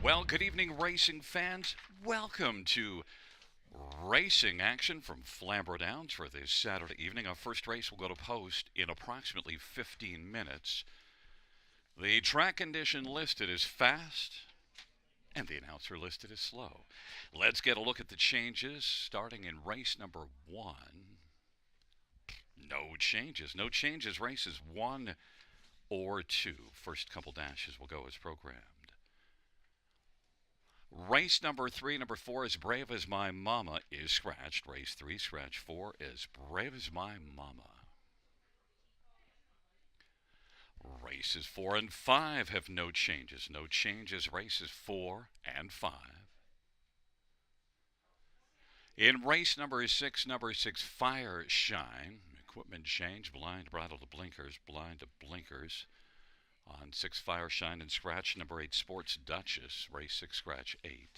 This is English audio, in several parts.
Well, good evening, racing fans. Welcome to racing action from Flamboro Downs for this Saturday evening. Our first race will go to post in approximately 15 minutes. The track condition listed is fast, and the announcer listed is slow. Let's get a look at the changes starting in race number one. No changes. No changes. Races one or two. First couple dashes will go as programmed. Race number three, number four, As Brave as My Mama is scratched. Race three, scratch four, As Brave as My Mama. Races four and five have no changes. No changes, races four and five. In race number six, Fire Shine. Equipment change, blind bridle to blinkers, blind to blinkers. On 6, Fire Shine and scratch. Number 8, Sports Duchess. Race 6, scratch 8.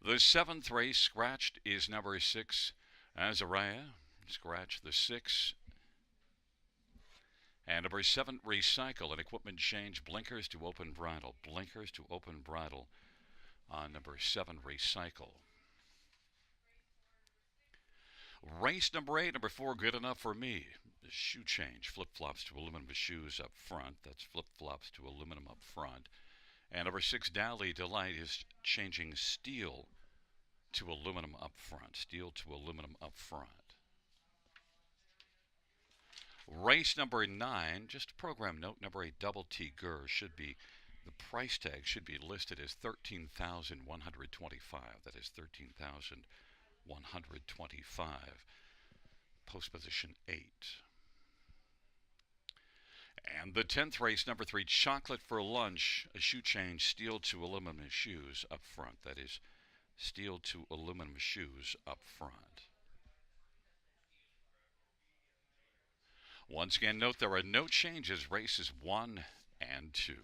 The 7th race scratched is number 6, Azariah. Scratch the 6. And number 7, Recycle. An equipment change, blinkers to open bridle. Blinkers to open bridle on number 7, Recycle. Race number 8, number 4, Good Enough for Me. The shoe change, flip-flops to aluminum shoes up front. That's flip-flops to aluminum up front. And number 6, Dally Delight, is changing steel to aluminum up front. Steel to aluminum up front. Race number 9, just a program note, number 8, Double T Gur, should be, the price tag should be listed as $13,125. That is $13,125. Post position 8. And the 10th race, number 3, Chocolate for Lunch, a shoe change, steel to aluminum shoes up front. That is steel to aluminum shoes up front. Once again, note there are no changes, races 1 and 2.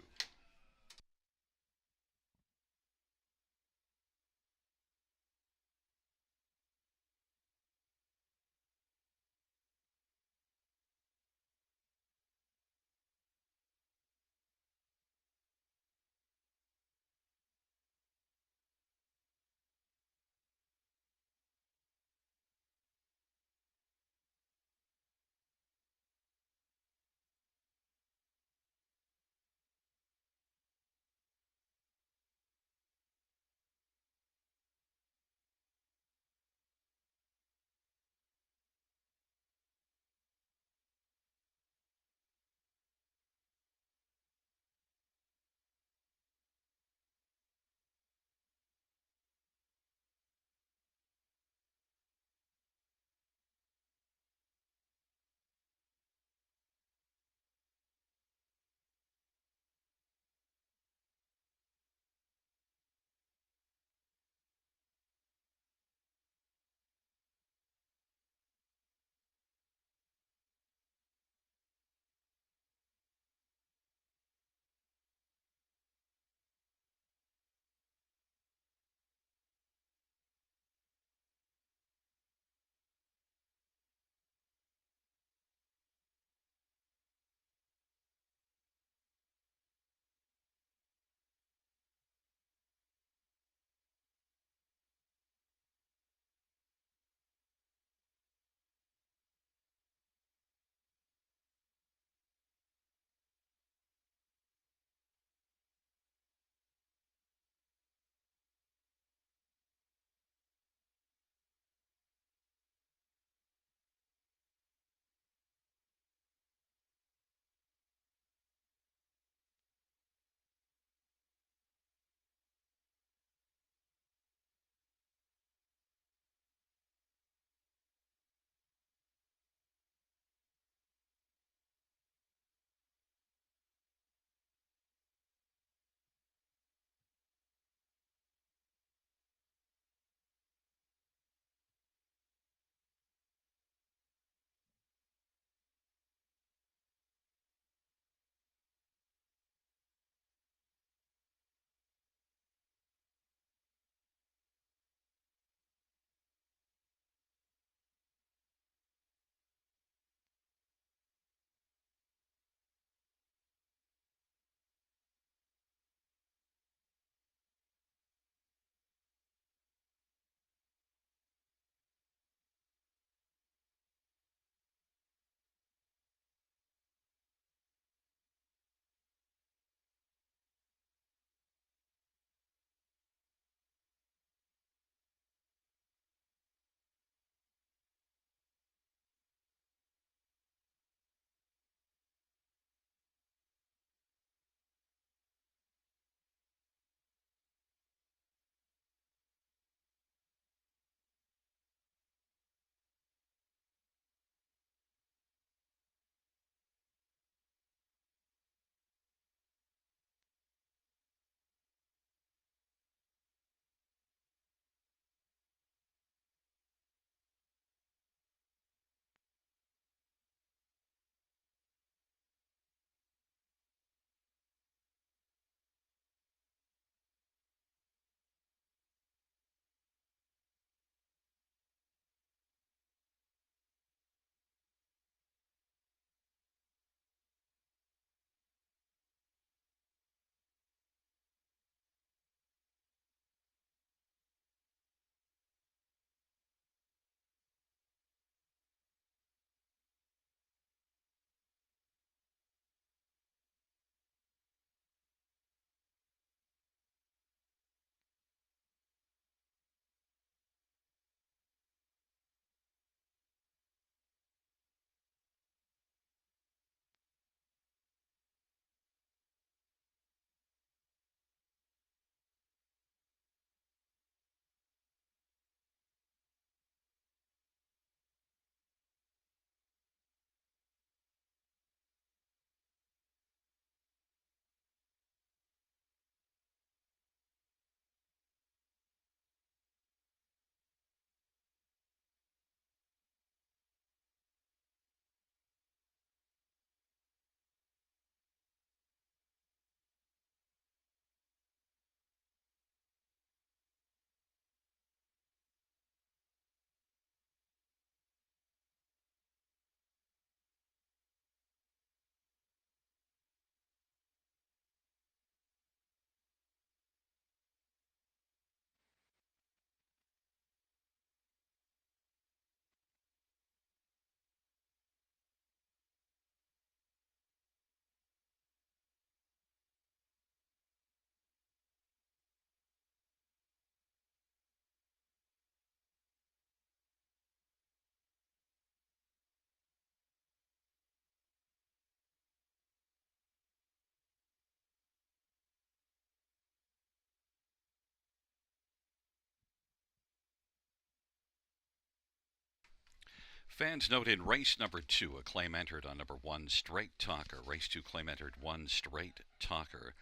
Fans note in race number 2, a claim entered on number 1, Straight Talker. Race 2 claim entered 1, Straight Talker.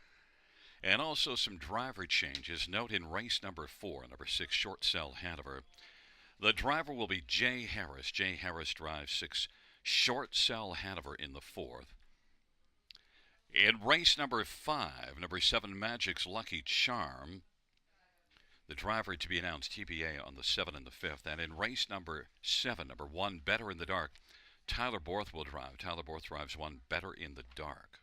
And also some driver changes. Note in race number 4, number 6, Short Cell Hanover. The driver will be Jay Harris. Jay Harris drives 6, Short Cell Hanover in the 4th. In race number 5, number 7, Magic's Lucky Charm. The driver to be announced TBA on the 7th and the 5th. And in race number 7, number 1, Better in the Dark, Tyler Borth will drive. Tyler Borth drives 1, Better in the Dark.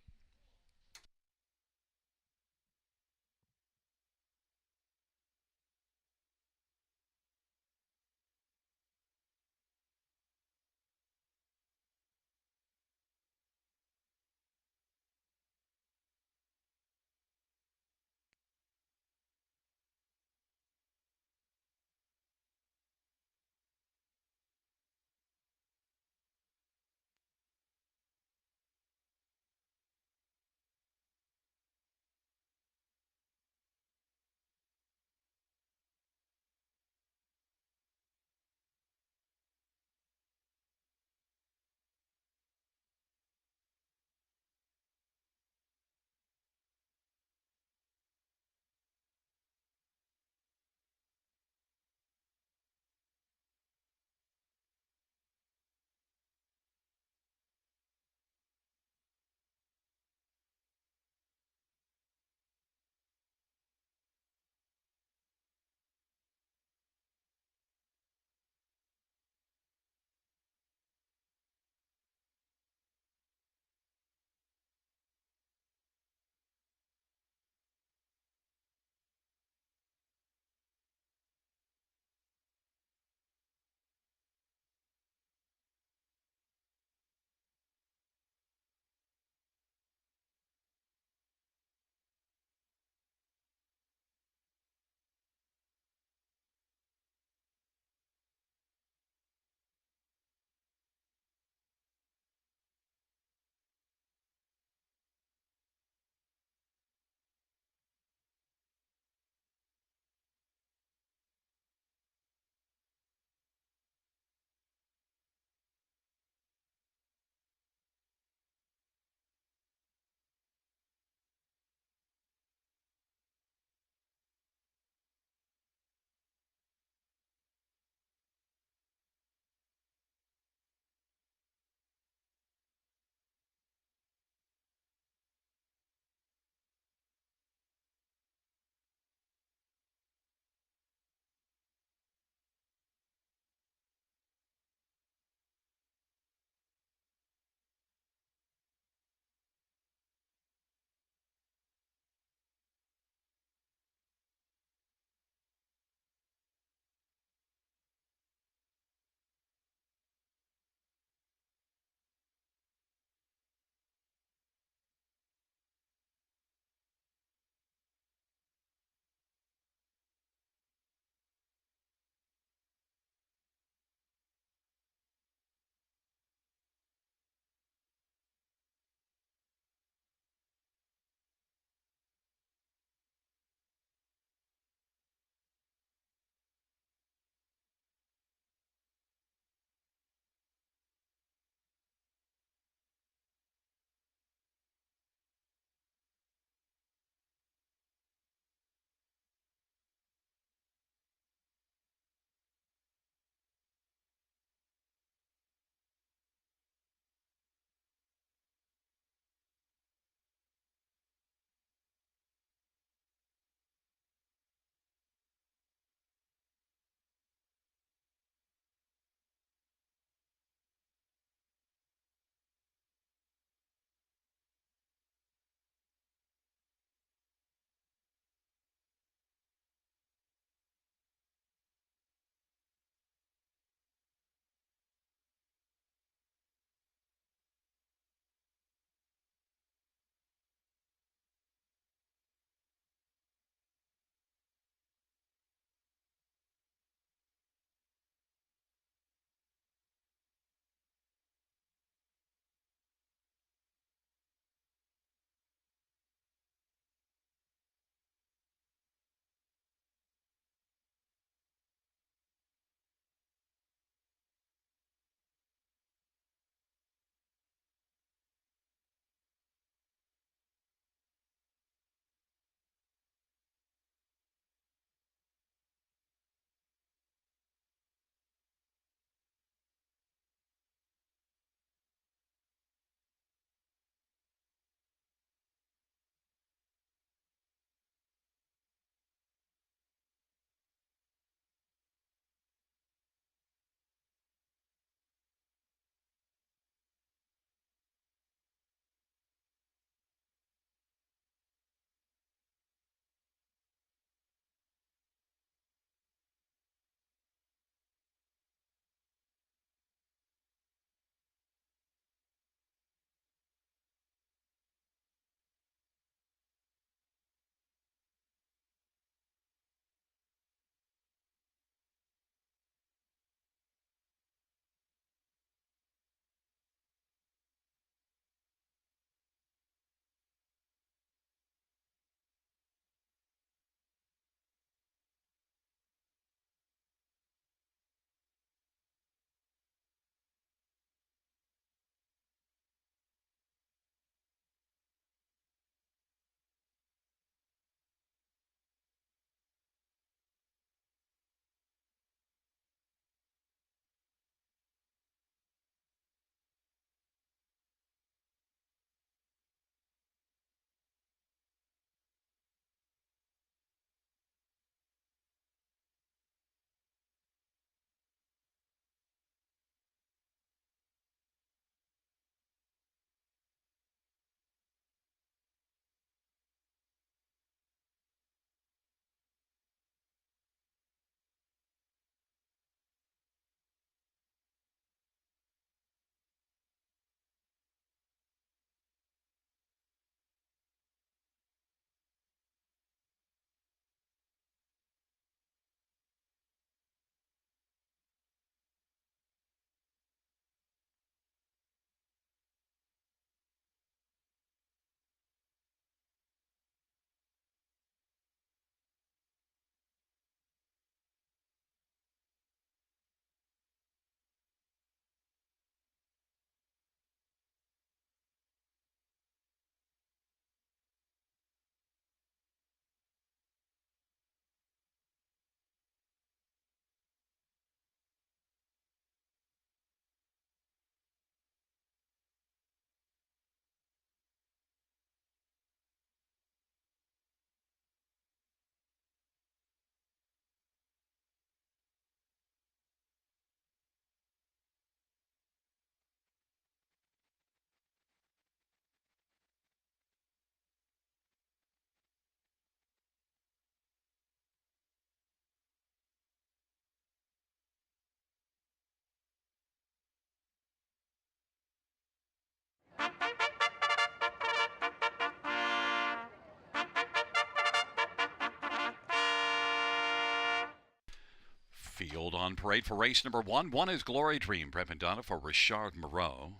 Field on parade for race number one. One is Glory Dream, Brett Madonna for Richard Moreau.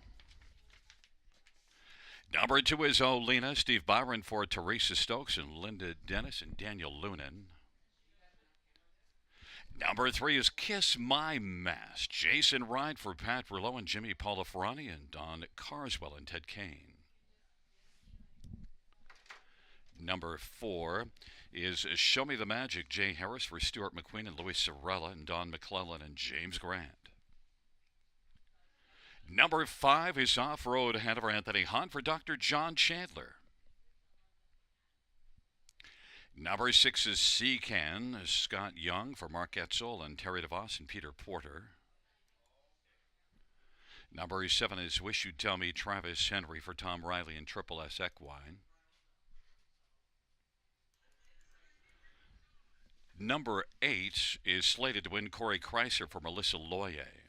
Number two is Olena, Steve Byron for Teresa Stokes and Linda Dennis and Daniel Lunan. Number three is Kiss My Mask, Jason Ride for Pat Rouleau and Jimmy Poliferrani and Don Carswell and Ted Kane. Number four is Show Me the Magic, Jay Harris for Stuart McQueen and Louis Sorella and Don McClellan and James Grant. Number five is Off-Road Hanover Anthony Hunt for Dr. John Chandler. Number six is C-Can, Scott Young for Mark Etzel and Terry DeVos and Peter Porter. Number seven is Wish You'd Tell Me, Travis Henry for Tom Riley and Triple S Equine. Number eight is slated to win Corey Kreiser for Melissa Loyer.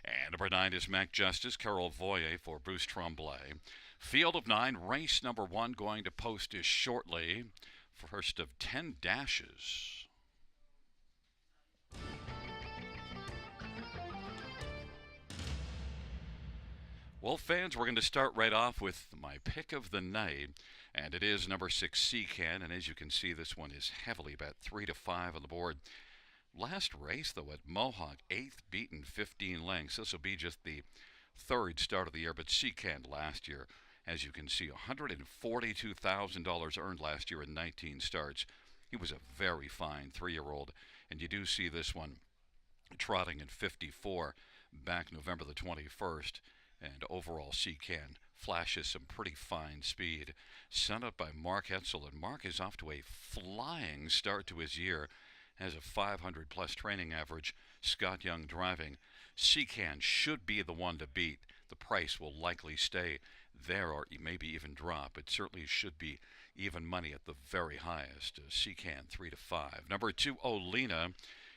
And number nine is Mac Justice, Carol Voyer for Bruce Tremblay. Field of nine, race number one going to post is shortly. First of 10 dashes. Well, fans, we're going to start right off with my pick of the night, and it is number six, C-Can, and as you can see, this one is heavily bet 3 to 5 on the board. Last race, though, at Mohawk, 8th, beaten 15 lengths. This will be just the third start of the year, but C-Can last year, as you can see, $142,000 earned last year in 19 starts. He was a very fine 3-year-old, and you do see this one trotting in 54 back November the 21st, and overall C-Can flashes some pretty fine speed. Sent up by Mark Etzel, and Mark is off to a flying start to his year. Has a 500-plus training average. Scott Young driving. C-Can should be the one to beat. The price will likely stay there or maybe even drop. It certainly should be even money at the very highest. C-Can 3 to 5. Number two, Olena.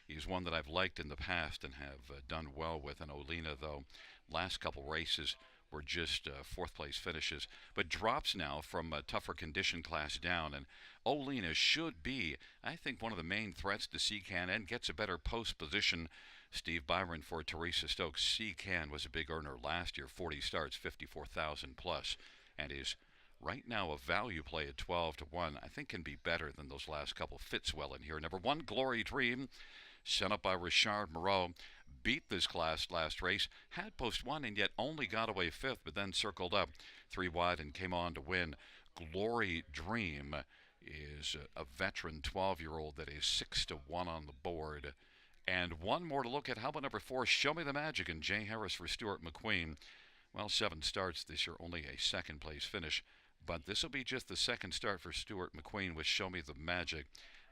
He's one that I've liked in the past and have done well with. And Olena, though, last couple races were just fourth-place finishes, but drops now from a tougher condition class down. And Olena should be, I think, one of the main threats to C-Can and gets a better post position. Steve Byron for Teresa Stokes. C-Can was a big earner last year, 40 starts, 54,000 plus, and is right now a value play at 12 to 1. I think can be better than those last couple. Fits well in here. Number one, Glory Dream, sent up by Richard Moreau. Beat this class last race, had post one and yet only got away fifth, but then circled up 3 wide and came on to win. Glory Dream is a veteran 12-year-old that is 6 to 1 on the board. And one more to look at. How about number four, Show Me the Magic, and Jay Harris for Stuart McQueen. Well, 7 starts this year, only a second-place finish, but this will be just the second start for Stuart McQueen with Show Me the Magic.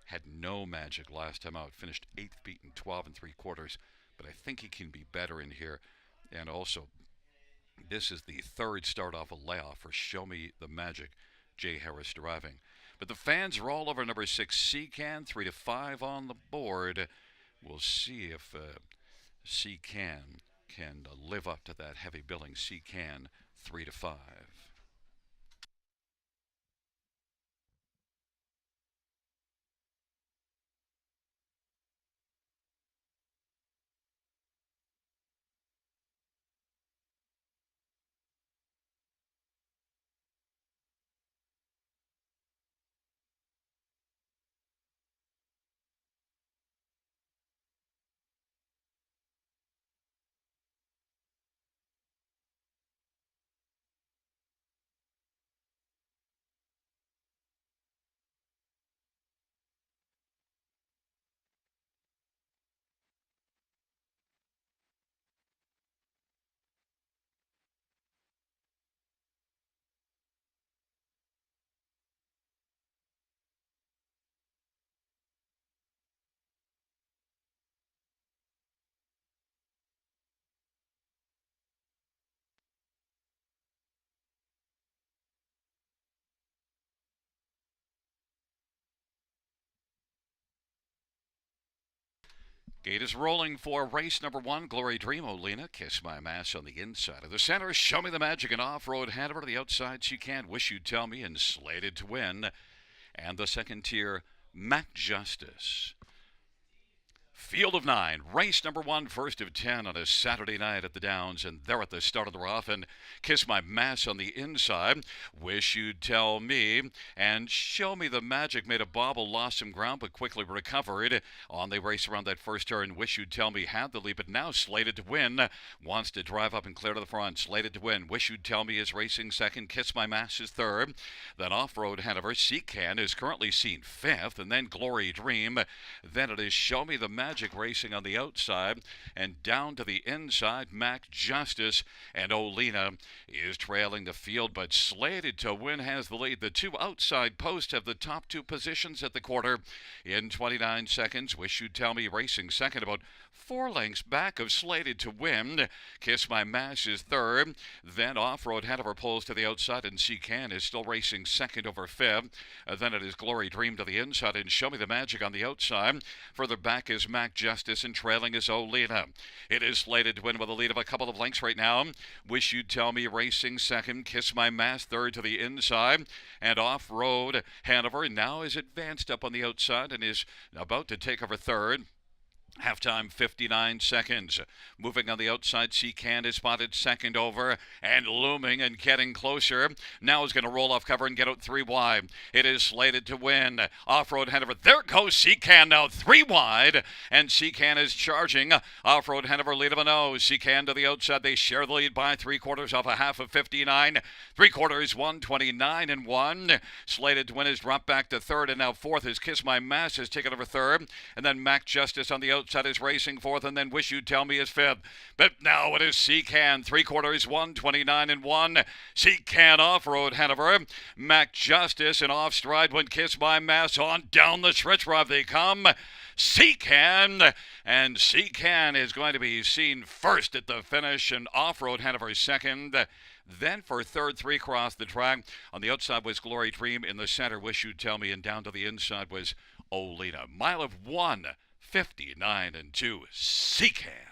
Had no magic last time out, finished 8th, beaten 12 3/4. But I think he can be better in here. And also, this is the third start off a layoff for Show Me the Magic, Jay Harris driving. But the fans are all over number 6, C-Can, 3 to 5 on the board. We'll see if C-Can can live up to that heavy billing. C-Can, 3 to 5. Gate is rolling for race number one. Glory Dream, Olena, Kiss My Mask on the inside of the center. Show Me the Magic, and Off-Road Hanover to the outside. She Can, Wish You'd Tell Me, and slated to win. And the second tier, Mac Justice. Field of 9, race number 1, first of 10 on a Saturday night at the Downs, and they're at the start of the rough. And Kiss My Mass on the inside. Wish You'd Tell Me and Show Me the Magic made a bobble, lost some ground, but quickly recovered. On they race around that first turn. Wish You'd Tell Me had the lead, but now slated to win. Wants to drive up and clear to the front. Slated to win. Wish You'd Tell Me is racing second. Kiss My Mass is third. Then Off-Road Hanover. Seacan is currently seen fifth, and then Glory Dream. Then it is Show Me the Magic racing on the outside, and down to the inside, Mac Justice and Olina is trailing the field, but slated to win has the lead. The two outside posts have the top two positions at the quarter in 29 seconds. Wish You'd Tell Me racing second, about 4 lengths back of slated to win. Kiss My Mass is third. Then Off-Road Hanover pulls to the outside, and Seacan is still racing second over fifth. Then it is Glory Dream to the inside, and Show Me the Magic on the outside. Further back is Mac Justice, and trailing is Olina. It is slated to win with a lead of a couple of lengths right now. Wish You'd Tell Me racing second. Kiss My Mass third to the inside. And Off-Road Hanover now is advanced up on the outside and is about to take over third. Halftime, 59 seconds. Moving on the outside, Seacan is spotted second over and looming and getting closer. Now is going to roll off cover and get out 3 wide. It is slated to win. Off-Road Hanover. There goes Seacan now 3 wide. And Seacan is charging. Off-Road Hanover lead of a nose. Seacan to the outside. They share the lead by 3/4 off a half of 59. 3/4, 129 and 1. Slated to win is dropped back to third, and now fourth is Kiss My Mass has taken over third. And then Mac Justice on the outside is racing fourth, and then Wish You'd Tell Me is fifth. But now it is Seacan, 3/4, 129 and 1. Seacan Off-Road Hanover. Mac Justice and off stride when Kiss My Mass on down the stretch drive they come. Seacan, and Seacan is going to be seen first at the finish, and Off-Road Hanover second. Then for third, 3 across the track. On the outside was Glory Dream. In the center, Wish You'd Tell Me, and down to the inside was Olina. Mile of 1. 59 and 2, Seacan.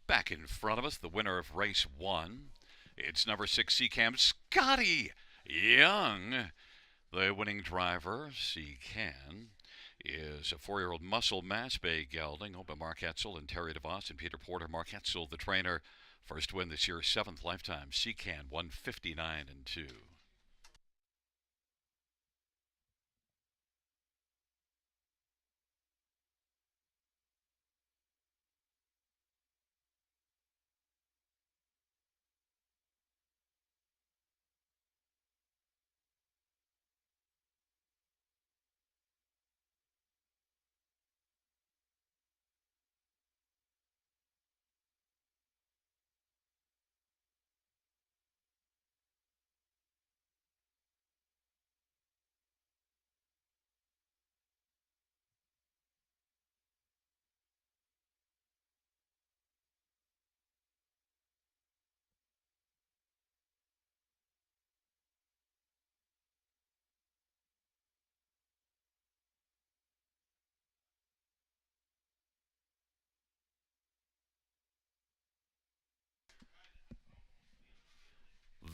Back in front of us, the winner of race 1. It's number 6, Seacan, Scotty Young. The winning driver, Seacan, is a 4-year-old muscle mass bay gelding owned by Mark Etzel and Terry DeVos and Peter Porter. Mark Etzel, the trainer, first win this year, 7th lifetime. Seacan, 159 and 2.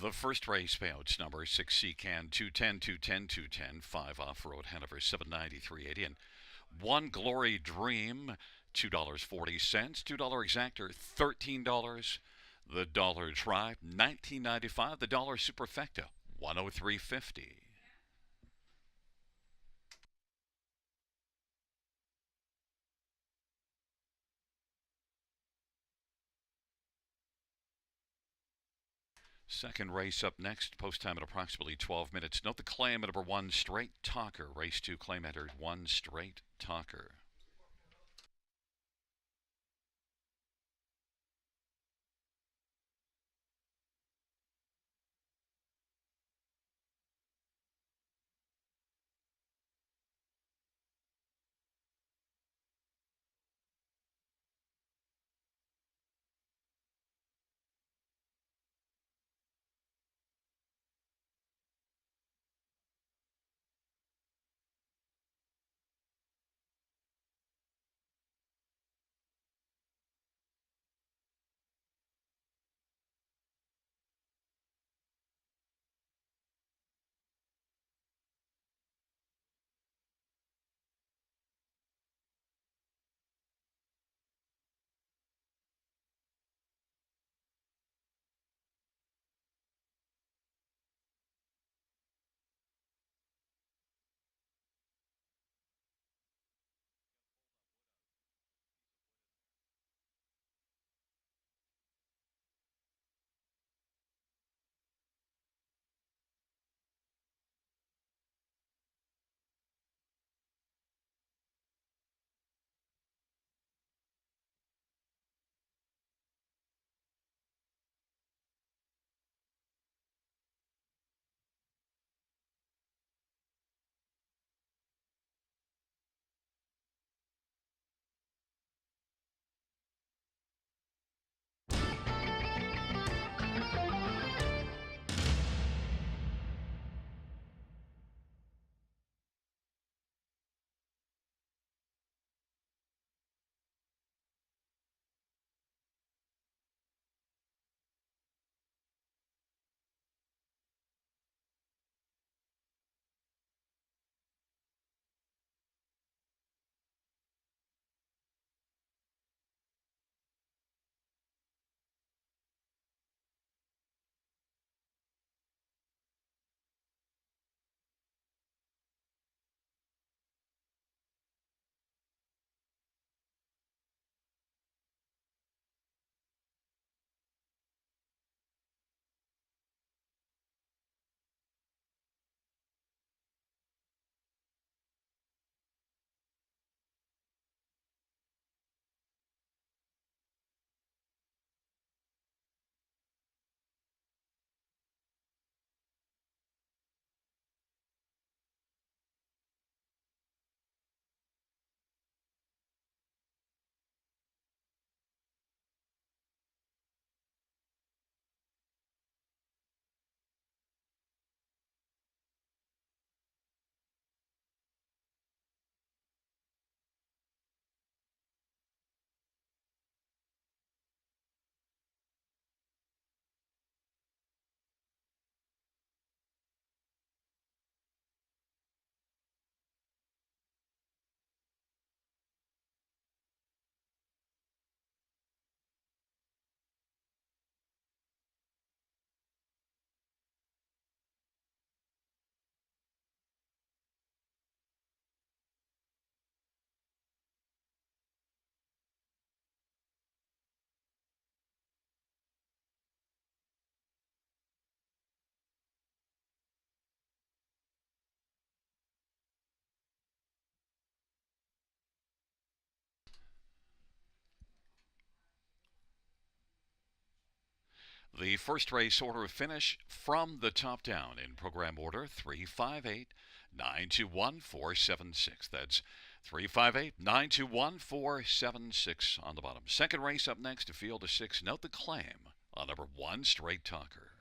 The first race payouts number 6 Seacan, 210, 210, 210, 5 Off-Road Hanover, 790, 380, and 1 Glory Dream $2.40. $2 exactor, $13. The dollar drive, $19.95. The dollar superfecta, $103.50. Second race up next, post time at approximately 12 minutes. Note the claim at number one, Straight Talker. Race two, claim entered one, Straight Talker. The first race order of finish from the top down in program order 358 921 476. That's 358 921 476 on the bottom. Second race up next, a field of six. Note the claim on number one, Straight Talker.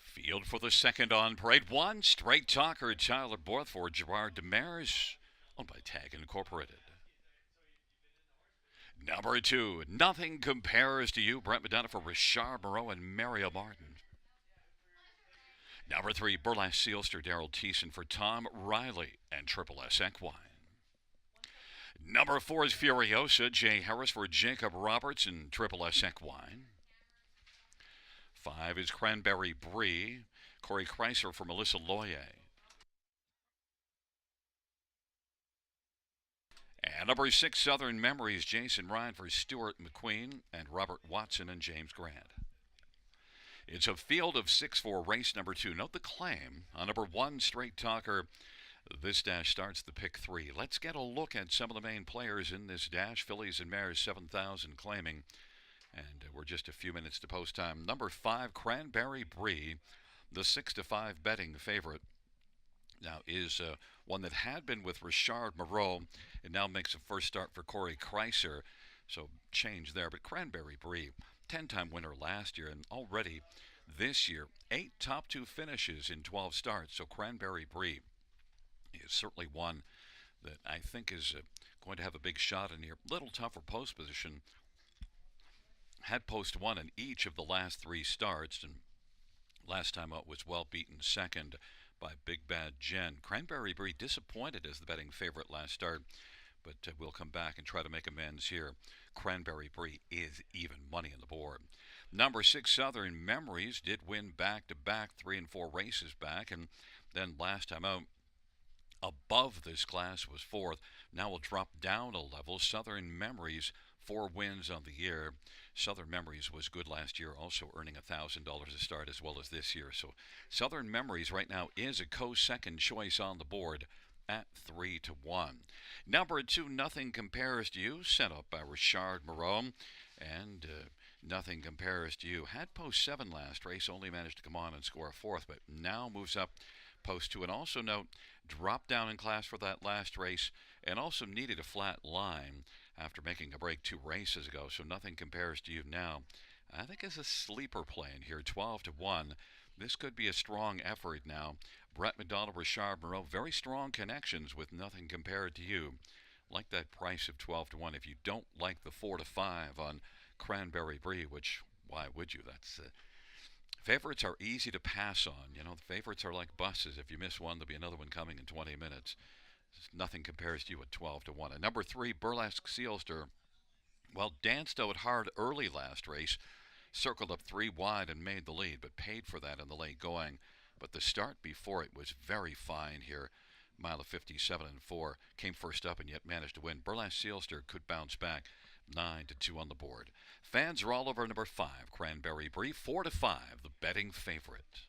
Field for the second on parade. One straight talker, Tyler Borth for Gerard Demers, owned by Tag Incorporated. Number 2, Nothing Compares to You, Brent Madonna for Richard Moreau and Mario Martin. Number 3, Burlesque Sealster, Daryl Thiessen for Tom Riley and Triple S Equine. Number 4 is Furiosa, Jay Harris for Jacob Roberts and Triple S Equine. 5 is Cranberry Brie, Corey Chrysler for Melissa Loyer. And number 6, Southern Memories, Jason Ryan for Stuart McQueen and Robert Watson and James Grant. It's a field of 6 for race number 2. Note the claim on number 1, Straight Talker. This dash starts the pick 3. Let's get a look at some of the main players in this dash. Fillies and Mares, 7,000 claiming. And we're just a few minutes to post time. Number 5, Cranberry Brie, the 6-5 betting favorite. Now is one that had been with Richard Moreau. It now makes a first start for Corey Chrysler. So change there. But Cranberry Brie, 10-time winner last year, and already this year, 8 top 2 finishes in 12 starts. So Cranberry Brie is certainly one that I think is going to have a big shot in here. Little tougher post position. Had post 1 in each of the last 3 starts, and last time out was well beaten second by Big Bad Jen. Cranberry Brie disappointed as the betting favorite last start, but we'll come back and try to make amends here. Cranberry Brie is even money on the board. Number 6, Southern Memories, did win back-to-back 3 and 4 races back, and then last time out, above this class was 4th. Now we'll drop down a level. Southern Memories, 4 wins on the year. Southern Memories was good last year, also earning $1,000 a start as well as this year. So Southern Memories right now is a co-second choice on the board at 3-1. Number 2, Nothing Compares to You, set up by Richard Moreau. And Nothing Compares to You had post 7 last race, only managed to come on and score a 4th, but now moves up post 2. And also note, dropped down in class for that last race and also needed a flat line after making a break 2 races ago. So Nothing Compares to You now, I think, is a sleeper play in here, 12-1. This could be a strong effort now. Brett McDonald, Richard Moreau, very strong connections with Nothing Compared to You. Like that price of 12-1. If you don't like the 4-5 on Cranberry Brie, which, why would you? That's favorites are easy to pass on. You know, the favorites are like buses. If you miss one, there'll be another one coming in 20 minutes. Nothing Compares to You at 12-1. And number 3, Burlesque Sealster, well, danced out hard early last race, circled up 3 wide and made the lead, but paid for that in the late going. But the start before it was very fine here. Mile of 57 and 4, came first up and yet managed to win. Burlesque Sealster could bounce back. 9-2 on the board. Fans are all over number 5, Cranberry Brie, 4-5, the betting favorite.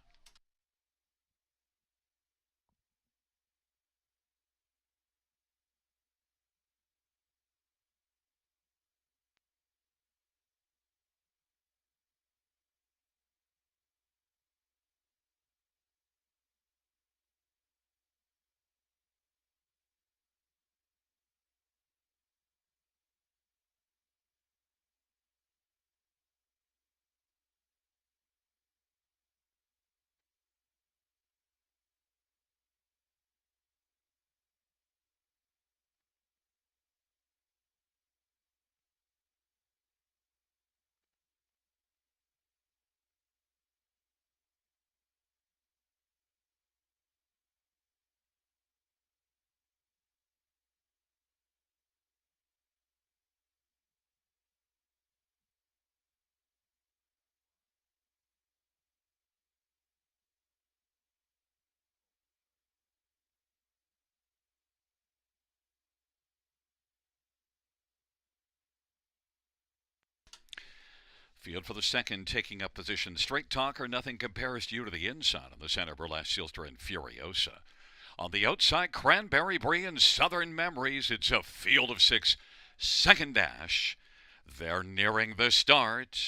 Field for the second, taking up position. Straight Talker, Nothing Compares to You to the inside on the center, Burlesque Sealster and Furiosa. On the outside, Cranberry Brie and Southern Memories. It's a field of 6. Second dash. They're nearing the start.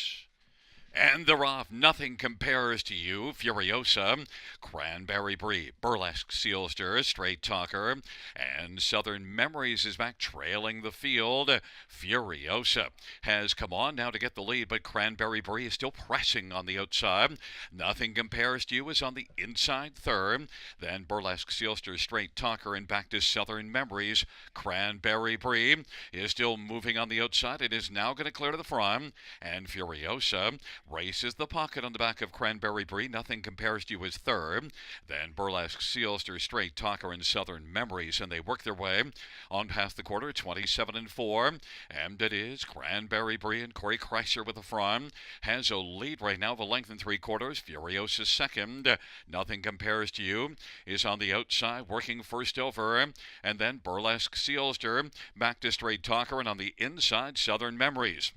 And they're off. Nothing compares to you. Furiosa, Cranberry Brie, Burlesque Sealster, Straight Talker, and Southern Memories is back trailing the field. Furiosa has come on now to get the lead, but Cranberry Brie is still pressing on the outside. Nothing compares to you is on the inside third. Then Burlesque Sealster, Straight Talker, and back to Southern Memories. Cranberry Brie is still moving on the outside. It is now going to clear to the front. And Furiosa races the pocket on the back of Cranberry Brie. Nothing compares to you as third. Then Burlesque Sealster, Straight Talker, and Southern Memories, and they work their way on past the quarter, 27-4. And it is Cranberry Brie and Corey Kreiser with the front. Has a lead right now of a length and 3/4. Furiosa second. Nothing compares to you is on the outside, working first over. And then Burlesque Sealster back to Straight Talker, and on the inside, Southern Memories.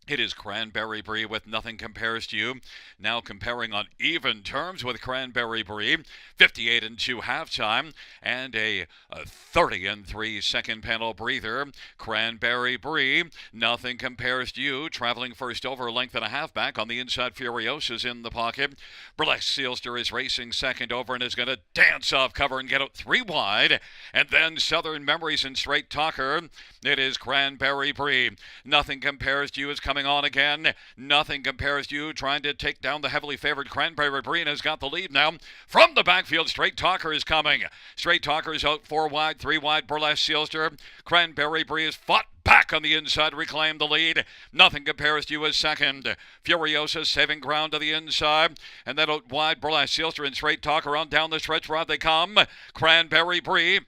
It is Cranberry Brie with Nothing Compares to You. Now comparing on even terms with Cranberry Brie. 58-2 halftime and a 30-3 second panel breather. Cranberry Brie, Nothing Compares to You. Traveling first over, length and a half back on the inside. Furiosa's in the pocket. Burlesque Sealster is racing second over and is going to dance off cover and get out 3 wide. And then Southern Memories and Straight Talker. It is Cranberry Brie. Nothing Compares to You is coming on again. Nothing Compares to You trying to take down the heavily favored Cranberry Brie has got the lead now. From the backfield, Straight Talker is coming. Straight Talker is out 4 wide, 3 wide. Burlesque Sealster. Cranberry Brie has fought back on the inside, reclaimed the lead. Nothing Compares to You is second. Furiosa saving ground to the inside. And then out wide, Burlesque Sealster and Straight Talker on down the stretch. Rod they come. Cranberry Brie.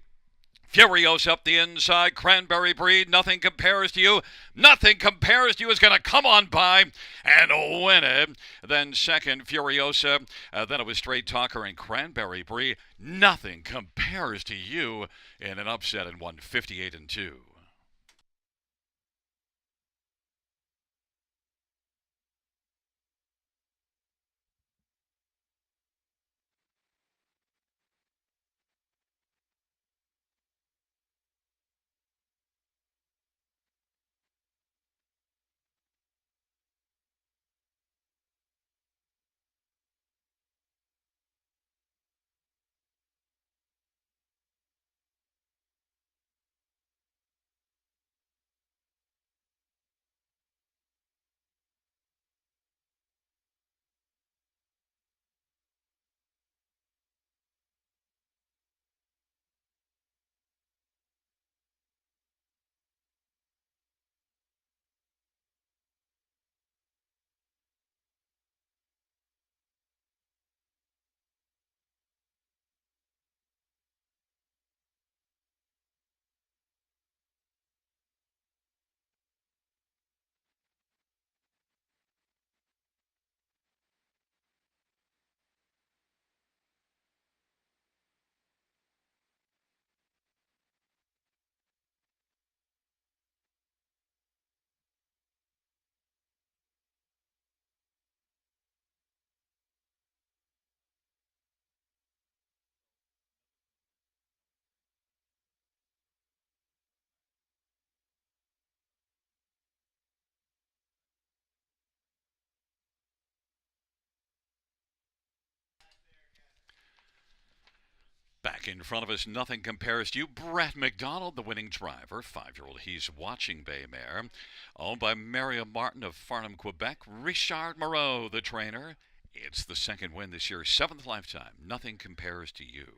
Furiosa up the inside. Cranberry Brie, Nothing Compares to You. Nothing Compares to You is going to come on by and win it. Then second, Furiosa. Then it was Straight Talker and Cranberry Brie. Nothing Compares to You in an upset and 158-2. Back in front of us, Nothing Compares to You. Brett McDonald, the winning driver. 5-year-old He's Watching Bay Mare. Owned by Maria Martin of Farnham, Quebec. Richard Moreau, the trainer. It's the second win this year. 7th lifetime. Nothing Compares to You.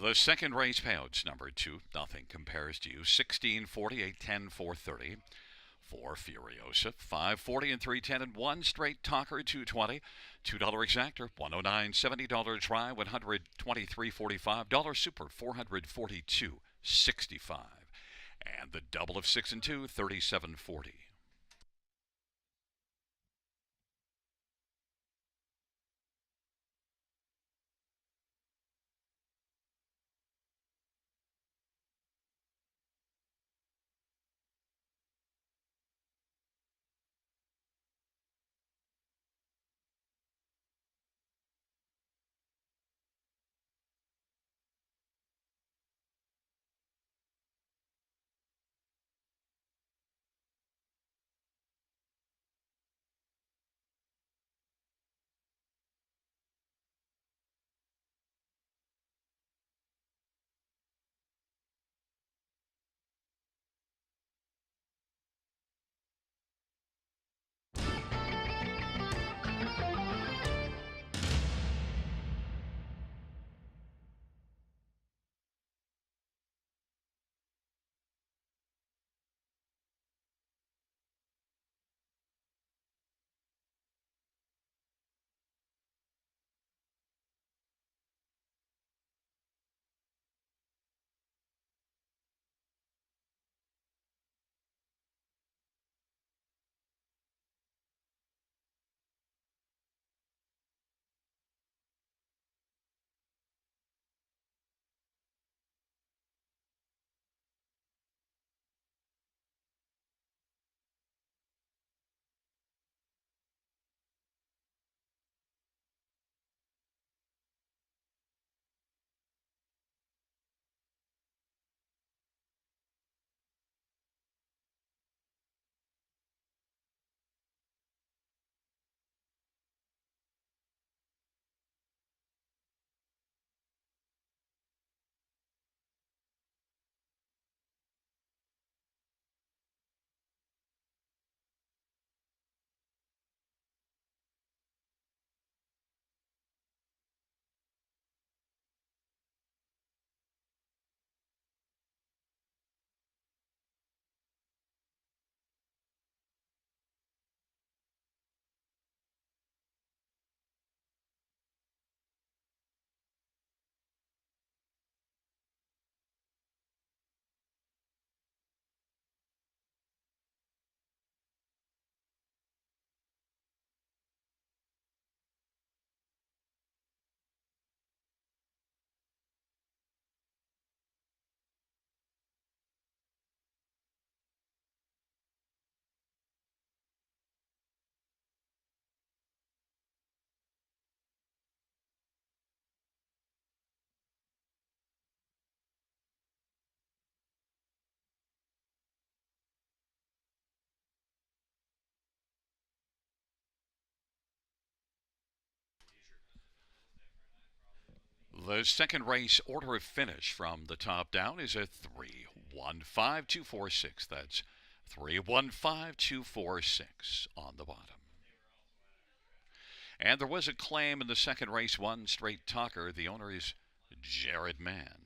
The second race payouts number 2, nothing compares to you. 16, 48, 10, 430. 4 Furiosa, 540 and 310 and 1 straight talker, 220. $2 exactor, 109.70. $70 try, 123.45. Dollar super, 442.65. And the double of 6 and 2, 37.40. The second race order of finish from the top down is a 3-1-5-2-4-6. That's 3-1-5-2-4-6 on the bottom. And there was a claim in the second race, 1 straight talker. The owner is Jared Mann.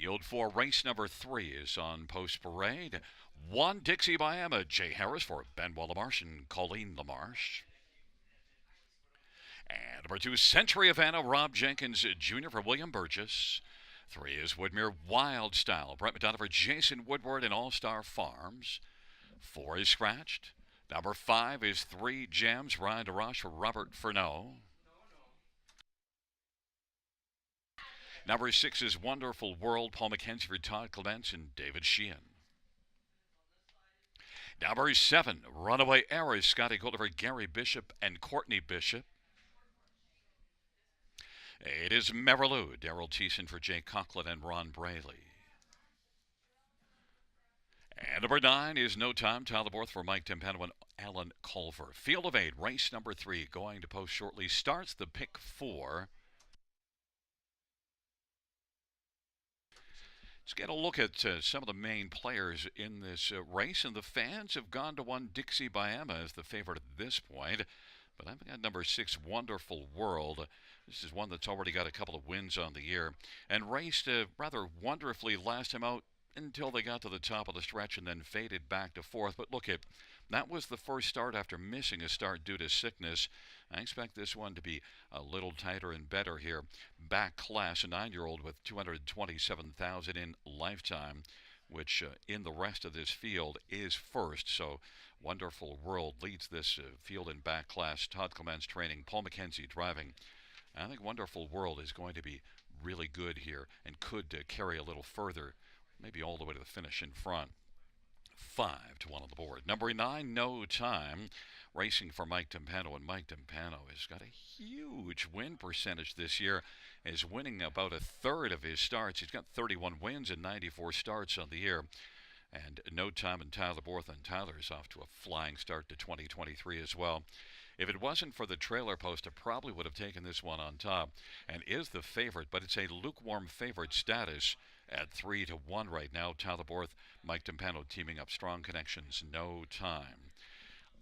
Field for race number 3 is on post parade. 1 Dixie by Emma, Jay Harris for Benoit Lamarche and Colleen Lamarche. And number 2, Century of Anna, Rob Jenkins Jr. for William Burgess. 3 is Woodmere Wild Style, Brett McDonough for Jason Woodward and All Star Farms. 4 is scratched. Number 5 is 3 Gems, Ryan DeRoche for Robert Furneaux. Number 6 is Wonderful World, Paul McKenzie for Todd Clements and David Sheehan. Number 7, Runaway Errors, Scotty Golder for Gary Bishop and Courtney Bishop. 8 is Marilou, Daryl Thiessen for Jay Conklin and Ron Braley. And number 9 is No Time, Tyler Borth for Mike Timpano and Alan Culver. Field of 8, race number 3, going to post shortly, starts the pick 4. Let's get a look at some of the main players in this race, and the fans have gone to 1 Dixie by Emma as the favorite at this point. But I've got number 6, Wonderful World. This is one that's already got a couple of wins on the year and raced rather wonderfully last time out until they got to the top of the stretch and then faded back to 4th. But look, that was the first start after missing a start due to sickness. I expect this one to be a little tighter and better here. Back class, a 9-year-old with $227,000 in lifetime, which in the rest of this field is first. So Wonderful World leads this field in back class. Todd Clements training, Paul McKenzie driving. I think Wonderful World is going to be really good here and could carry a little further, maybe all the way to the finish in front. 5 to 1 on the board. Number 9, No Time, racing for Mike Timpano, and Mike Timpano has got a huge win percentage this year, is winning about a third of his starts. He's got 31 wins and 94 starts on the year. And No Time and Tyler Borth, and Tyler's off to a flying start to 2023 as well. If it wasn't for the trailer post, I probably would have taken this one on top and is the favorite, but it's a lukewarm favorite status at 3 to 1 right now. Tyler Borth, Mike Timpano teaming up, strong connections, No Time.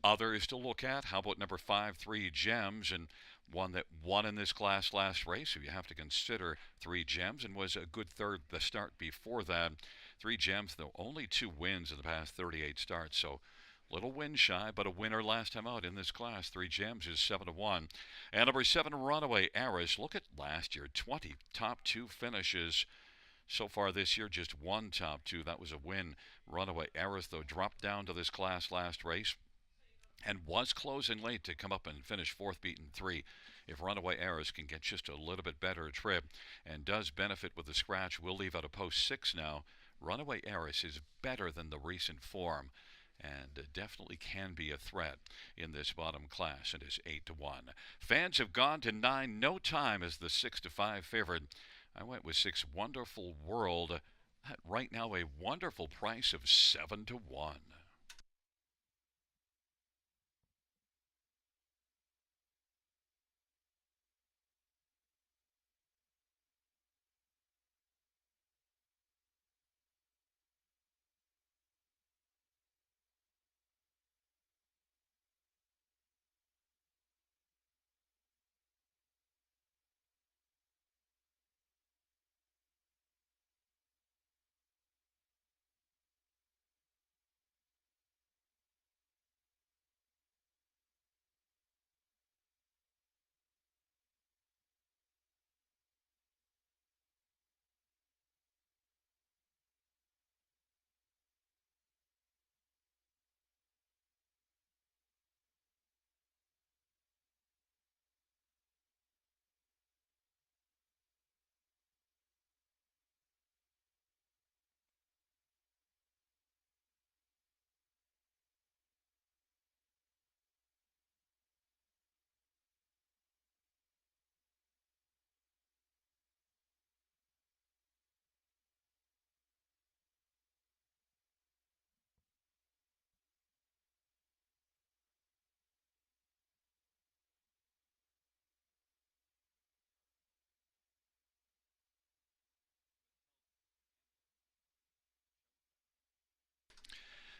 Others to look at, how about number 5, 3 Gems, and one that won in this class last race, so you have to consider 3 Gems, and was a good third the start before that. 3 Gems, though, only 2 wins in the past 38 starts, so little win shy, but a winner last time out in this class. 3 Gems is 7 to 1. And number 7, Runaway Errors. Look at last year, 20 top 2 finishes. So far this year, just 1 top 2. That was a win. Runaway Errors, though, dropped down to this class last race and was closing late to come up and finish 4th, beaten 3. If Runaway Errors can get just a little bit better trip and does benefit with the scratch, we'll leave out a post 6 now. Runaway Errors is better than the recent form and definitely can be a threat in this bottom class. It is 8 to 1. Fans have gone to 9, No Time as the 6 to 5 favorite. I went with 6, Wonderful World, at right now a wonderful price of 7 to 1.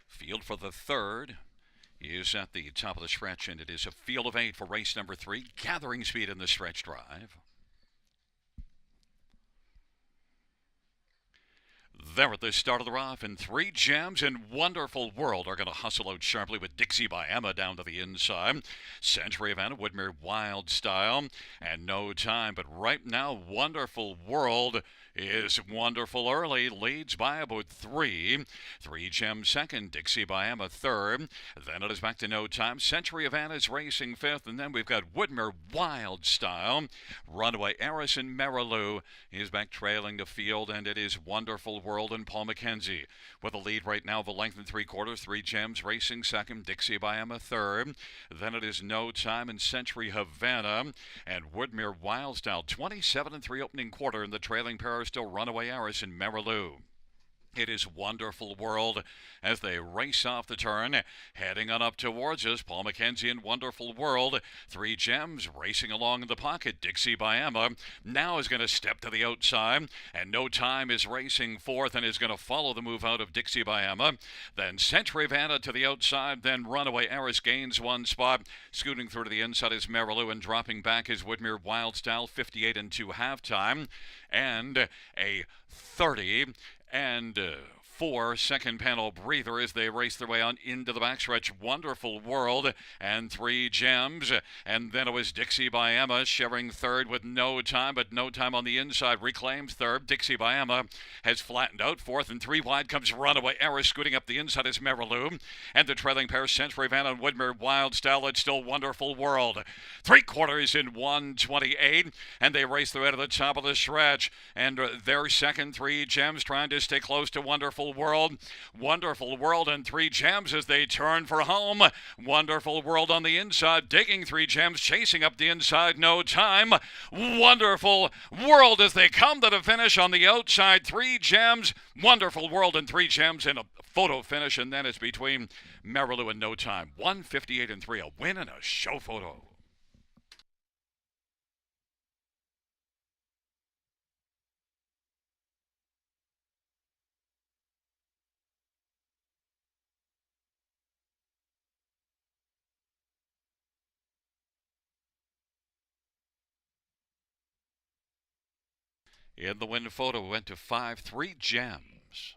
Field for the 3rd is at the top of the stretch, and it is a field of 8 for race number 3, gathering speed in the stretch drive. There at the start of the rough, and Three Gems and Wonderful World are going to hustle out sharply with Dixie by Emma down to the inside. Century of Anna, Woodmere Wild Style, and No Time. But right now, Wonderful World is wonderful early, leads by about three. Three Gems second, Dixie by Emma third. Then it is back to No Time. Century of Anna's racing fifth, and then we've got Woodmere Wild Style. Runaway Eris and Marilou is back trailing the field, and it is Wonderful World and Paul McKenzie with a lead right now of a length and 3/4. Three Gems racing second, Dixie by Emma third. Then it is No Time and Century Havana and Woodmere Wild Style. 27-3 opening quarter, and the trailing pair are still Runaway Eris and Marilou. It is Wonderful World as they race off the turn, heading on up towards us. Paul McKenzie and Wonderful World. Three Gems racing along in the pocket. Dixie by Emma now is going to step to the outside, and No Time is racing fourth and is going to follow the move out of Dixie by Emma. Then Century of Anna to the outside, then Runaway Eris gains one spot. Scooting through to the inside is Marilou, and dropping back is Woodmere Wild Style, 58-2 halftime, and a 30 and 4 second panel breather as they race their way on into the backstretch. Wonderful World and Three Gems, and then it was Dixie by Emma sharing third with No Time, but No Time on the inside reclaims third. Dixie by Emma has flattened out fourth, and three wide comes Runaway Eris. Scooting up the inside is Marilou, and the trailing pair Century of Anna and Woodmere Wild Style. It's still Wonderful World. 3/4 in 1:28, and they race their way to the top of the stretch, and their second Three Gems trying to stay close to Wonderful World. Wonderful World and Three Gems as they turn for home. Wonderful World on the inside, digging Three Gems, chasing up the inside. No Time. Wonderful World as they come to the finish on the outside. Three Gems, Wonderful World and Three Gems in a photo finish, and then it's between Marilou and No Time. 1:58-3, a win and a show photo. In the win photo went to 5, Three Gems.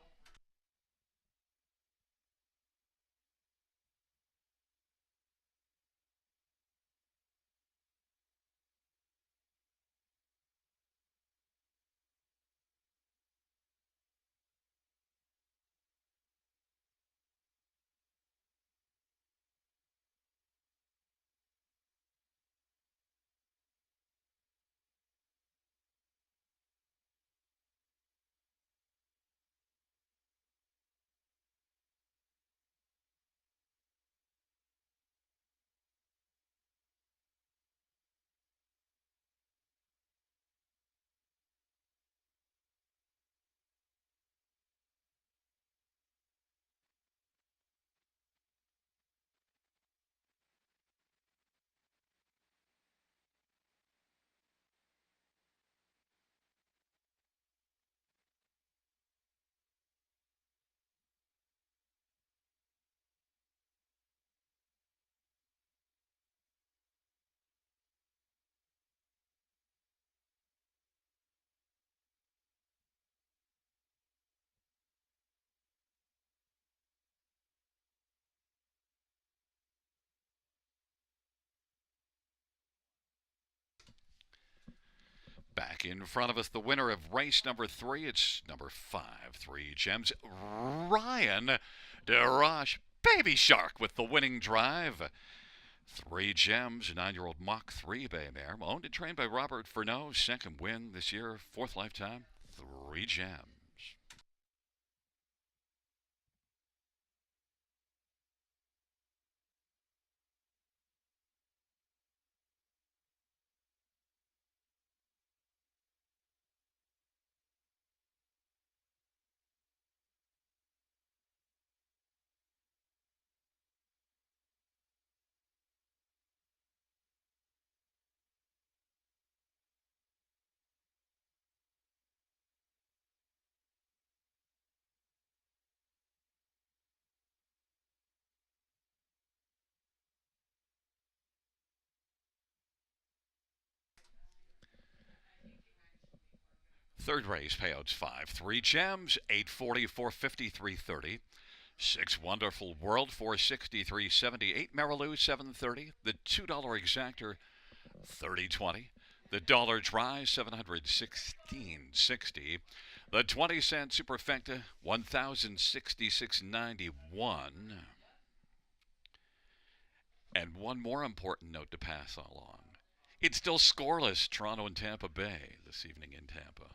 Back in front of us, the winner of race number 3. It's number 5, Three Gems. Ryan DeRoche, Baby Shark with the winning drive. Three Gems, 9-year-old Mach 3 bay mare, owned and trained by Robert Furneaux. Second win this year, fourth lifetime. Three Gems. Third race payouts 5. 3 gems, 840, 450, 330. 6 Wonderful World, 460, 370. 8 Marilou, 730. The $2 exactor, 3020. The dollar try, 716.60. The 20-cent superfecta, 1066.91. And one more important note to pass along. It's still scoreless, Toronto and Tampa Bay this evening in Tampa.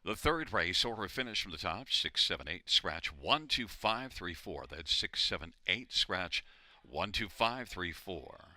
The third race order finish from the top 678 scratch 12534. That's 678 scratch 12534.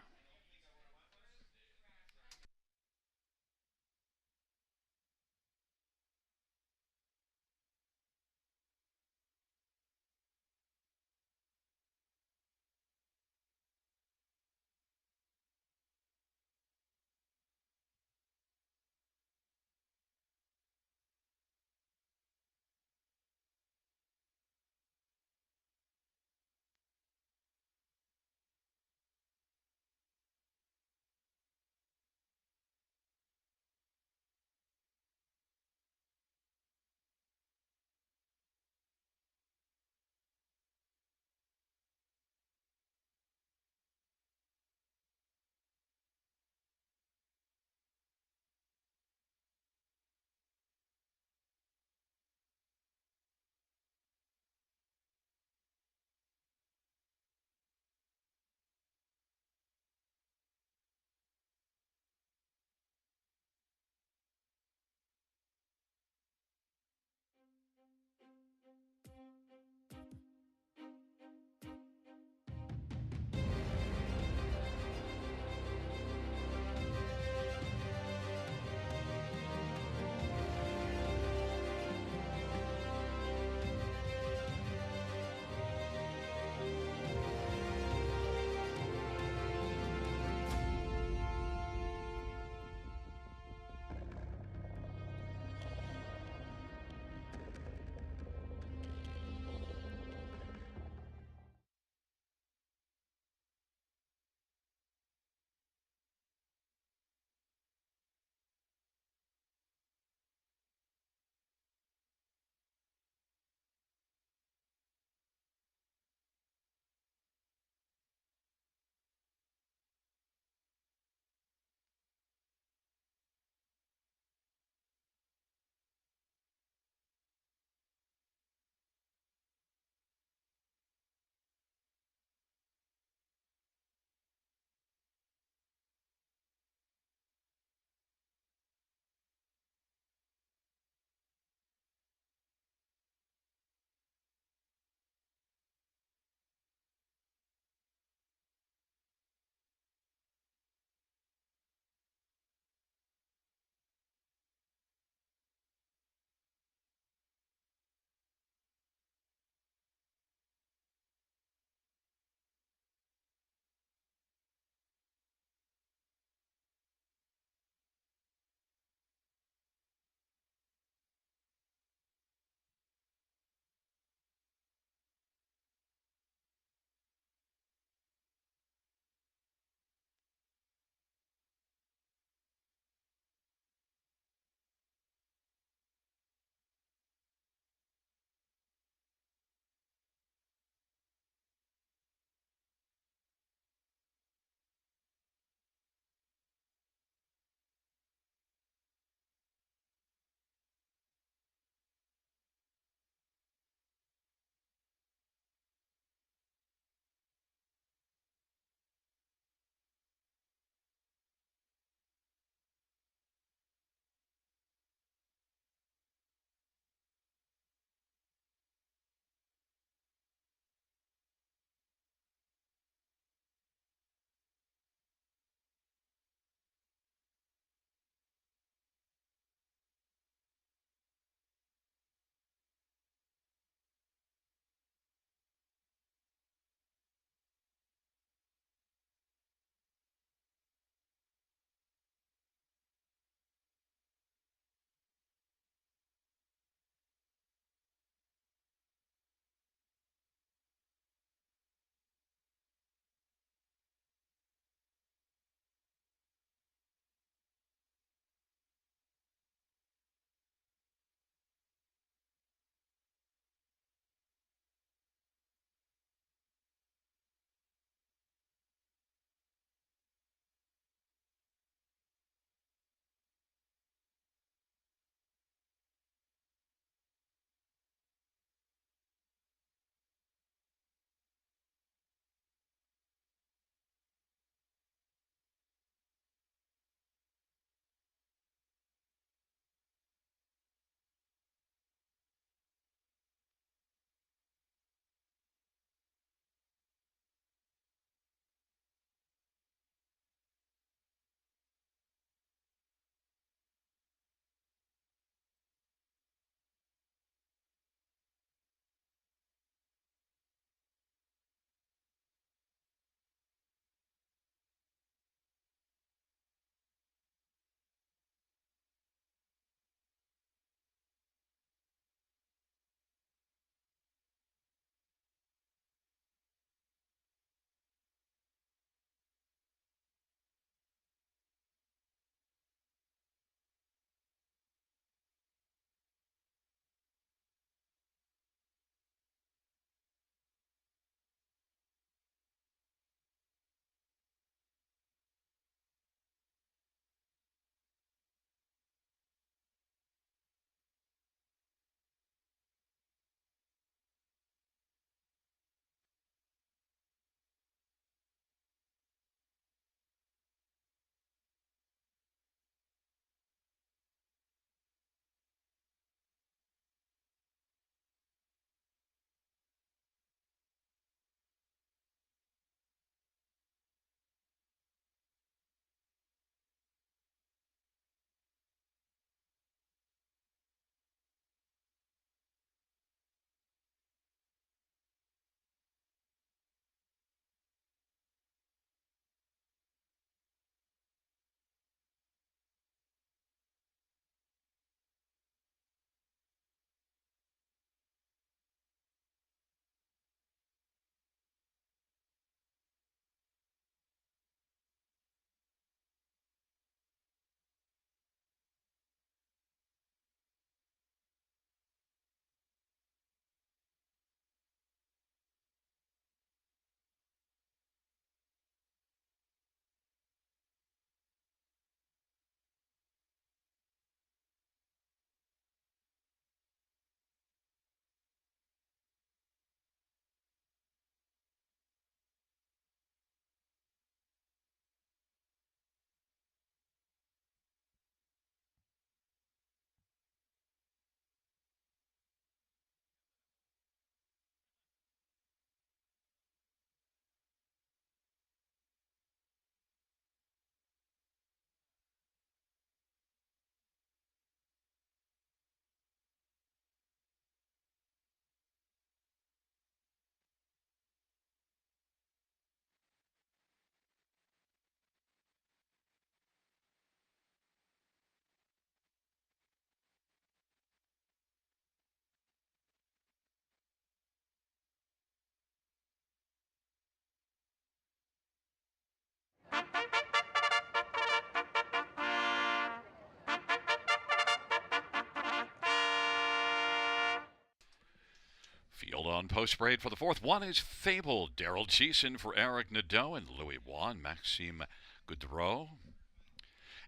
on post parade for the fourth. One is Fable. Daryl Cheeson for Eric Nadeau and Louis Juan, Maxime Goudreau.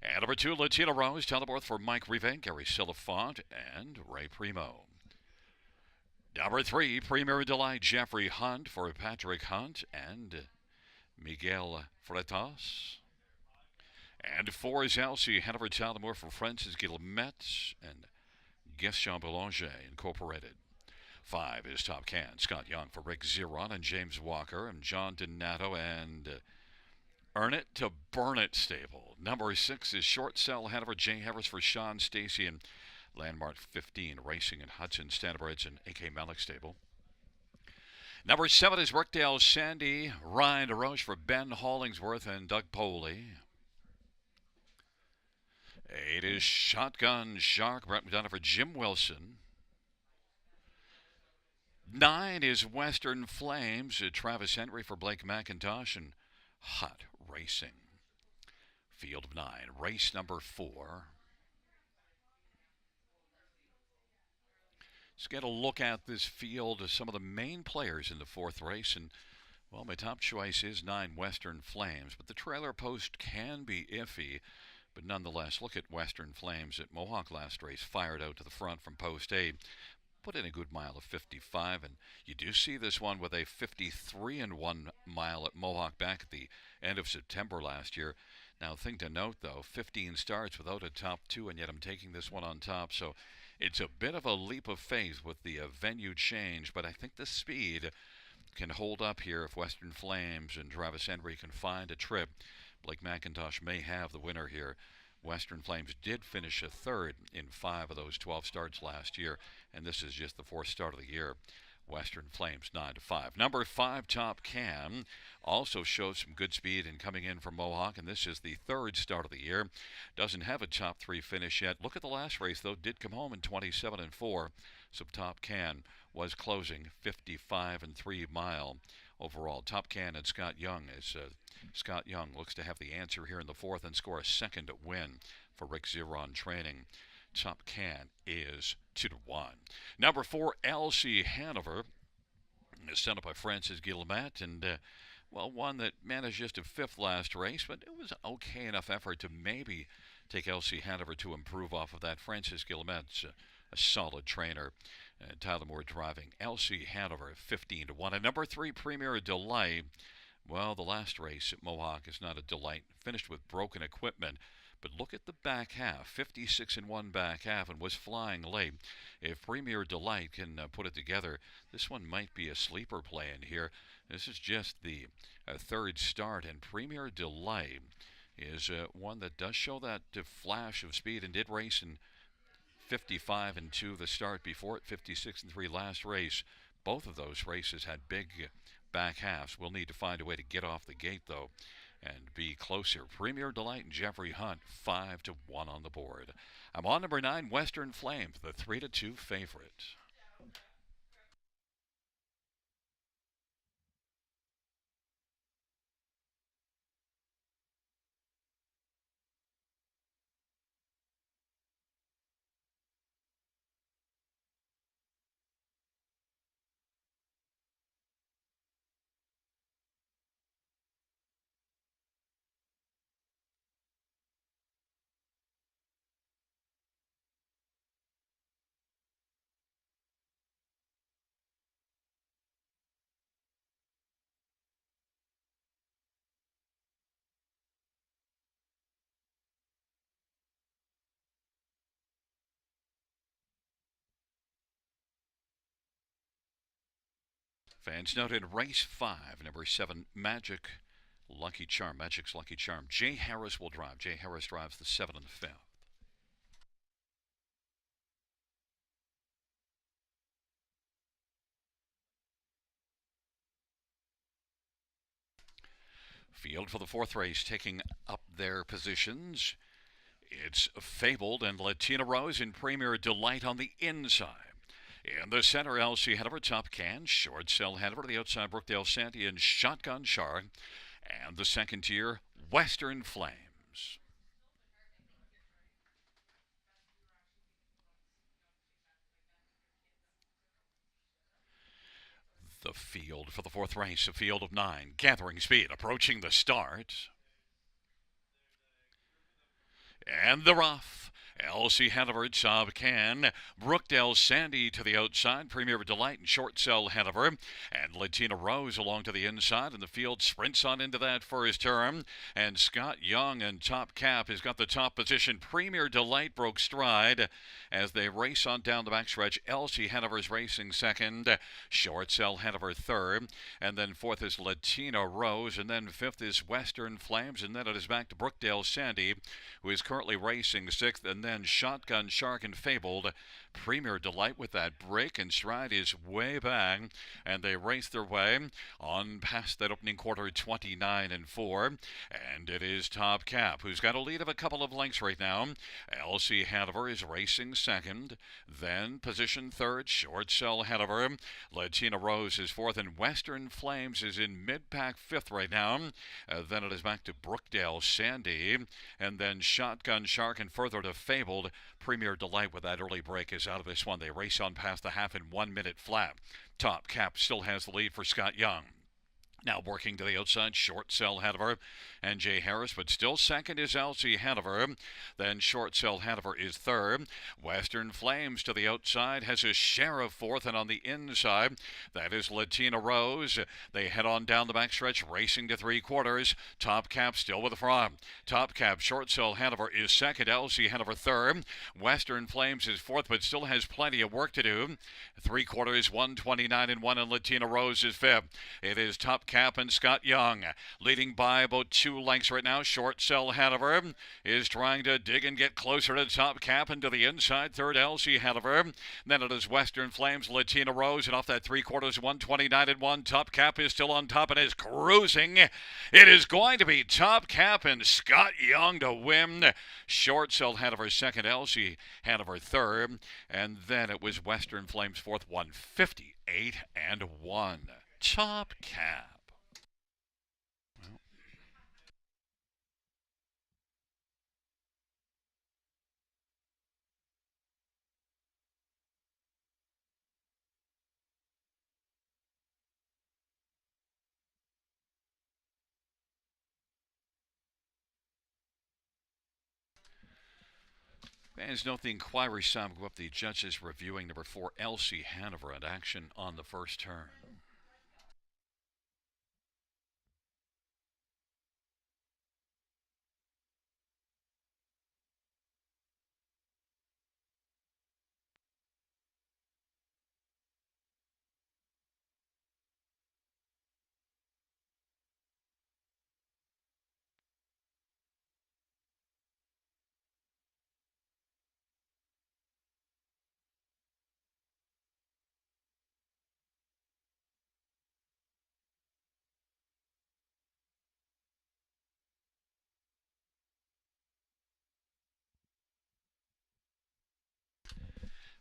And number 2, Latina Rose, Teleborth for Mike Rive, Gary Silafont, and Ray Primo. Number 3, Premier Delight, Jeffrey Hunt for Patrick Hunt and Miguel Freitas. And 4 is Elsie Hanover Talamore for Francis Guillemette and Gaston Boulanger Incorporated. 5 is Top Can, Scott Young for Rick Ziron and James Walker and John Donato and Earn It to Burn It stable. Number 6 is Short Cell Hanover Jay Harris for Sean Stacy and Landmark 15 Racing and Hudson Standards and A.K. Malik stable. Number 7 is Brookdale Sandy Ryan DeRoche for Ben Hollingsworth and Doug Poley. 8 is Shotgun Shark, Brett McDonough for Jim Wilson. 9 is Western Flames, Travis Henry for Blake McIntosh and Hot Racing. Field of 9, race number 4. Let's get a look at this field of some of the main players in the 4th race. And, well, my top choice is 9 Western Flames, but the trailer post can be iffy. But nonetheless, look at Western Flames at Mohawk last race, fired out to the front from post A. Put in a good mile of 55, and you do see this one with a 53 and 1 mile at Mohawk back at the end of September last year. Now, thing to note, though, 15 starts without a top 2, and yet I'm taking this one on top. So it's a bit of a leap of faith with the venue change, but I think the speed can hold up here if Western Flames and Travis Henry can find a trip. Blake McIntosh may have the winner here. Western Flames did finish a 3rd in 5 of those 12 starts last year, and this is just the 4th start of the year. Western Flames 9-5. Number 5, Top Can, also shows some good speed and coming in from Mohawk, and this is the 3rd start of the year. Doesn't have a top 3 finish yet. Look at the last race, though. Did come home in 27 and 4. So Top Can was closing 55 and 3 mile overall. Top Can and Scott Young is Scott Young looks to have the answer here in the 4th and score a 2nd win for Rick Ziron Training. Top Can is 2-1. Number 4, LC Hanover is sent up by Francis Guillemette, and well, one that managed just a 5th last race, but it was an okay enough effort to maybe take LC Hanover to improve off of that. Francis Guillemette's a solid trainer. Tyler Moore driving LC Hanover 15-1. And number 3, Premier Delight. Well, the last race at Mohawk is not a delight. Finished with broken equipment. But look at the back half, 56 and 1 back half, and was flying late. If Premier Delight can put it together, this one might be a sleeper play in here. This is just the 3rd start, and Premier Delight is one that does show that flash of speed and did race in 55 and 2 the start before it, 56 and 3 last race. Both of those races had big back halves. We'll need to find a way to get off the gate, though, and be closer. Premier Delight and Jeffrey Hunt 5-1 on the board. I'm on number 9, Western Flames, the 3-2 favorite. Fans noted race 5, number 7, Magic's Lucky Charm. Jay Harris will drive. Jay Harris drives the 7 and the 5th. Field for the 4th race, taking up their positions. It's Fabled and Latina Rose in Premier Delight on the inside. In the center, LC Hanover, Top Can, Short Cell Hanover, the outside, Brookdale Santee and Shotgun Shark. And the 2nd tier, Western Flames. The field for the fourth race, a field of 9, gathering speed, approaching the start. And the rough. Elsie Hanover, Saab Can, Brookdale Sandy to the outside, Premier Delight and Short Cell Hanover, and Latina Rose along to the inside, and the field sprints on into that first turn, and Scott Young and Top Cap has got the top position. Premier Delight broke stride as they race on down the backstretch. Elsie Hanover's racing second, Short Cell Hanover third, and then fourth is Latina Rose, and then fifth is Western Flames, and then it is back to Brookdale Sandy, who is currently racing sixth, and then Shotgun Shark and Fabled. Premier Delight with that break, and stride is way back, and they race their way on past that opening quarter, 29 and 4, and it is Top Cap who's got a lead of a couple of lengths right now. Elsie Hanover is racing second, then position third, Short Cell Hanover. Latina Rose is fourth, and Western Flames is in mid-pack fifth right now. Then it is back to Brookdale Sandy, and then Shotgun Shark, and further to Fabled. Premier Delight with that early break is out of this one. They race on past the half in 1 minute flat. Top Cap still has the lead for Scott Young. Now working to the outside, Short Cell Hanover and Jay Harris, but still second is Elsie Hanover. Then Short Cell Hanover is third. Western Flames to the outside has a share of fourth, and on the inside, that is Latina Rose. They head on down the backstretch, racing to three quarters. Top Cap still with the front. Top Cap, Short Cell Hanover is second, Elsie Hanover third. Western Flames is fourth, but still has plenty of work to do. Three quarters, 129 and 1, and Latina Rose is fifth. It is Top Cap and Scott Young leading by about 2 lengths right now. Short Cell Hanover is trying to dig and get closer to Top Cap, and to the inside third, Elsie Hanover. Then it is Western Flames, Latina Rose, and off that three quarters, 129 and 1. Top Cap is still on top and is cruising. It is going to be Top Cap and Scott Young to win. Short Cell Hanover second, Elsie Hanover third, and then it was Western Flames fourth, 158 and 1. Top Cap. Fans note the inquiry sound go up. The judges reviewing number 4, Elsie Hanover, at action on the first turn.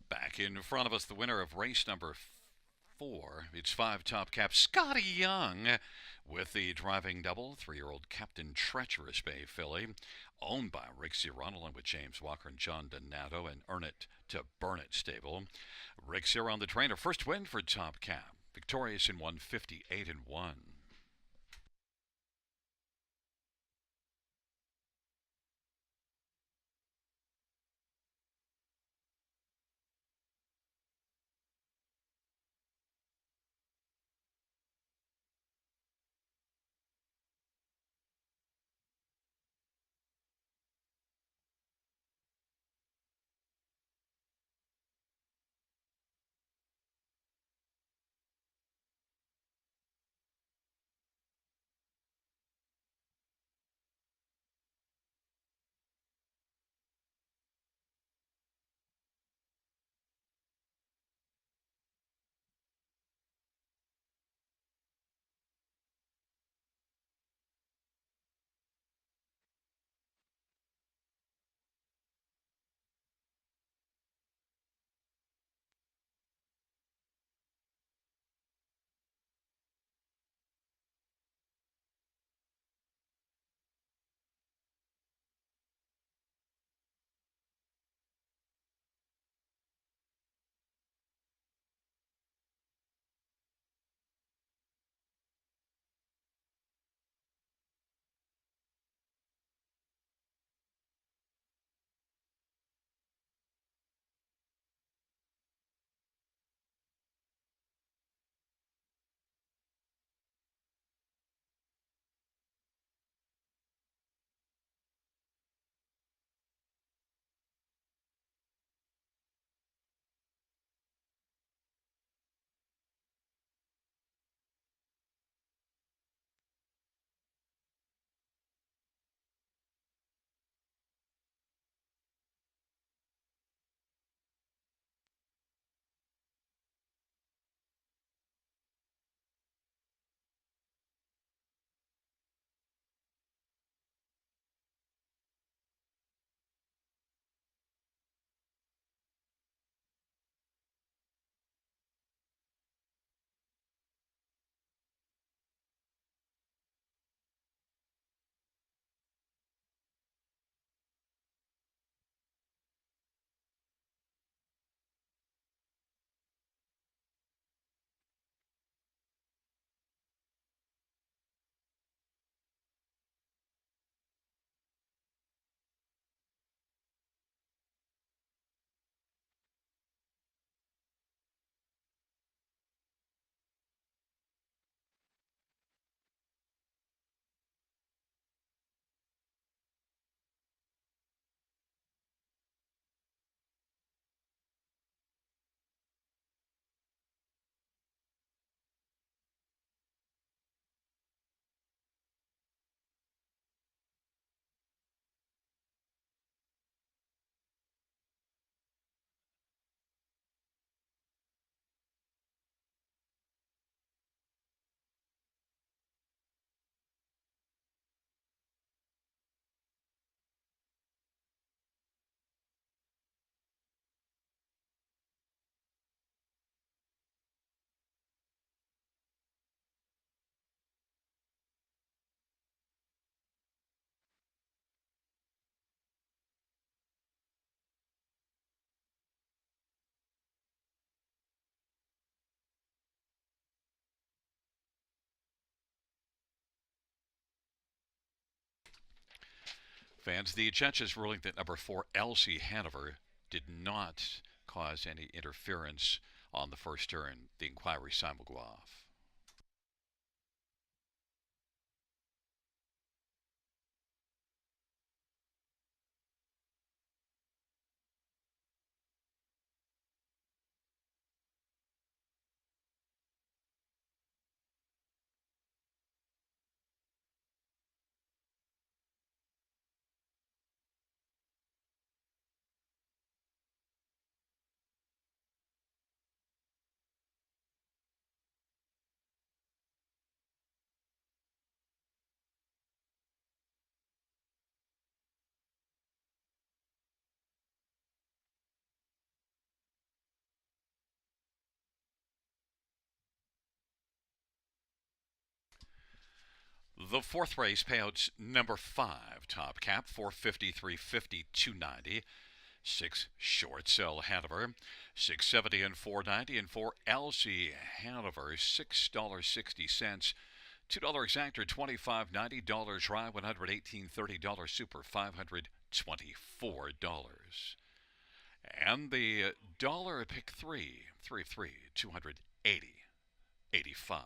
Back in front of us, the winner of race number 4. It's 5 Top Cap, Scotty Young, with the driving double, 3-year-old Captain Treacherous Bay filly, owned by Rick Ciron, along with James Walker and John Donato, and Earn It to Burn It stable. Rick Ciron, the trainer, first win for Top Cap, victorious in 158 and 1. Fans, the judge's ruling that number 4 Elsie Hanover did not cause any interference on the first turn. The inquiry sign will go off. The fourth race payouts number 5 Top Cap 453.50 290. 6 Short Sell Hanover 670 and 490, and 4 Elsie Hanover $6.60. $2 exactor, $25.90. Rye, $118.30. Super, $524. And the dollar pick 3, 280.85.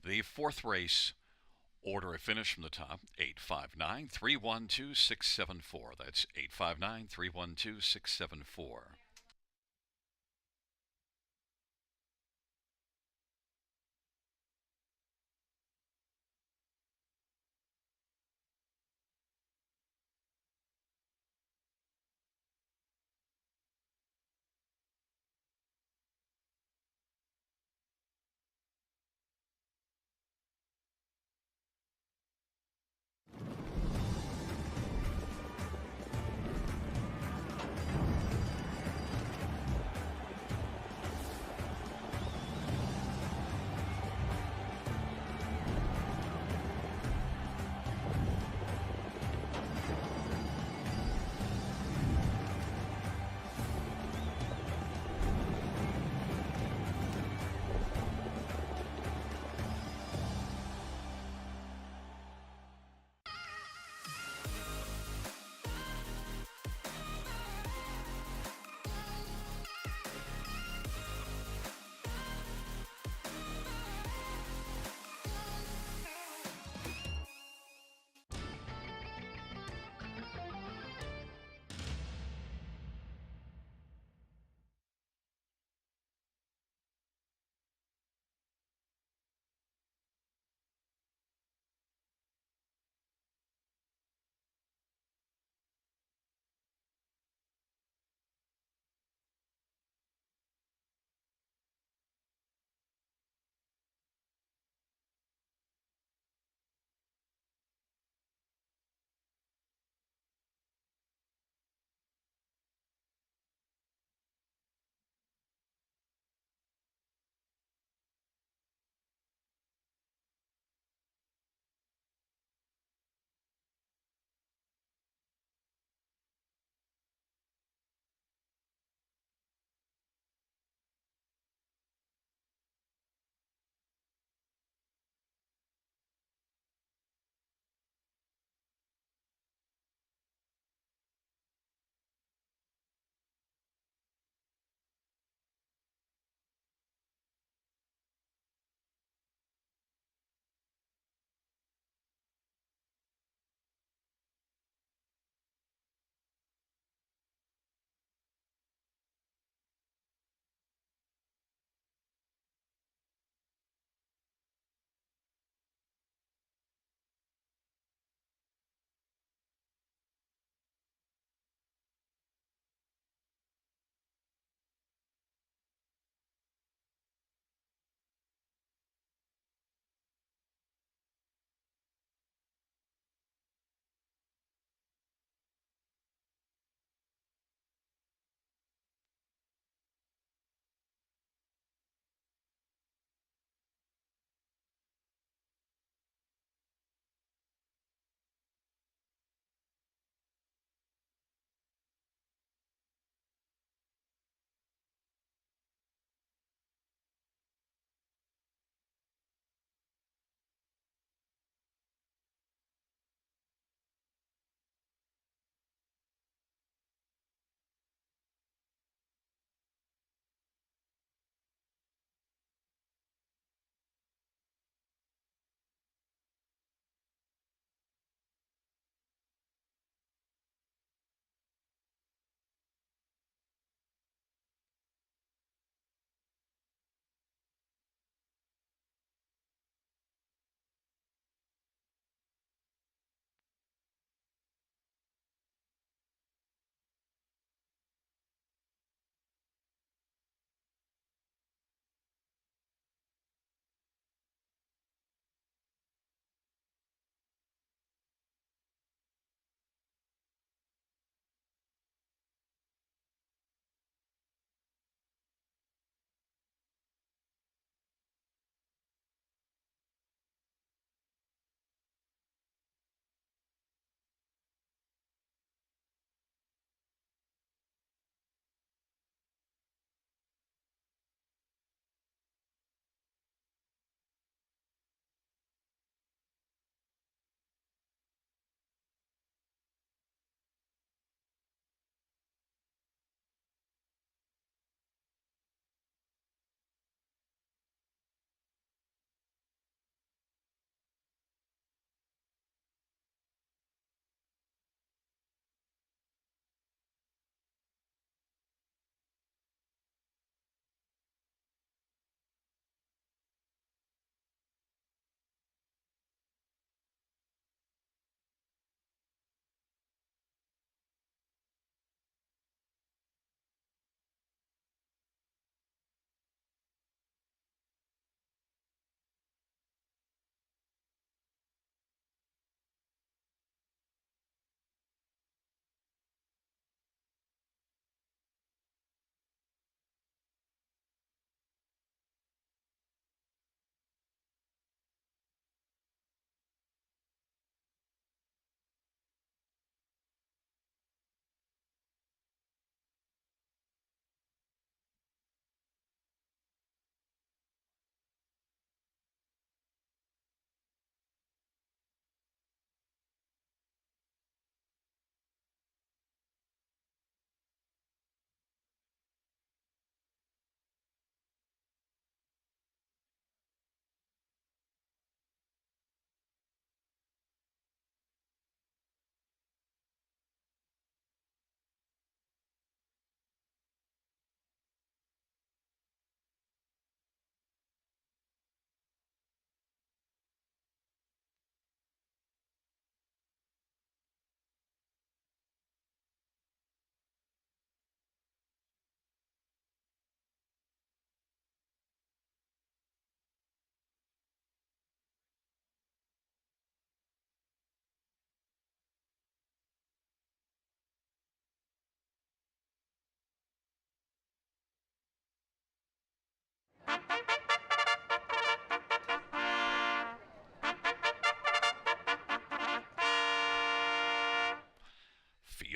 The fourth race, order of finish from the top, 859 312 674. That's 859 312 674.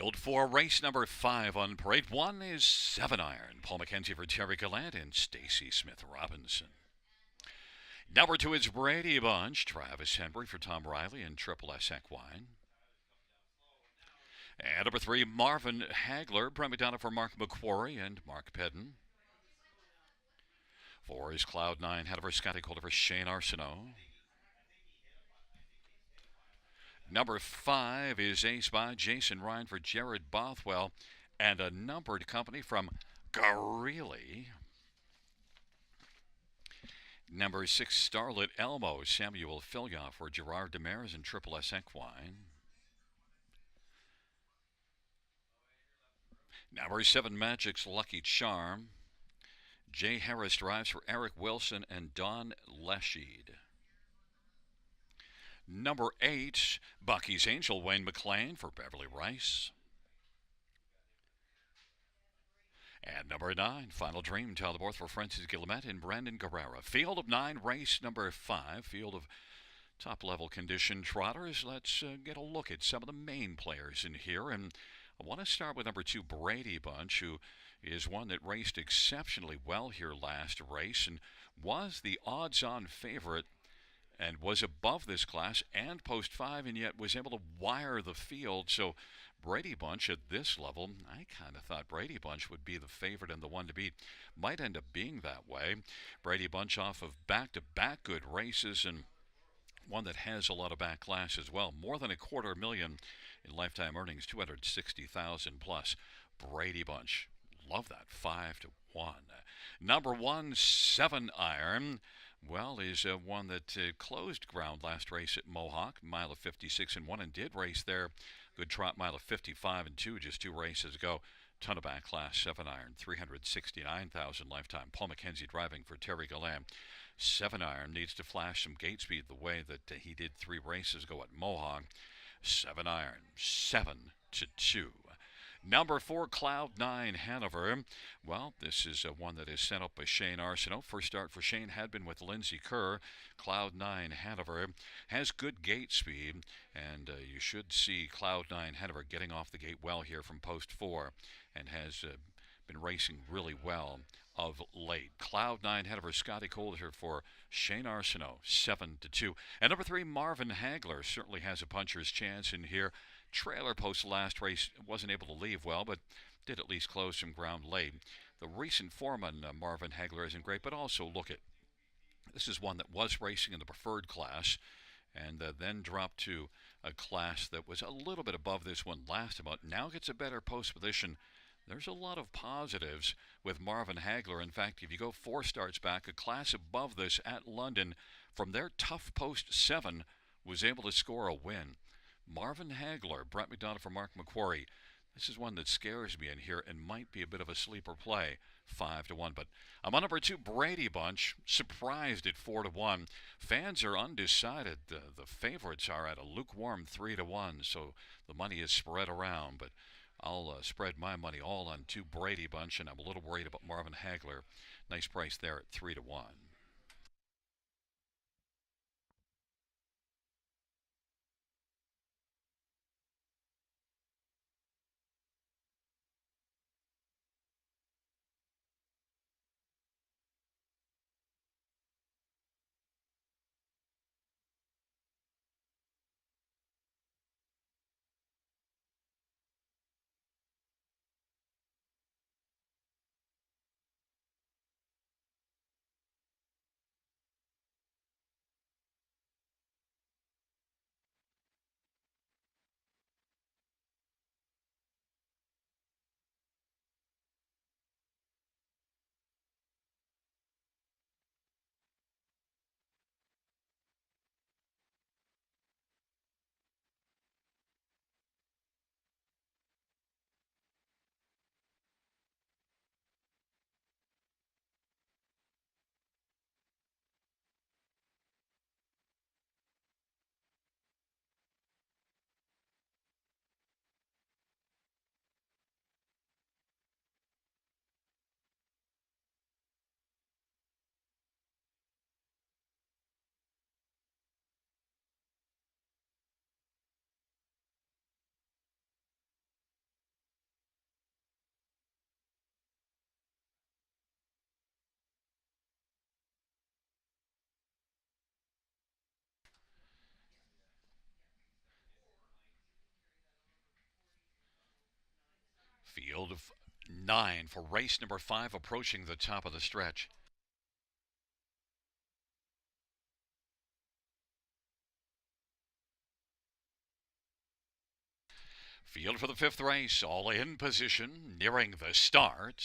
Field for race number 5 on parade. 1 is 7 iron. Paul McKenzie for Terry Gallant and Stacy Smith Robinson. Number 2 is Brady Bunch. Travis Henry for Tom Riley and Triple S Equine. And number 3, Marvin Hagler. Brent McDonough for Mark McQuarrie and Mark Pedden. 4 is Cloud 9. Hanover Scotty Calder for Shane Arsenault. Number 5 is Ace by Jason Ryan for Jared Bothwell. And a numbered company from Greeley. Number 6, Starlet Elmo. Samuel Filya for Gerard Demers and Triple S Equine. Number 7, Magic's Lucky Charm. Jay Harris drives for Eric Wilson and Don Lesheed. Number 8, Bucky's Angel, Wayne McLean for Beverly Rice. And number 9, Final Dream, Tyler Borth for Francis Guillemette and Brandon Guerrera. Field of 9, race number 5, field of top-level condition trotters. Let's get a look at some of the main players in here. And I want to start with number 2, Brady Bunch, who is one that raced exceptionally well here last race and was the odds-on favorite and was above this class and post 5 and yet was able to wire the field. So Brady Bunch at this level, I kind of thought Brady Bunch would be the favorite and the one to beat. Might end up being that way. Brady Bunch off of back-to-back good races and one that has a lot of back class as well. More than $250,000 in lifetime earnings, $260,000 plus. Brady Bunch, love that, 5 to 1. Number 1, 7 iron. Well, is one that closed ground last race at Mohawk, mile of 56 and 1, and did race there. Good trot mile of 55 and 2, just 2 races ago. Ton of back class, 7 iron, $369,000 lifetime. Paul McKenzie driving for Terry Gallant. 7 iron needs to flash some gate speed the way that he did 3 races ago at Mohawk. 7 iron, 7 to 2. Number 4, Cloud 9, Hanover. Well, this is one that is sent up by Shane Arsenault. First start for Shane had been with Lindsey Kerr. Cloud 9, Hanover has good gate speed, and you should see Cloud 9, Hanover getting off the gate well here from post 4, and has been racing really well of late. Cloud 9, Hanover, Scotty Calder for Shane Arsenault, 7 to 2. And number 3, Marvin Hagler certainly has a puncher's chance in here. Trailer post last race wasn't able to leave well, but did at least close some ground late. The recent form on Marvin Hagler isn't great, but also look at, this is one that was racing in the preferred class and then dropped to a class that was a little bit above this one last about. Now gets a better post position. There's a lot of positives with Marvin Hagler. In fact, if you go 4 starts back, a class above this at London, from their tough post 7, was able to score a win. Marvin Hagler, Brent McDonough for Mark McQuarrie. This is one that scares me in here and might be a bit of a sleeper play, 5 to 1. But I'm on number 2, Brady Bunch, surprised at 4 to 1. Fans are undecided. The favorites are at a lukewarm 3 to 1, so the money is spread around. But I'll spread my money all on 2, Brady Bunch, and I'm a little worried about Marvin Hagler. Nice price there at 3 to 1. Field of 9 for race number 5, approaching the top of the stretch. Field for the 5th race, all in position, nearing the start.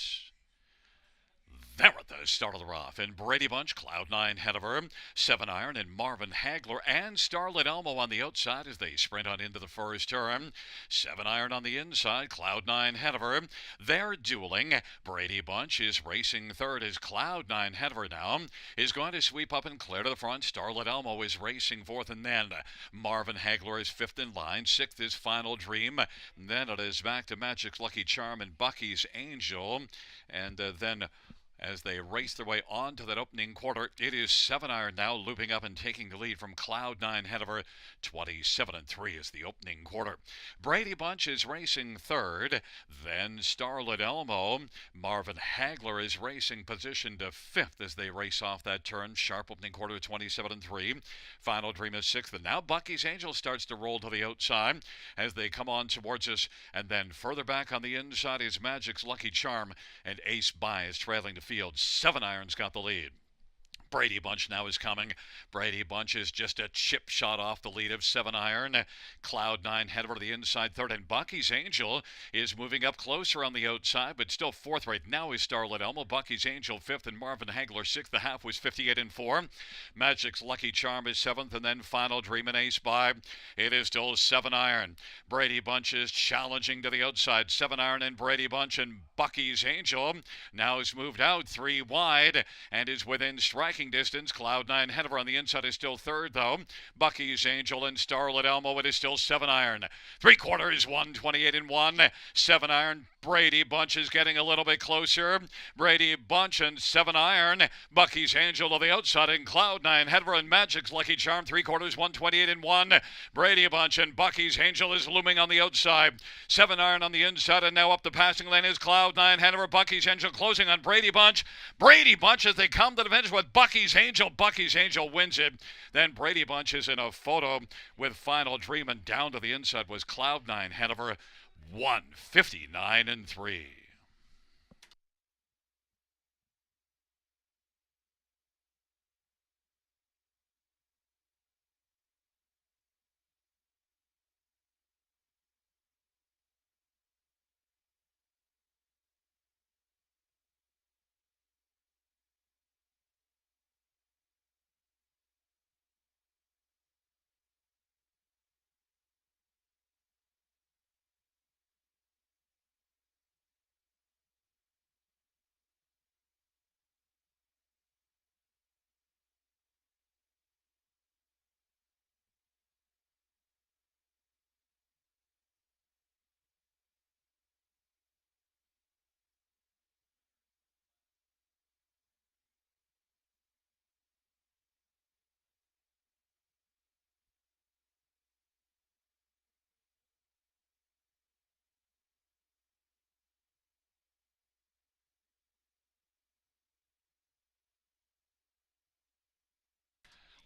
They're at the start of the rough, and Brady Bunch, Cloud9 ahead of her, 7 Iron and Marvin Hagler and Starlit Elmo on the outside as they sprint on into the first turn. 7 Iron on the inside, Cloud9 ahead of her. They're dueling. Brady Bunch is racing third as Cloud9 ahead of her now is going to sweep up and clear to the front. Starlit Elmo is racing fourth, and then Marvin Hagler is fifth in line. Sixth is Final Dream. And then it is back to Magic's Lucky Charm and Bucky's Angel. And then as they race their way on to that opening quarter, it is 7 Iron now looping up and taking the lead from Cloud9 ahead of her. 27-3 is the opening quarter. Brady Bunch is racing third, then Starlit Elmo. Marvin Hagler is racing position to fifth as they race off that turn. Sharp opening quarter, 27-3. Final Dream is sixth, and now Bucky's Angel starts to roll to the outside as they come on towards us. And then further back on the inside is Magic's Lucky Charm, and Ace By is trailing to field. 7 Iron's got the lead. Brady Bunch now is coming. Brady Bunch is just a chip shot off the lead of 7 Iron. Cloud9 head over to the inside third, and Bucky's Angel is moving up closer on the outside, but still fourth right now is Starlit Elmo. Bucky's Angel fifth, and Marvin Hagler sixth. The half was 58-4. Magic's Lucky Charm is seventh, and then Final Dream and Ace By. It is still 7 Iron. Brady Bunch is challenging to the outside. 7 Iron and Brady Bunch, and Bucky's Angel now has moved out 3 wide and is within striking distance. Cloud9 ahead of her on the inside is still third, though. Bucky's Angel and Starlit Elmo, it is still 7 Iron. 3/4, 128-1. 7 Iron. Brady Bunch is getting a little bit closer. Brady Bunch and 7 Iron. Bucky's Angel to the outside, and Cloud9 ahead of her, and Magic's Lucky Charm. 3/4, 128-1. Brady Bunch and Bucky's Angel is looming on the outside. 7 Iron on the inside, and now up the passing lane is Cloud9 ahead of her. Bucky's Angel closing on Brady Bunch. Brady Bunch as they come to the finish with Bucky's Angel. Bucky's Angel wins it. Then Brady Bunch is in a photo with Final Dream, and down to the inside was Cloud9 ahead of her. 159-3.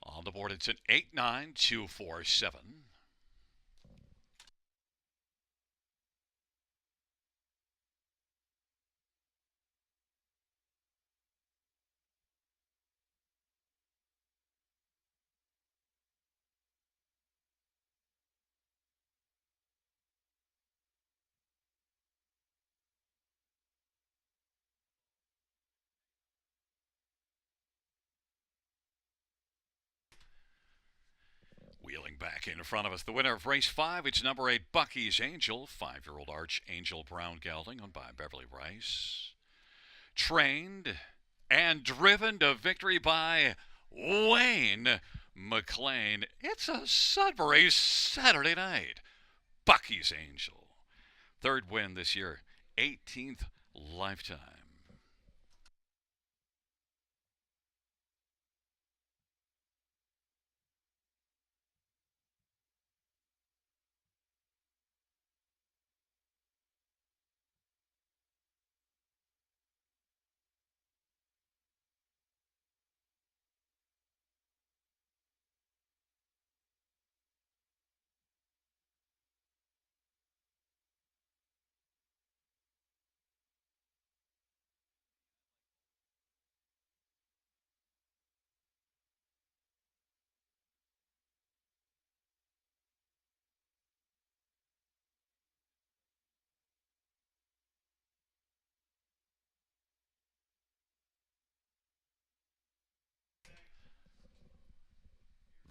On the board, it's an 8-9-2-4-7. Wheeling back in front of us, the winner of race 5, it's number 8, Bucky's Angel, 5-year-old Archangel Brown gelding, owned by Beverly Rice. Trained and driven to victory by Wayne McLean. It's a Sudbury Saturday night. Bucky's Angel. Third win this year, 18th lifetime.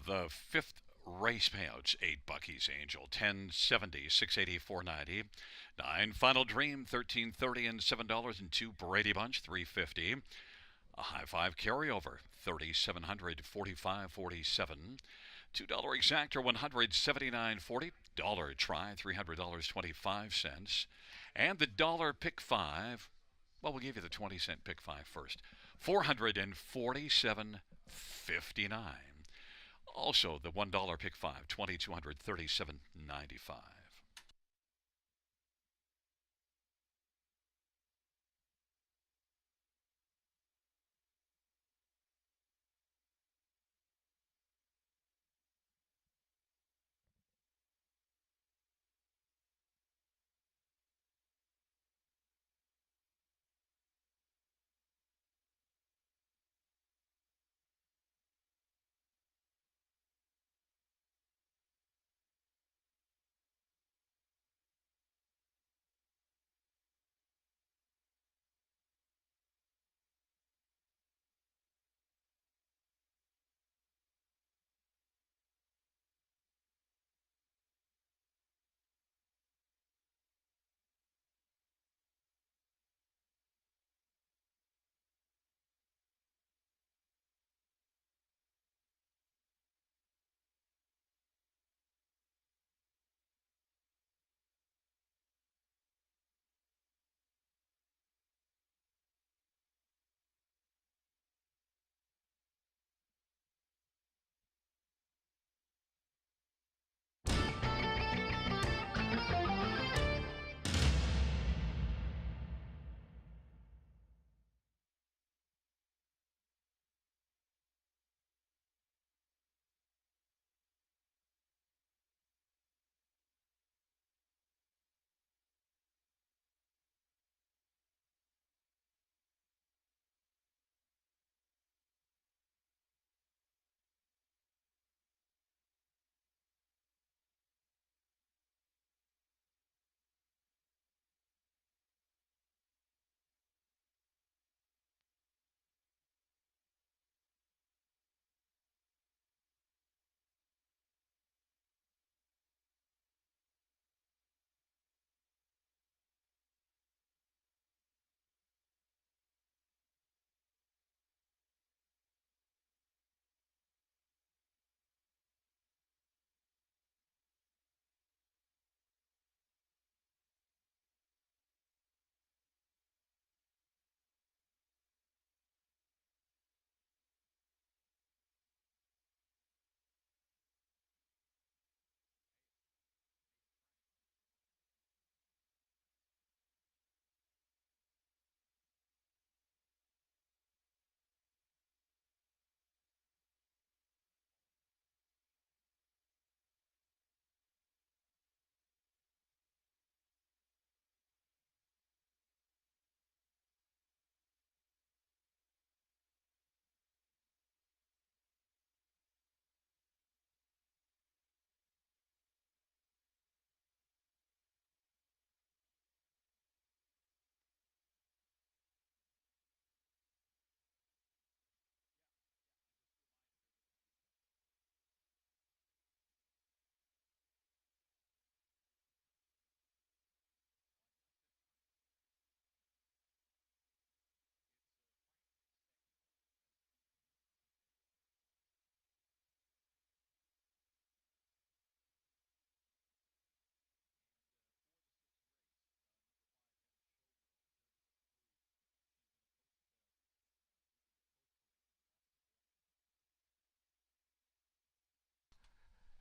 The fifth race payouts: 8 Bucky's Angel, 1070, 680, 490. 9 Final Dream, 1330 and $7. And 2 Brady Bunch, 350. A high five carryover, 3700, 4547. $2 exactor, 179.40. Dollar try, $300.25. And the dollar pick five. Well, we'll give you the 20-cent pick five first. 447.59. Also, the $1 pick five, 2237.95.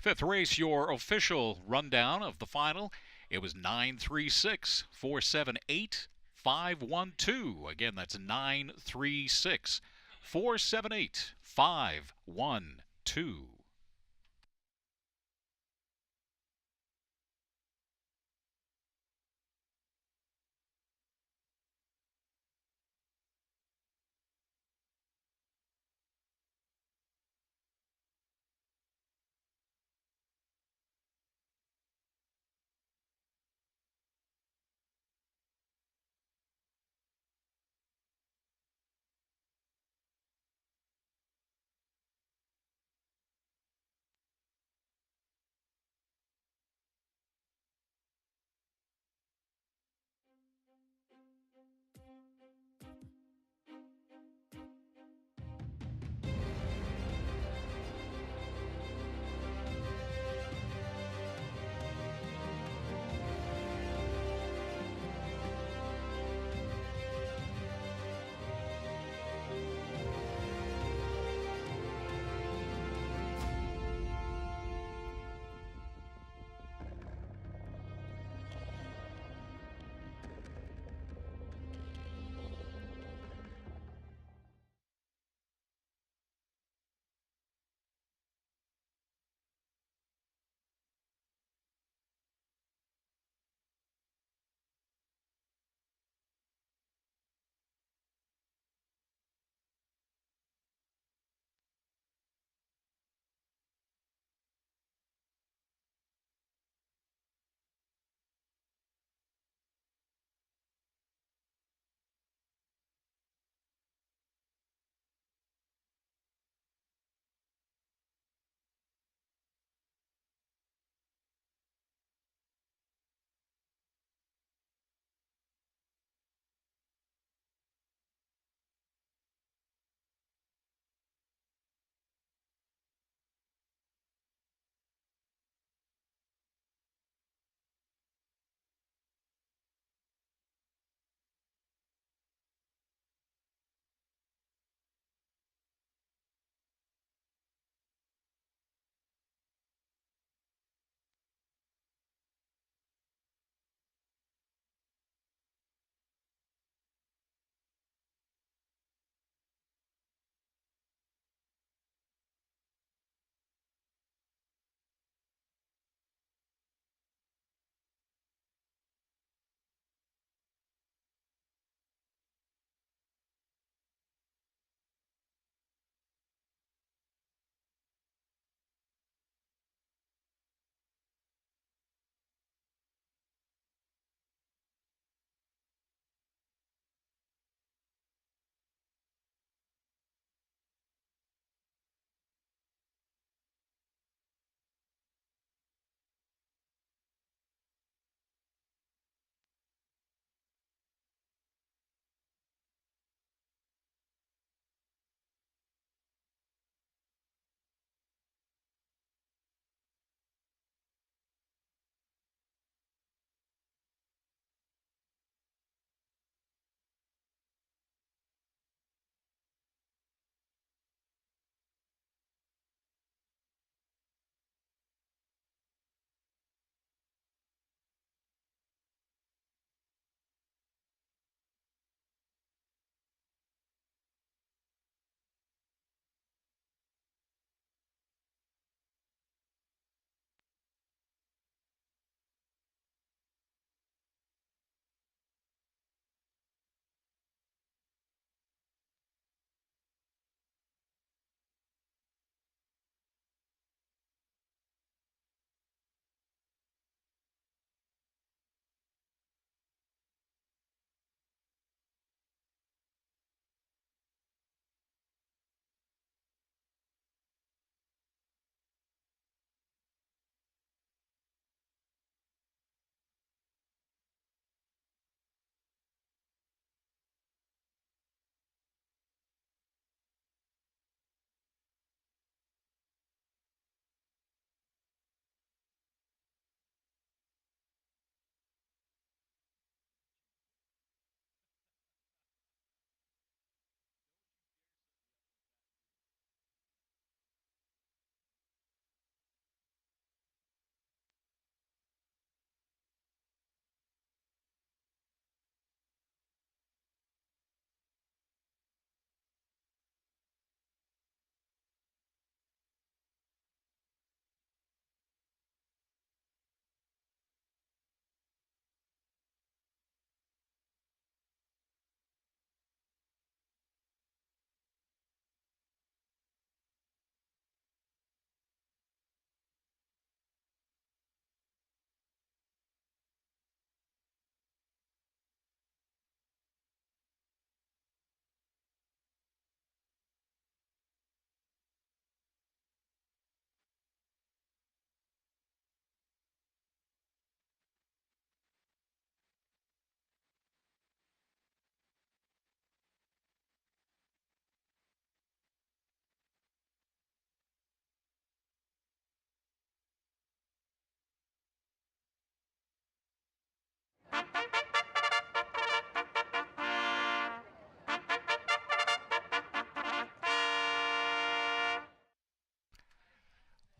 Fifth race, your official rundown of the final. It was 936, 478, 512. Again, that's 936, 478, 512.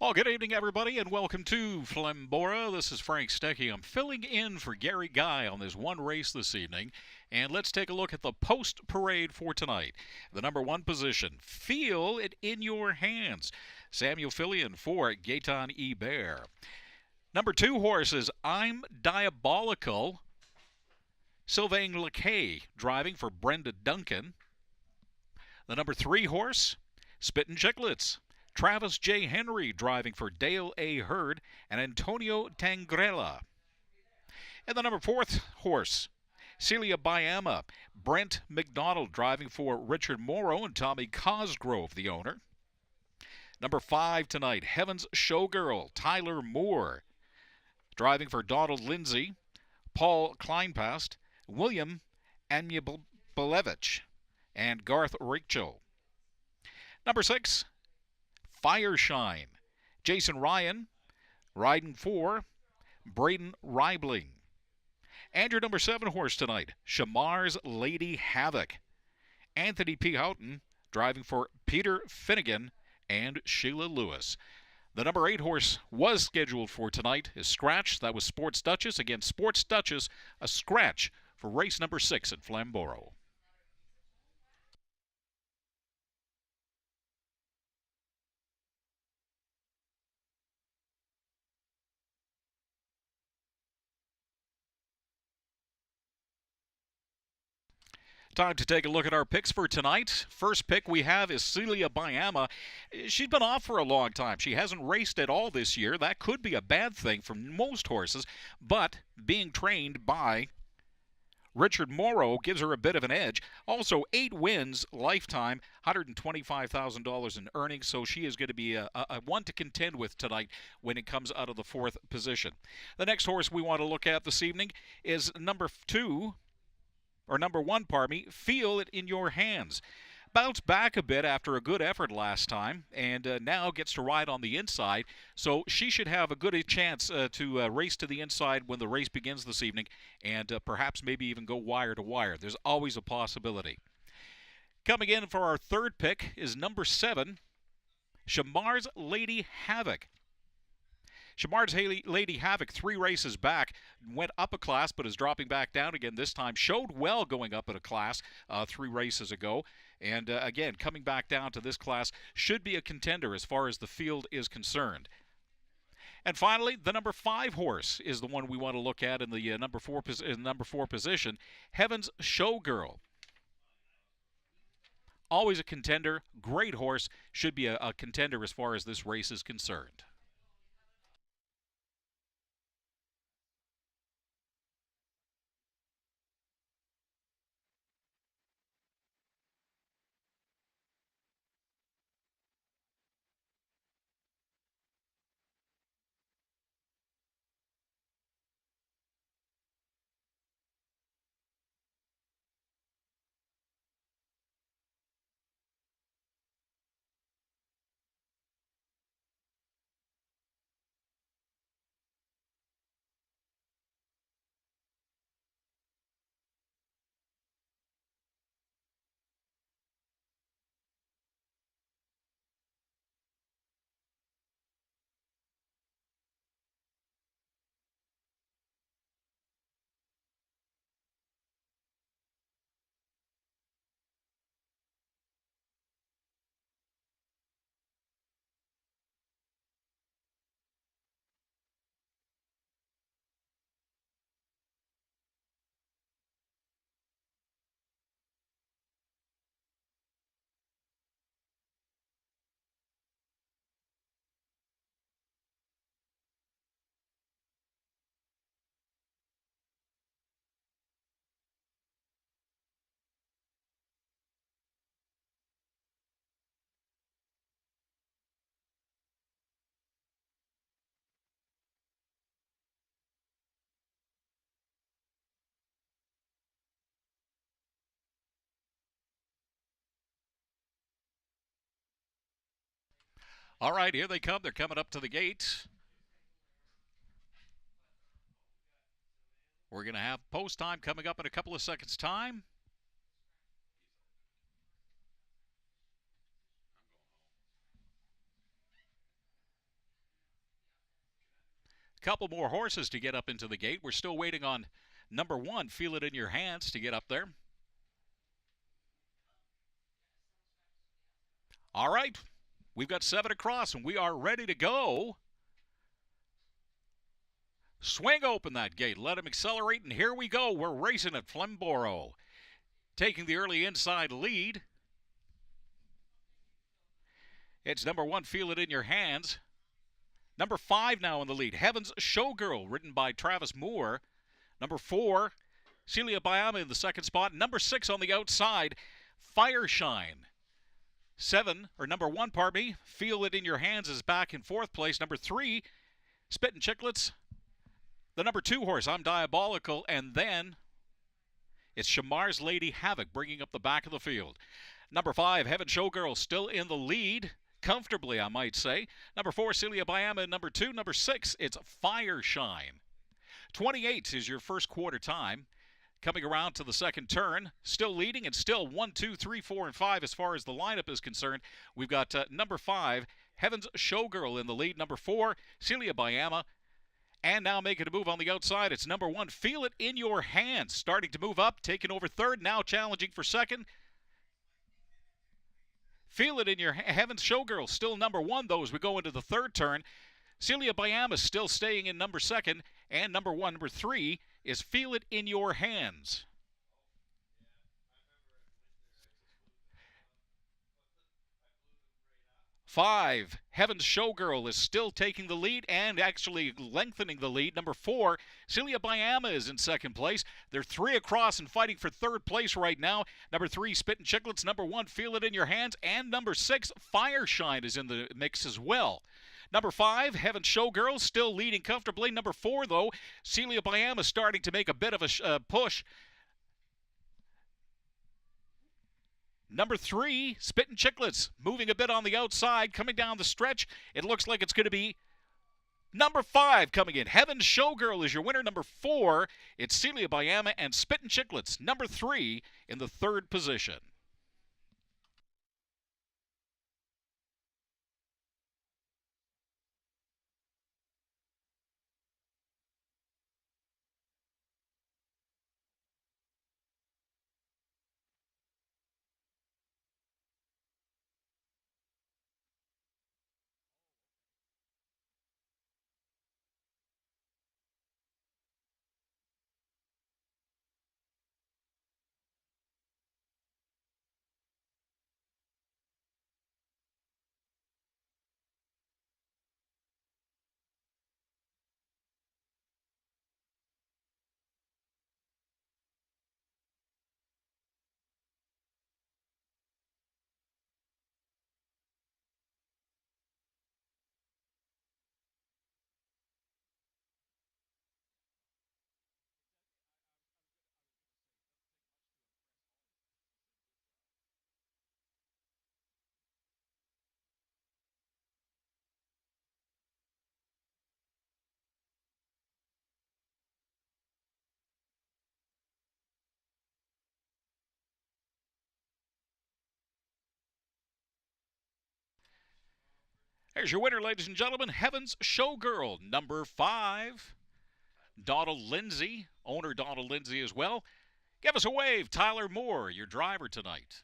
Well, good evening, everybody, and welcome to Flamboro. This is Frank Stecky. I'm filling in for Gary Guy on this one race this evening. And let's take a look at the post parade for tonight. The number one position, Feel It in Your Hands. Samuel Fillion for Gaetan Ebert. Number two horse is I'm Diabolical. Sylvain Laquet driving for Brenda Duncan. The number three horse, Spittin' Chicklets. Travis J. Henry driving for Dale A. Hurd and Antonio Tangrella. And the number fourth horse, Celia Bayama. Brent McDonald driving for Richard Morrow and Tommy Cosgrove, the owner. Number five tonight, Heaven's Showgirl. Tyler Moore driving for Donald Lindsay, Paul Kleinpast, William Anyabelevich, and Garth Rachel. Number six, Fireshine. Jason Ryan riding for Braden Reibling. And your number seven horse tonight, Shamar's Lady Havoc. Anthony P. Houghton driving for Peter Finnegan and Sheila Lewis. The number eight horse was scheduled for tonight is Scratch. That was Sports Duchess. Again, Sports Duchess, a scratch for race number 6 at Flamboro. Time to take a look at our picks for tonight. First pick we have is Celia Bayama. She's been off for a long time. She hasn't raced at all this year. That could be a bad thing for most horses, but being trained by Richard Morrow gives her a bit of an edge. Also, 8 wins, lifetime, $125,000 in earnings, so she is going to be a one to contend with tonight when it comes out of the fourth position. The next horse we want to look at this evening is number one, Feel It in Your Hands. Bounced back a bit after a good effort last time, and now gets to ride on the inside. So she should have a good chance to race to the inside when the race begins this evening, and perhaps maybe even go wire to wire. There's always a possibility. Coming in for our third pick is number 7, Shamar's Lady Havoc. Shamar's Lady Havoc, 3 races back, went up a class but is dropping back down again this time. Showed well going up in a class 3 races ago. And again, coming back down to this class, should be a contender as far as the field is concerned. And finally, the number 5 horse is the one we want to look at in the number 4 position, Heaven's Showgirl. Always a contender, great horse, should be a contender as far as this race is concerned. All right, here they come. They're coming up to the gate. We're going to have post time coming up in a couple of seconds' time. A couple more horses to get up into the gate. We're still waiting on number 1, Feel It in Your Hands, to get up there. All right, we've got 7 across, and we are ready to go. Swing open that gate. Let him accelerate, and here we go. We're racing at Flamboro. Taking the early inside lead. It's number 1, Feel It in Your Hands. Number 5 now in the lead. Heaven's Showgirl, ridden by Travis Moore. Number 4, Celia Bayama in the second spot. Number 6 on the outside, Fireshine. Number 1, pardon me, Feel It in Your Hands is back in 4th place. Number 3, Spittin' Chicklets. The number 2 horse, I'm Diabolical. And then it's Shamar's Lady Havoc bringing up the back of the field. Number 5, Heaven Showgirl, still in the lead. Comfortably, I might say. Number 4, Celia Bayama. Number 2, number 6, it's Fireshine. 28 is your first quarter time. Coming around to the second turn, still leading and still 1, 2, 3, 4, and 5 as far as the lineup is concerned. We've got number 5, Heaven's Showgirl in the lead. Number 4, Celia Bayama. And now making a move on the outside, it's number 1, Feel It in Your Hands. Starting to move up, taking over third, now challenging for second. Feel It in Your Heaven's Showgirl, still number 1, though, as we go into the third turn. Celia Bayama still staying in number 2nd, and number 3 is Feel It in Your Hands. Five, Heaven's Showgirl is still taking the lead and actually lengthening the lead. Number 4, Celia Bayama is in second place. They're 3 across and fighting for third place right now. Number 3, Spittin' Chicklets. Number 1, Feel It in Your Hands. And number 6, Fireshine is in the mix as well. Number 5, Heaven's Showgirl, still leading comfortably. Number 4, though, Celia Bayama starting to make a bit of a push. Number 3, Spittin' Chicklets, moving a bit on the outside, coming down the stretch. It looks like it's going to be number 5 coming in. Heaven's Showgirl is your winner. Number 4, it's Celia Bayama and Spittin' Chicklets. Number 3 in the third position. There's your winner, ladies and gentlemen, Heaven's Showgirl, number 5. Donald Lindsay, owner Donald Lindsay as well. Give us a wave, Tyler Moore, your driver tonight.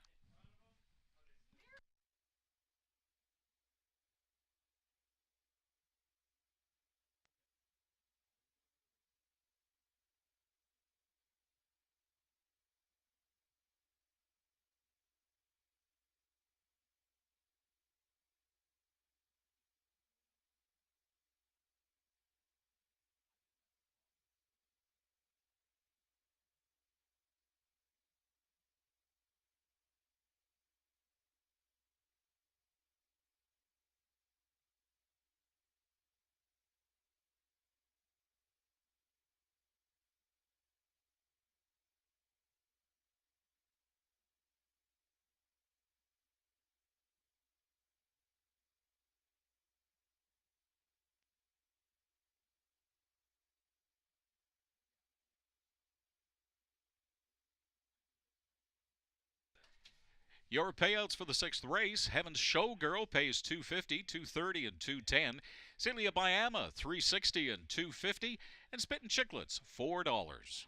Your payouts for the 6th race: Heaven's Showgirl pays $250, $230, and $210. Celia Biama, $360 and $250. And Spittin' Chicklets, $4.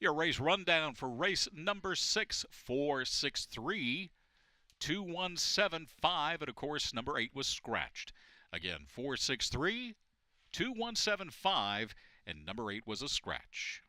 Your race rundown for race number 6, 463, 2175, and of course number 8 was scratched. Again, 463, 2175, and number 8 was a scratch.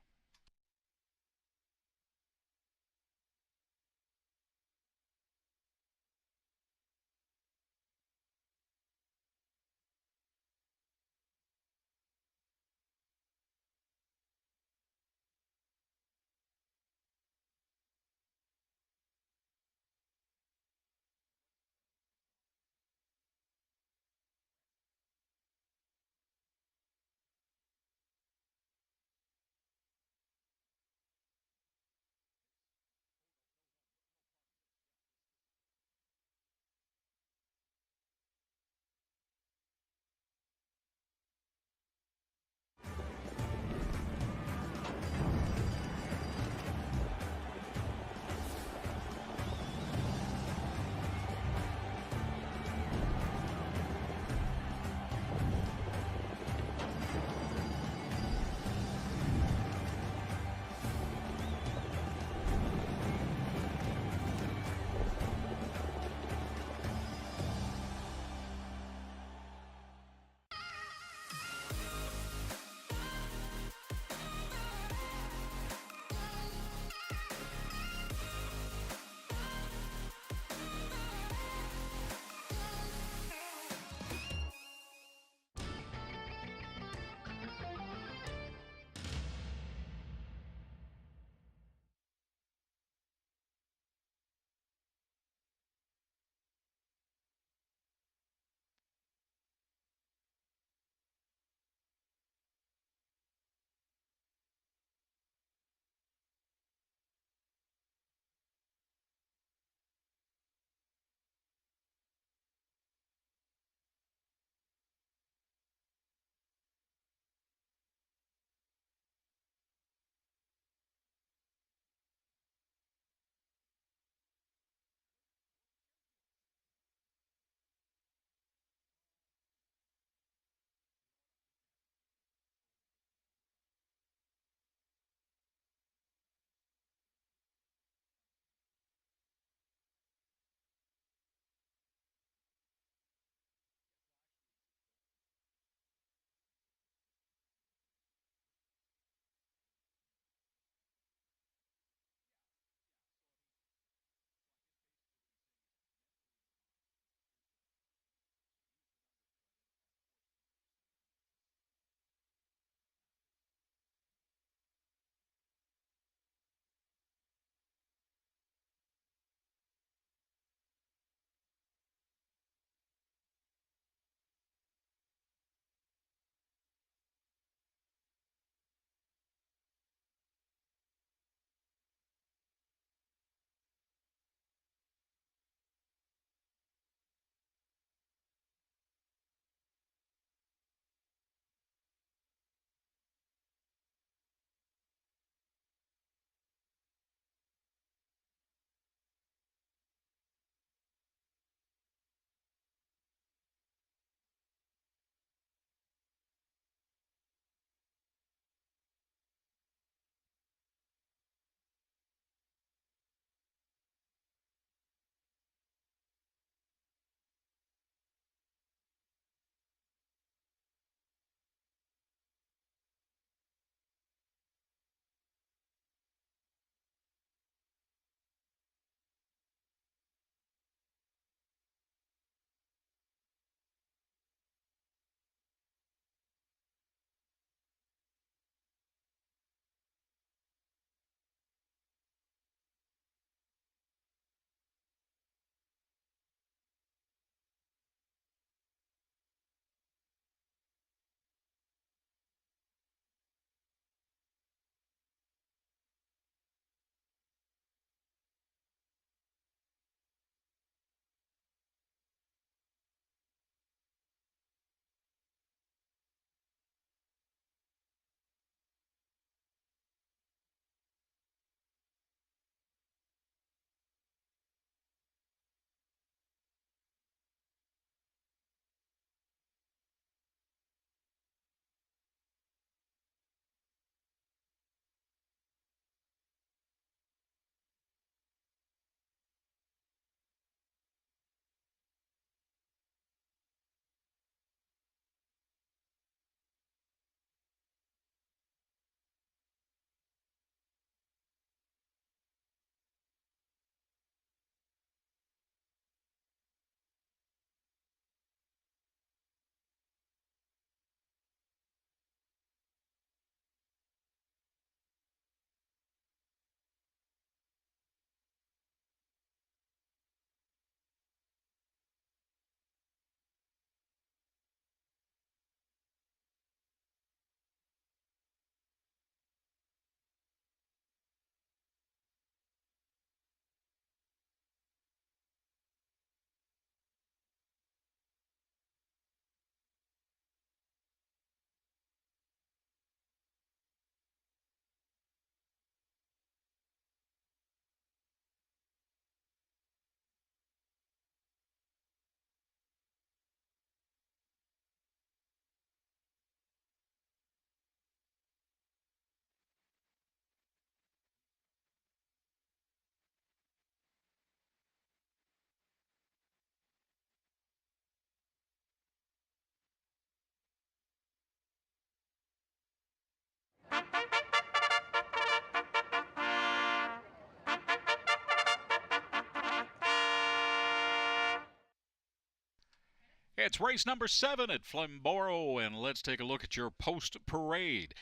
It's race number 7 at Flamboro, and let's take a look at your post-parade.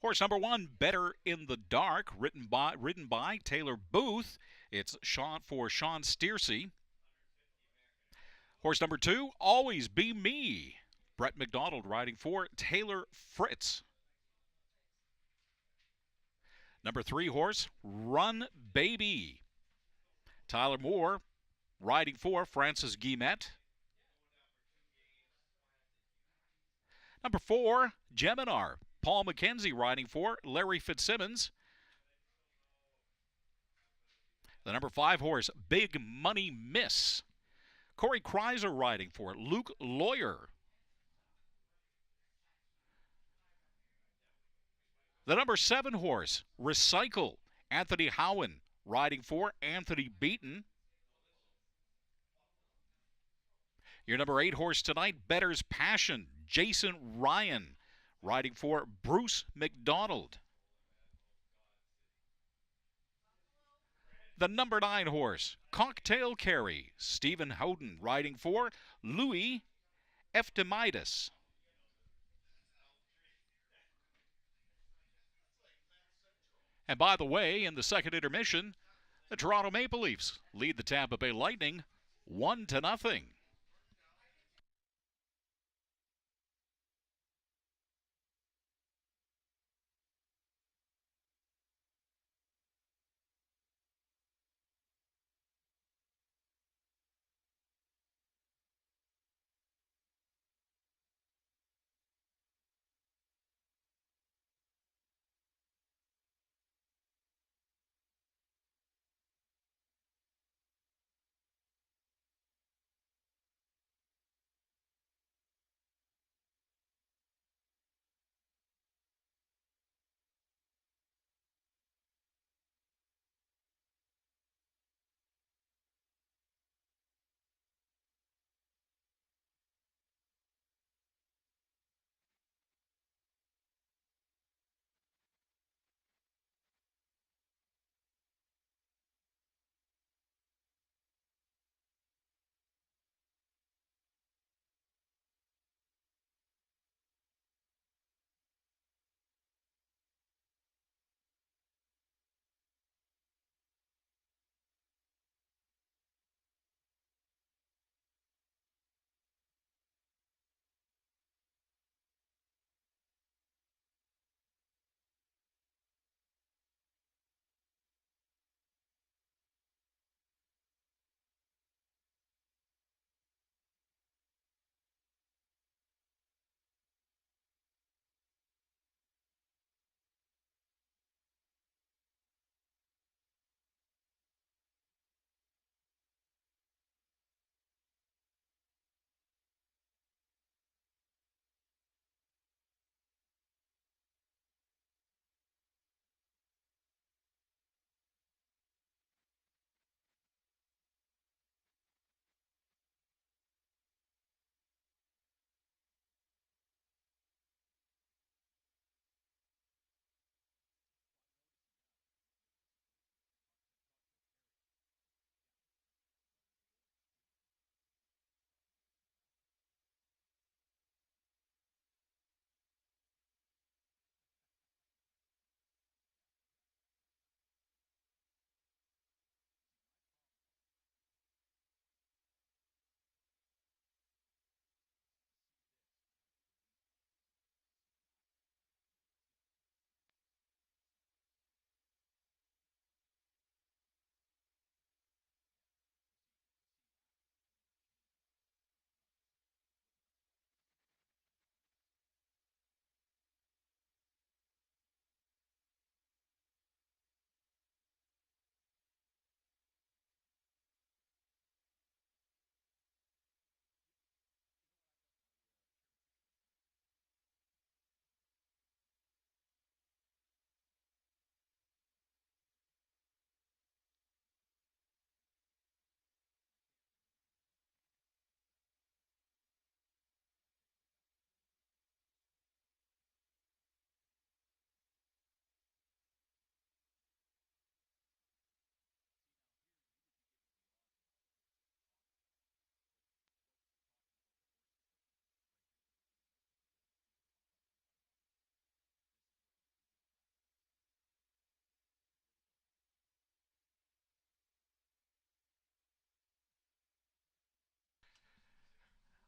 Horse number 1, Better in the Dark, ridden by Taylor Booth. It's Sean Stiersey. Horse number 2, Always Be Me, Brett McDonald riding for Taylor Fritz. Number 3 horse, Run Baby, Tyler Moore riding for Francis Guillemette. Number 4, Geminar, Paul McKenzie riding for Larry Fitzsimmons. The number 5 horse, Big Money Miss, Corey Kreiser riding for Luke Lawyer. The number 7 horse, Recycle, Anthony Howen riding for Anthony Beaton. Your number 8 horse tonight, Better's Passion, Jason Ryan riding for Bruce McDonald. The number 9 horse, Cocktail Carry, Stephen Howden riding for Louis Eftimidas. And by the way, in the second intermission, the Toronto Maple Leafs lead the Tampa Bay Lightning 1-0.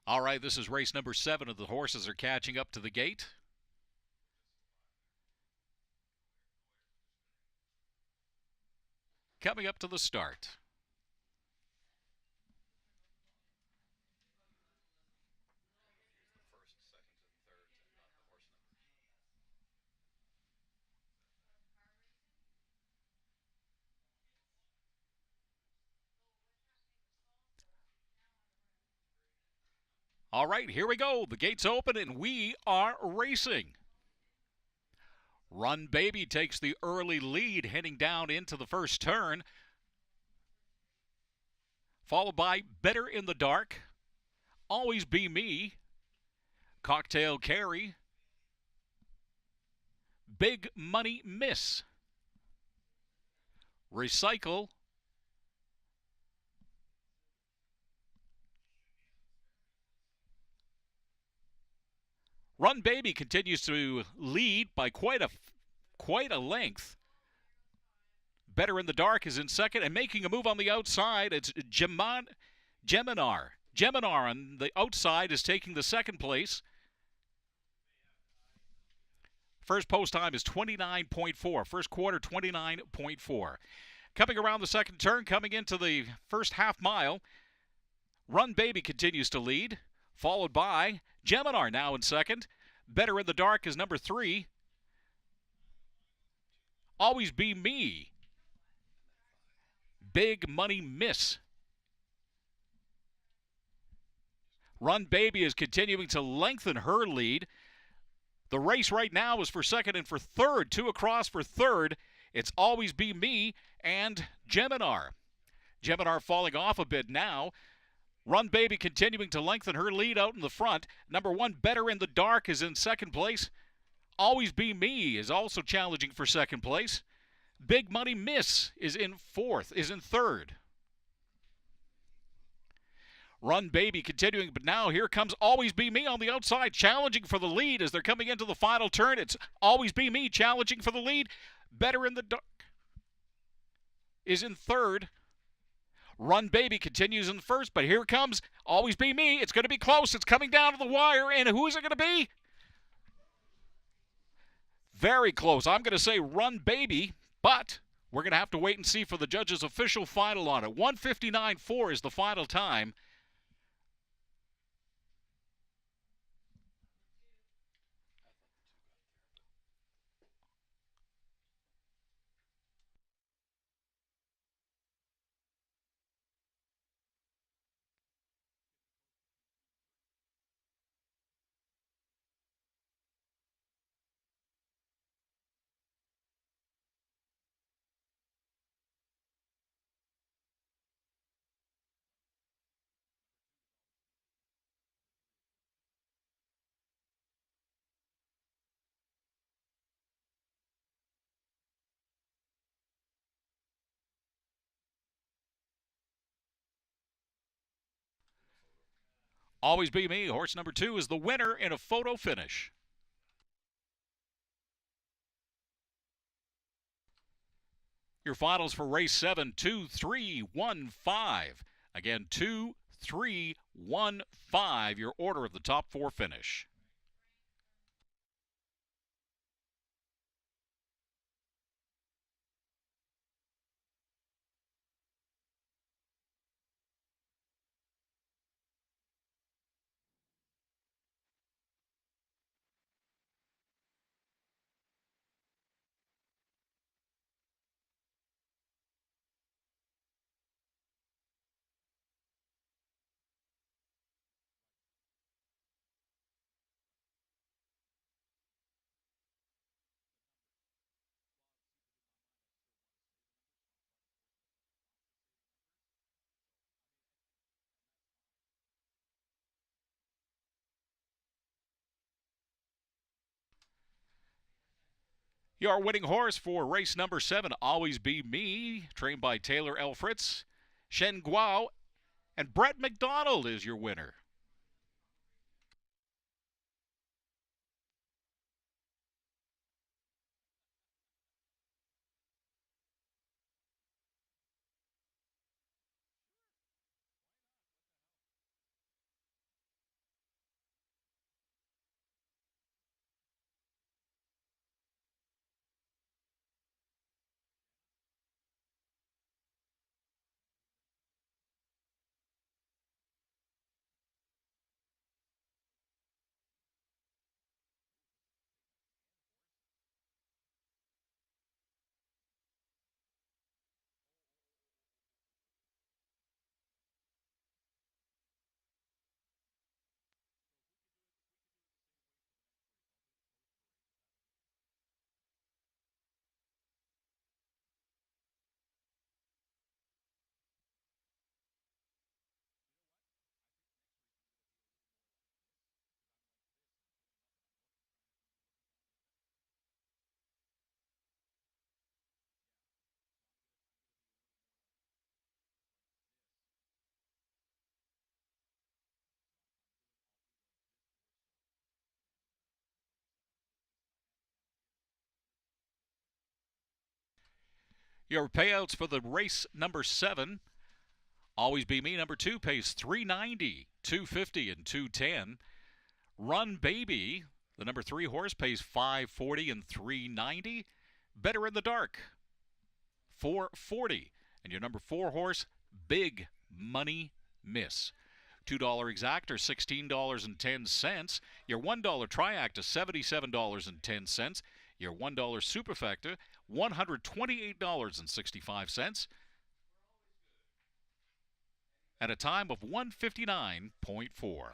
All right, this is race number 7 of the horses are catching up to the gate. Coming up to the start. All right, here we go. The gate's open and we are racing. Run Baby takes the early lead heading down into the first turn, followed by Better in the Dark, Always Be Me, Cocktail Carry, Big Money Miss, Recycle, Run Baby continues to lead by quite a length. Better in the Dark is in second, and making a move on the outside, it's Geminar. Geminar on the outside is taking the second place. First post time is 29.4. First quarter, 29.4. Coming around the second turn, coming into the first half mile, Run Baby continues to lead, followed by Geminar now in second. Better in the Dark is number 3. Always Be Me. Big Money Miss. Run Baby is continuing to lengthen her lead. The race right now is for second and for third. 2 across for third. It's Always Be Me and Geminar. Geminar falling off a bit now. Run Baby continuing to lengthen her lead out in the front. Number 1, Better in the Dark, is in second place. Always Be Me is also challenging for second place. Big Money Miss is in third. Run Baby continuing, but now here comes Always Be Me on the outside, challenging for the lead as they're coming into the final turn. It's Always Be Me challenging for the lead. Better in the Dark is in third. Run Baby continues in first, but here comes Always Be Me. It's going to be close. It's coming down to the wire, and who is it going to be? Very close. I'm going to say Run Baby, but we're going to have to wait and see for the judges' official final on it. 1:59.4 is the final time. Always Be Me, horse number 2, is the winner in a photo finish. Your finals for race 7, 2, 3, 1, 5. Again, 2, 3, 1, 5. Your order of the top 4 finish. Your winning horse for race number 7, Always Be Me, trained by Taylor L. Fritz. Shen Guo and Brett McDonald is your winner. Your payouts for the race number 7. Always Be Me number 2 pays $390, $250, and $210. Run Baby, the number 3 horse, pays $540 and $390. Better in the Dark, $440. And your number 4 horse, Big Money Miss. $2 exactor, $16.10. Your $1 triactor, $77.10. Your $1 superfecta, $128.65. At a time of 159.4.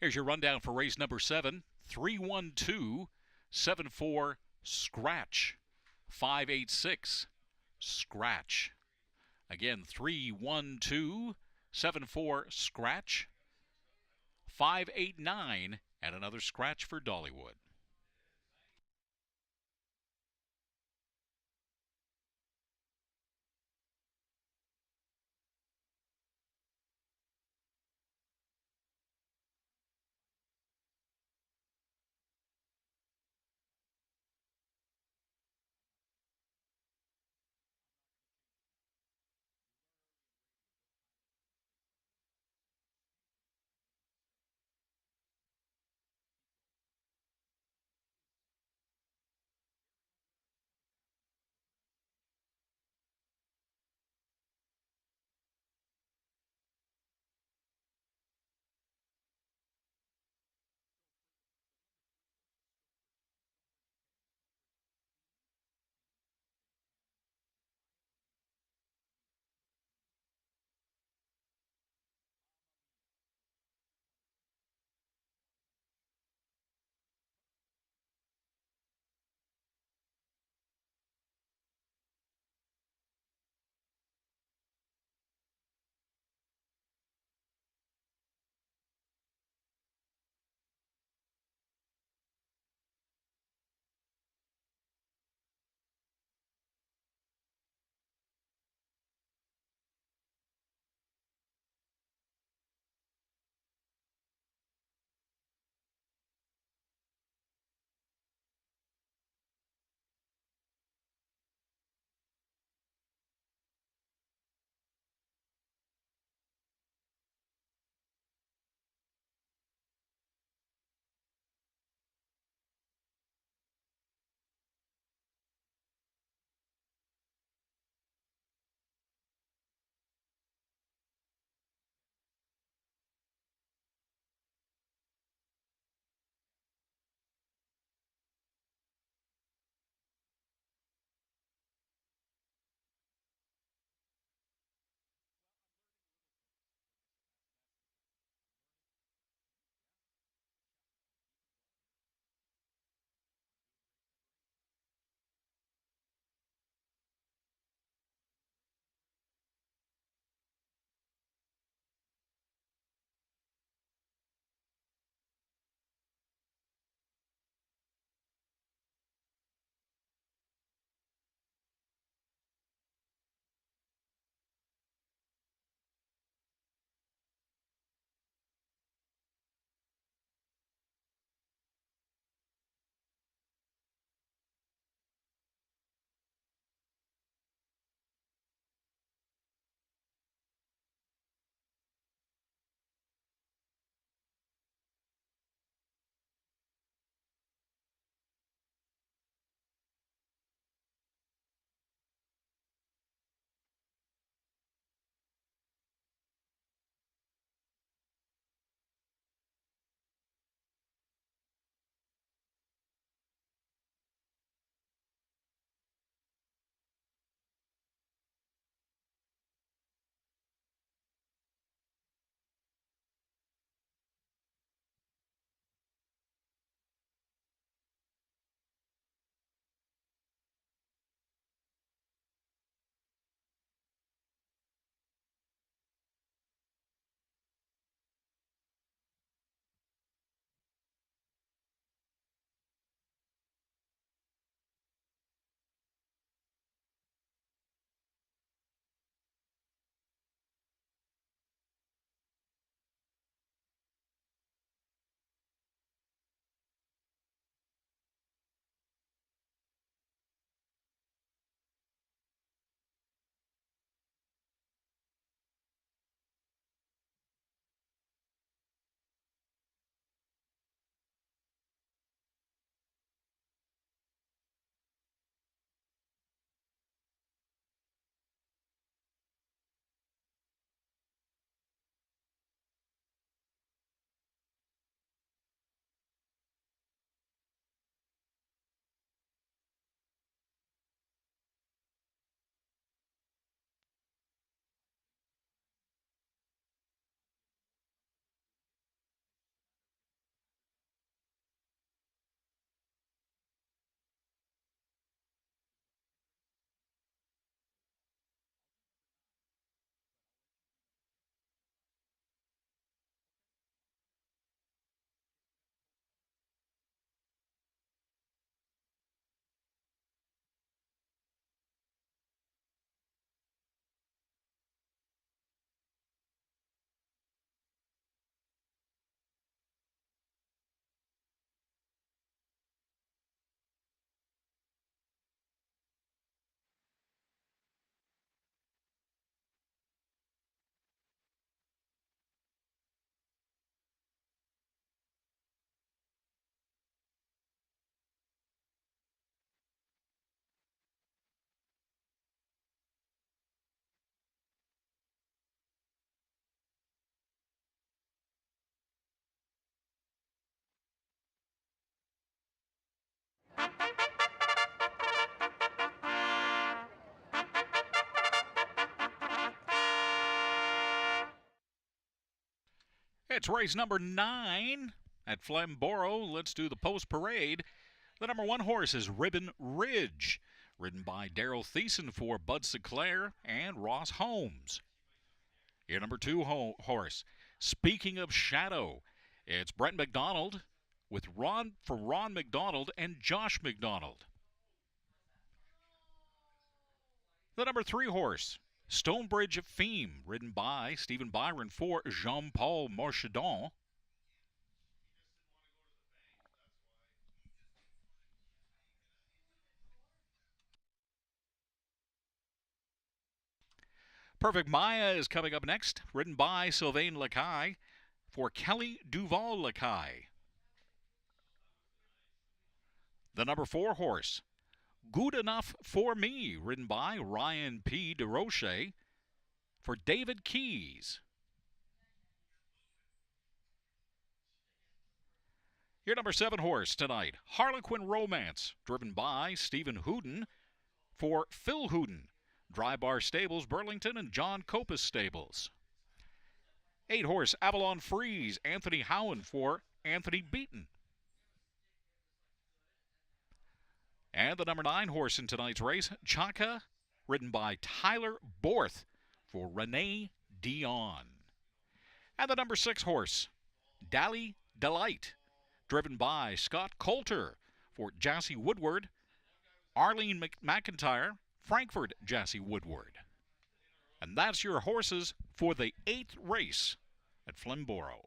Here's your rundown for race number 7. 31274 Scratch. 586 Scratch. Again, 31274 Scratch. 589 and another scratch for Dollywood. It's race number 9 at Flamboro. Let's do the post parade. The number 1 horse is Ribbon Ridge, ridden by Daryl Thiessen for Bud Sinclair and Ross Holmes. Your number 2 horse, Speaking of Shadow, it's Brent McDonald with Ron McDonald and Josh McDonald. The number 3 horse, Stonebridge Feme, ridden by Stephen Byron for Jean-Paul Marchedon. Perfect Maya is coming up next, ridden by Sylvain Lacaille for Kelly Duval Lacaille. The number 4 horse, Good Enough for Me, ridden by Ryan P. DeRoche for David Keys. Your number 7 horse tonight, Harlequin Romance, driven by Stephen Hooden for Phil Hooden, Dry Bar Stables, Burlington, and John Copus Stables. 8 horse, Avalon Freeze, Anthony Howen for Anthony Beaton. And the number 9 horse in tonight's race, Chaka, ridden by Tyler Borth for Renee Dion. And the number 6 horse, Dally Delight, driven by Scott Coulter for Jassy Woodward, Arlene McIntyre, Frankfurt Jassy Woodward. And that's your horses for the 8th race at Flamboro.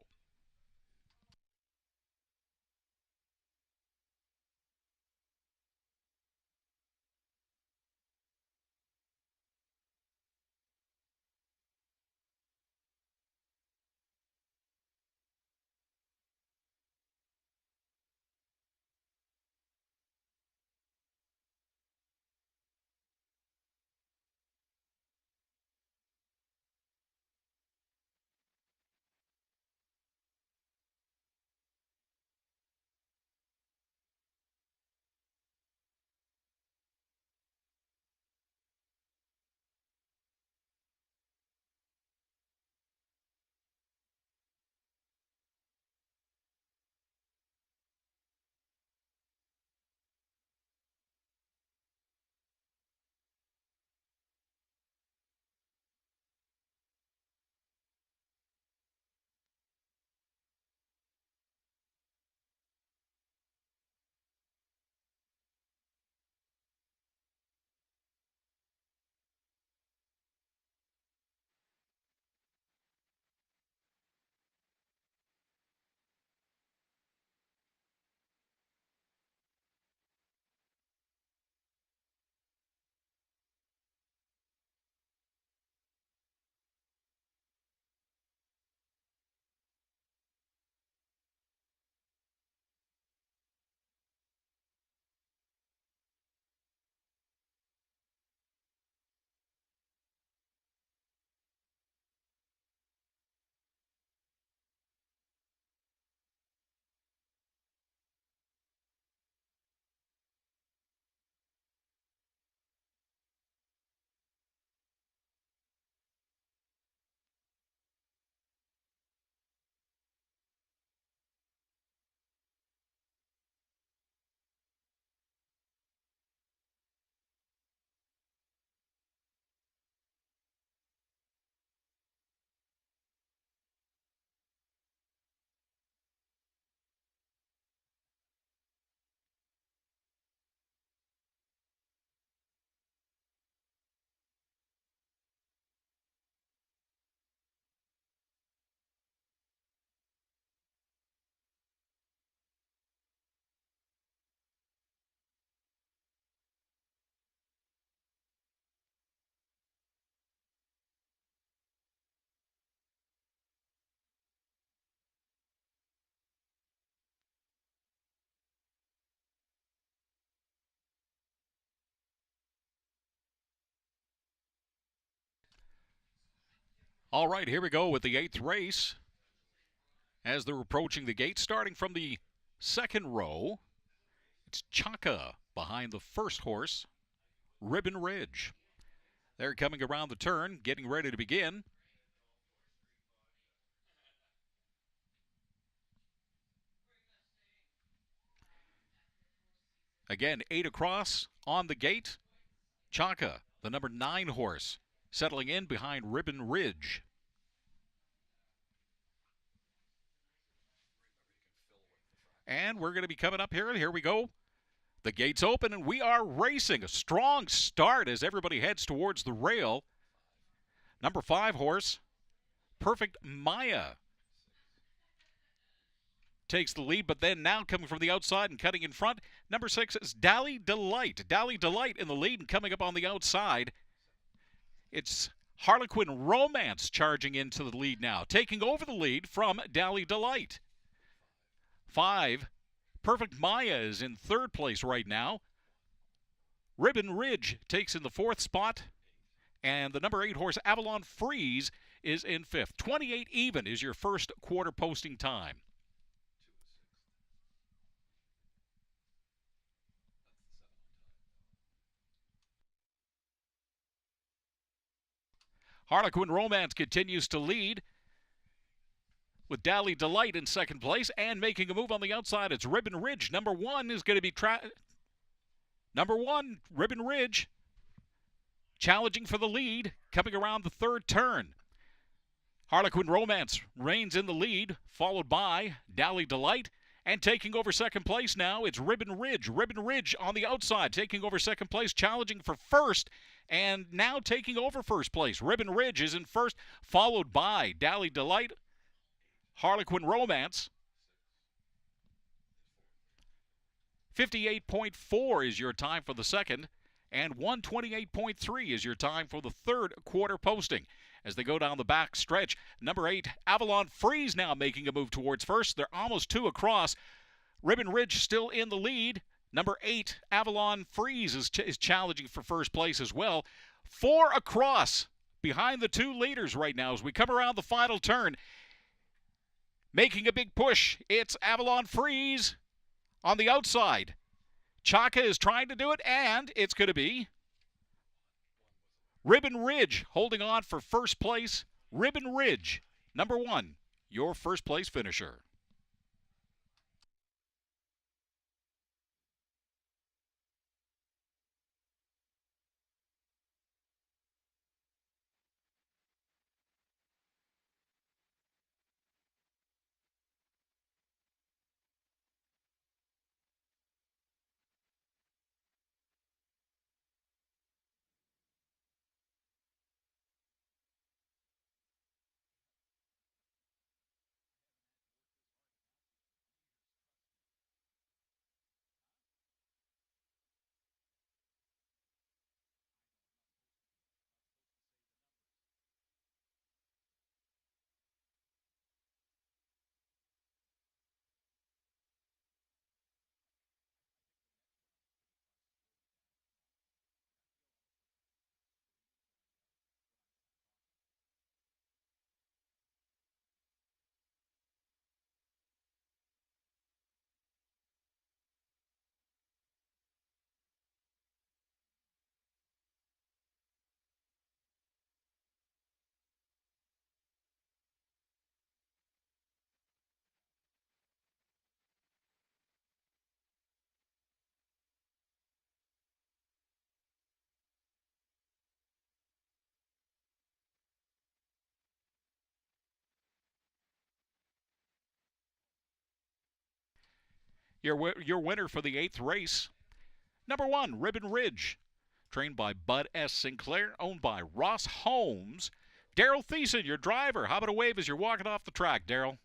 All right, here we go with the 8th race. As they're approaching the gate, starting from the 2nd row, it's Chaka behind the 1st horse, Ribbon Ridge. They're coming around the turn, getting ready to begin. Again, 8 across on the gate. Chaka, the number 9 horse, settling in behind Ribbon Ridge. And we're going to be coming up here. Here we go. The gates open and we are racing. A strong start as everybody heads towards the rail. Number 5 horse, Perfect Maya, takes the lead, but then now coming from the outside and cutting in front, number 6 is Dally Delight. Dally Delight in the lead and coming up on the outside. It's Harlequin Romance charging into the lead now, taking over the lead from Dally Delight. 5, Perfect Maya is in third place right now. Ribbon Ridge takes in the fourth spot. And the number 8 horse, Avalon Freeze, is in fifth. 28 even is your first quarter posting time. Harlequin Romance continues to lead with Dally Delight in second place, and making a move on the outside, it's Ribbon Ridge. Number 1 is going to be number 1, Ribbon Ridge, challenging for the lead, coming around the third turn. Harlequin Romance reigns in the lead, followed by Dally Delight. And taking over second place now, it's Ribbon Ridge. Ribbon Ridge on the outside, taking over second place, challenging for first, and now taking over first place. Ribbon Ridge is in first, followed by Dally Delight, Harlequin Romance. 58.4 is your time for the second, and 128.3 is your time for the third quarter posting. As they go down the back stretch, number 8, Avalon Freeze now making a move towards first. They're almost 2 across. Ribbon Ridge still in the lead. Number 8, Avalon Freeze is challenging for first place as well. 4 across behind the 2 leaders right now as we come around the final turn. Making a big push, it's Avalon Freeze on the outside. Chaka is trying to do it, and it's going to be Ribbon Ridge holding on for first place. Ribbon Ridge, number 1, your first place finisher. Your winner for the 8th race, number 1, Ribbon Ridge, trained by Bud S. Sinclair, owned by Ross Holmes. Daryl Thiessen, your driver. How about a wave as you're walking off the track, Daryl?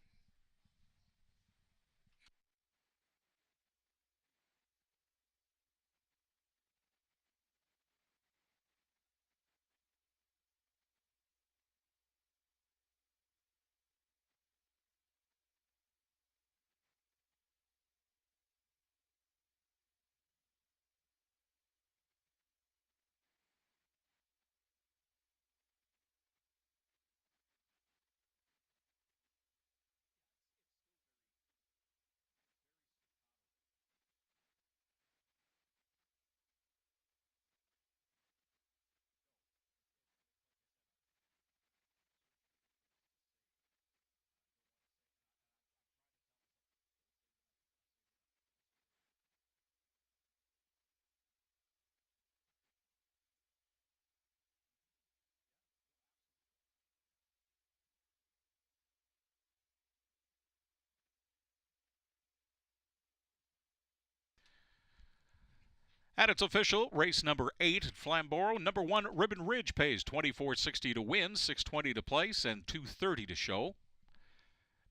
And it's official, race number 8 at Flamboro. Number 1, Ribbon Ridge, pays $24.60 to win, $6.20 to place, and $2.30 to show.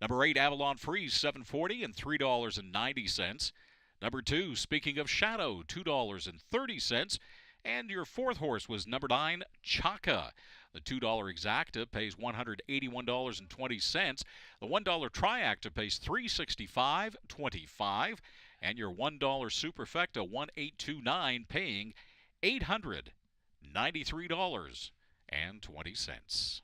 Number 8, Avalon Freeze, $7.40 and $3.90. Number 2, Speaking of Shadow, $2.30. And your 4th horse was number 9, Chaka. The $2 exacta pays $181.20. The $1 triacta pays $365.25. And your $1 superfecta, 1829, paying $893.20.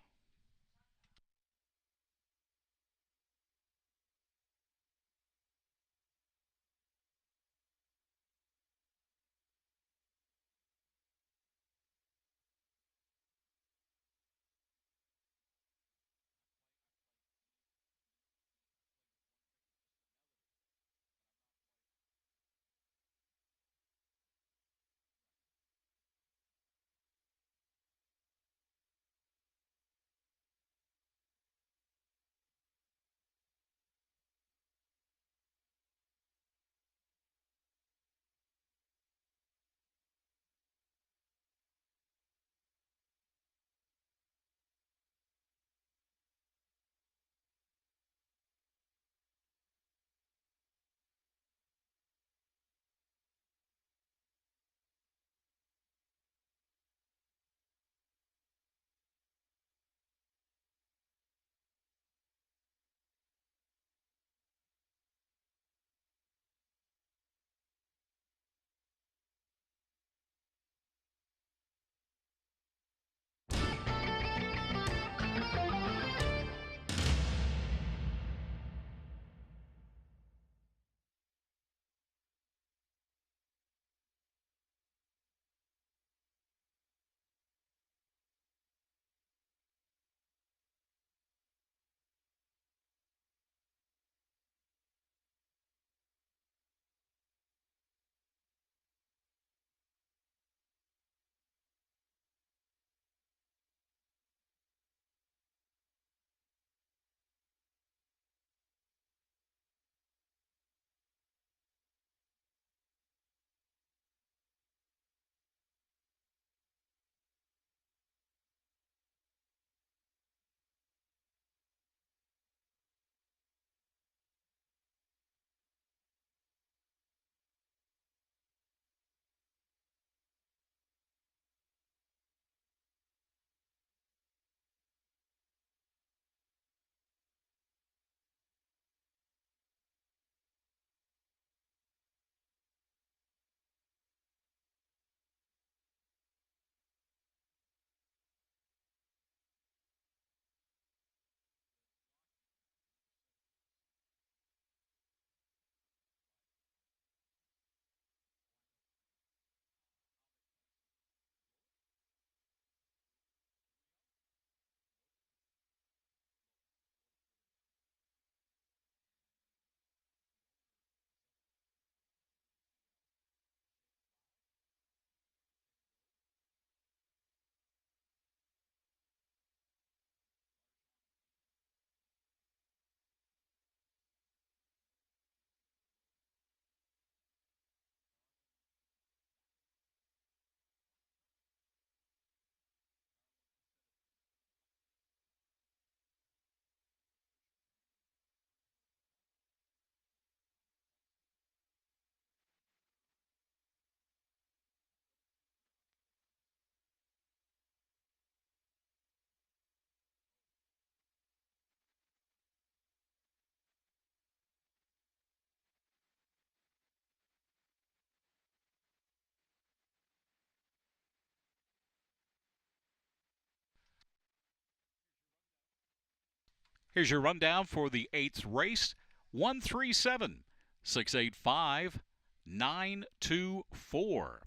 Here's your rundown for the 8th race. 137 685 924.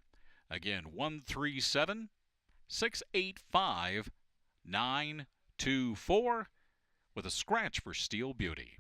Again, 137 685 924 with a scratch for Steel Beauty.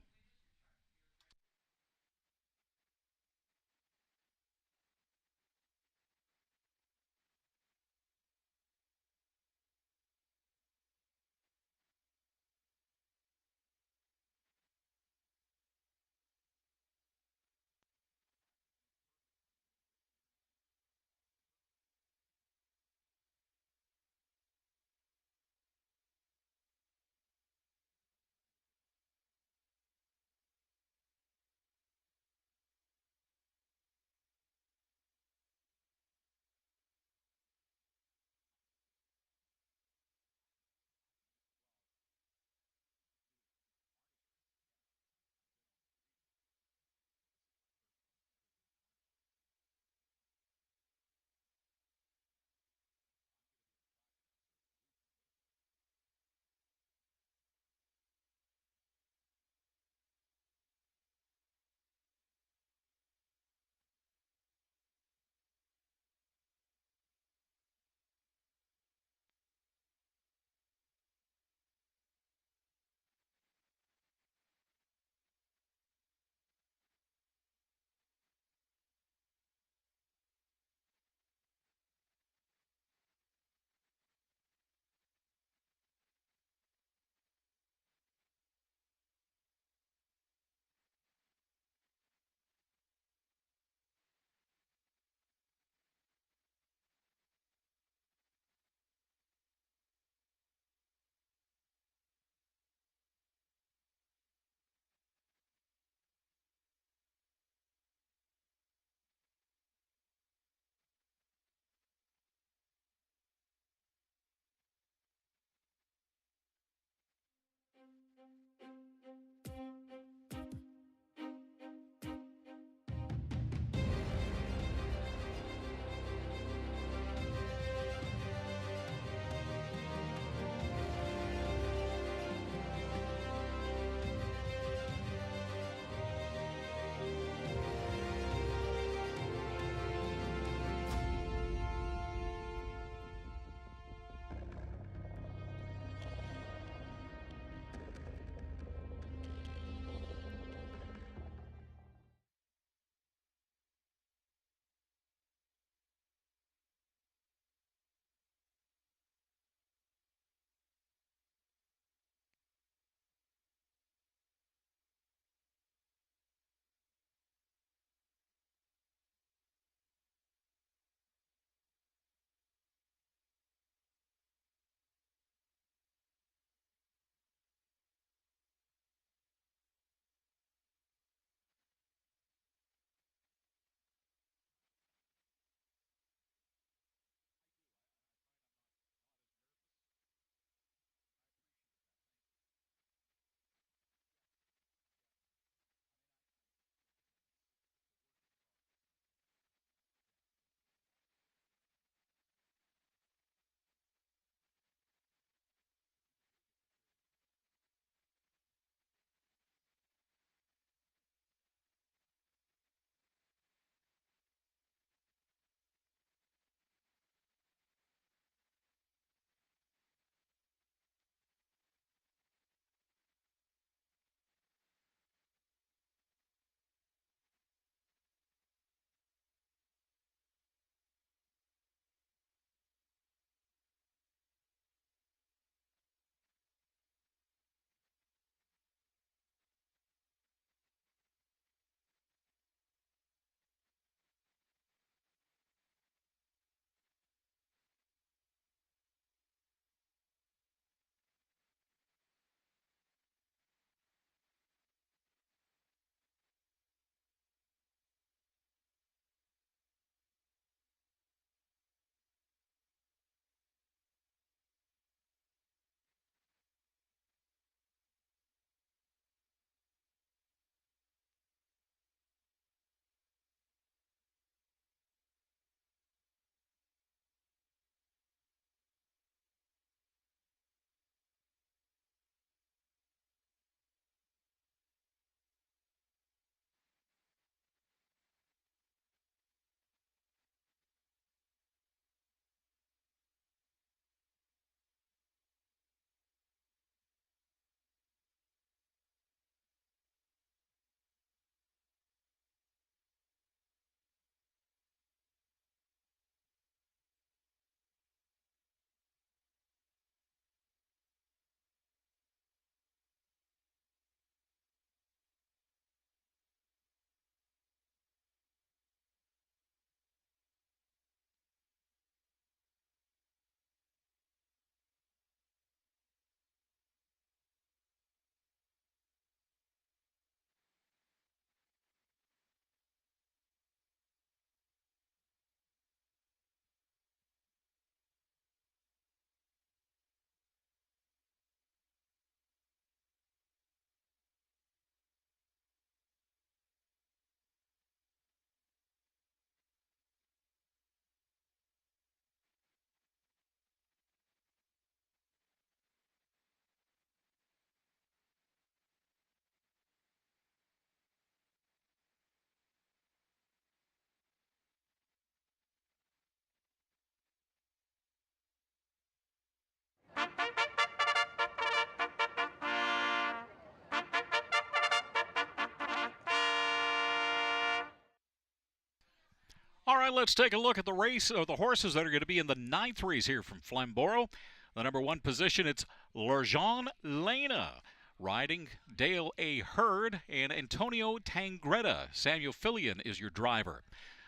All right, let's take a look at the race of the horses that are going to be in the 9th race here from Flamboro. The number 1 position, it's Larjan Lena, riding Dale A. Hurd and Antonio Tangretta. Samuel Fillion is your driver.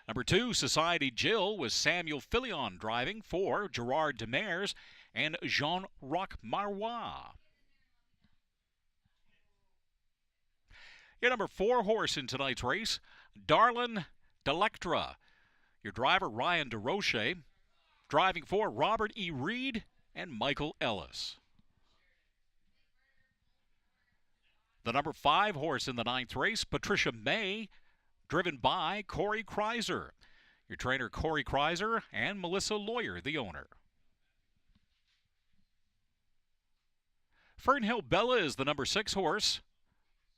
Number 2, Society Jill, with Samuel Fillion driving for Gerard Demers and Jean-Roch Marois. Your number 4 horse in tonight's race, Darlin Delectra. Your driver, Ryan DeRoche, driving for Robert E. Reed and Michael Ellis. The number 5 horse in the 9th race, Patricia May, driven by Corey Kreiser. Your trainer, Corey Kreiser, and Melissa Lawyer, the owner. Fernhill Bella is the number 6 horse,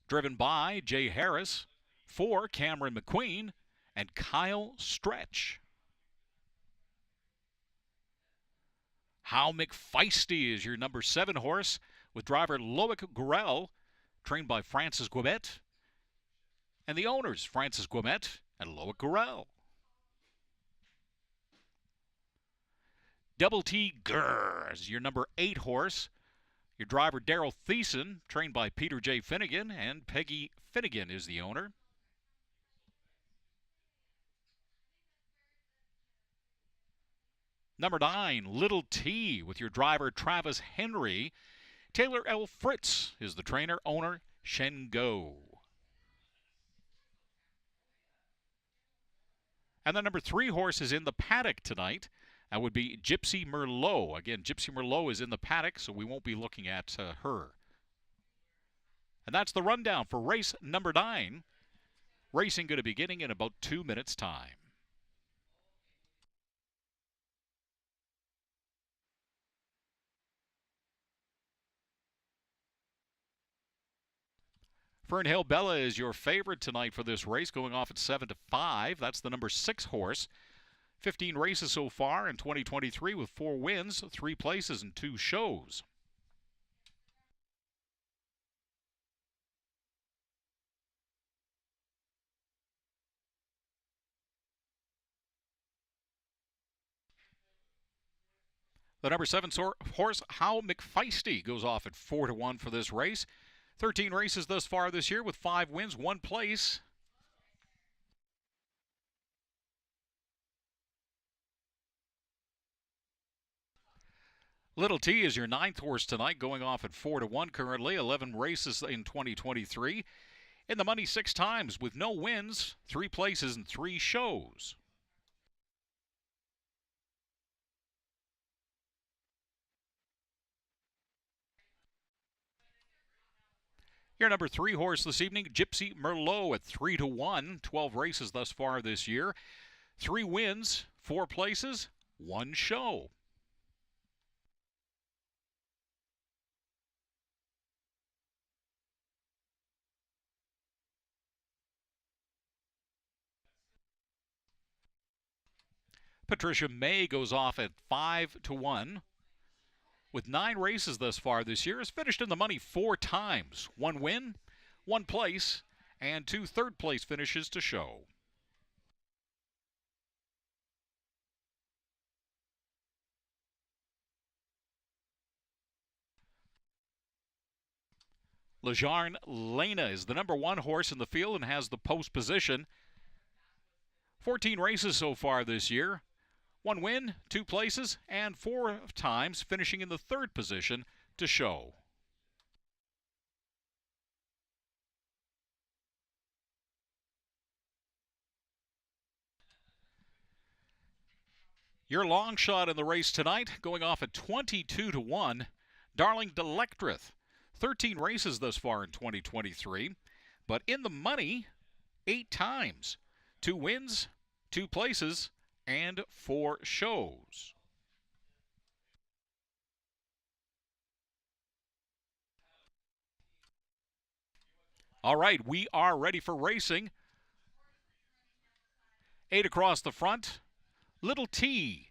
driven by Jay Harris, for Cameron McQueen and Kyle Stretch. How McFeisty is your number 7 horse, with driver Loic Gurel, trained by Francis Guimet, and the owners, Francis Guimet and Loic Gurel. Double T Grrr is your number 8 horse. Your driver, Daryl Thiessen, trained by Peter J. Finnegan, and Peggy Finnegan is the owner. Number 9, Little T, with your driver, Travis Henry. Taylor L. Fritz is the trainer, owner, Shen Go. And the number 3 horse is in the paddock tonight. That would be Gypsy Merlot. Again, Gypsy Merlot is in the paddock, so we won't be looking at her. And that's the rundown for race number 9. Racing going to be beginning in about 2 minutes' time. Fernhill Bella is your favorite tonight for this race, going off at 7-5. That's the number 6 horse. 15 races so far in 2023 with 4 wins, 3 places, and 2 shows. The number 7 horse, How McFeisty, goes off at 4-1 for this race. 13 races thus far this year with 5 wins, 1 place. Little T is your 9th horse tonight, going off at 4-1 currently. 11 races in 2023. In the money 6 times with no wins, 3 places, and 3 shows. Your number 3 horse this evening, Gypsy Merlot, at 3-1. 12 races thus far this year. 3 wins, 4 places, 1 show. Patricia May goes off at 5-1. With 9 races thus far this year, has finished in the money 4 times. 1 win, 1 place, and 2 third-place finishes to show. Lajarn Lena is the number 1 horse in the field and has the post position. 14 races so far this year. 1 win, 2 places, and 4 times, finishing in the 3rd position to show. Your long shot in the race tonight, going off at 22-1, Darling Delectrith. 13 races thus far in 2023, but in the money 8 times. 2 wins, 2 places, and 4 shows. All right, we are ready for racing. 8 across the front, Little T.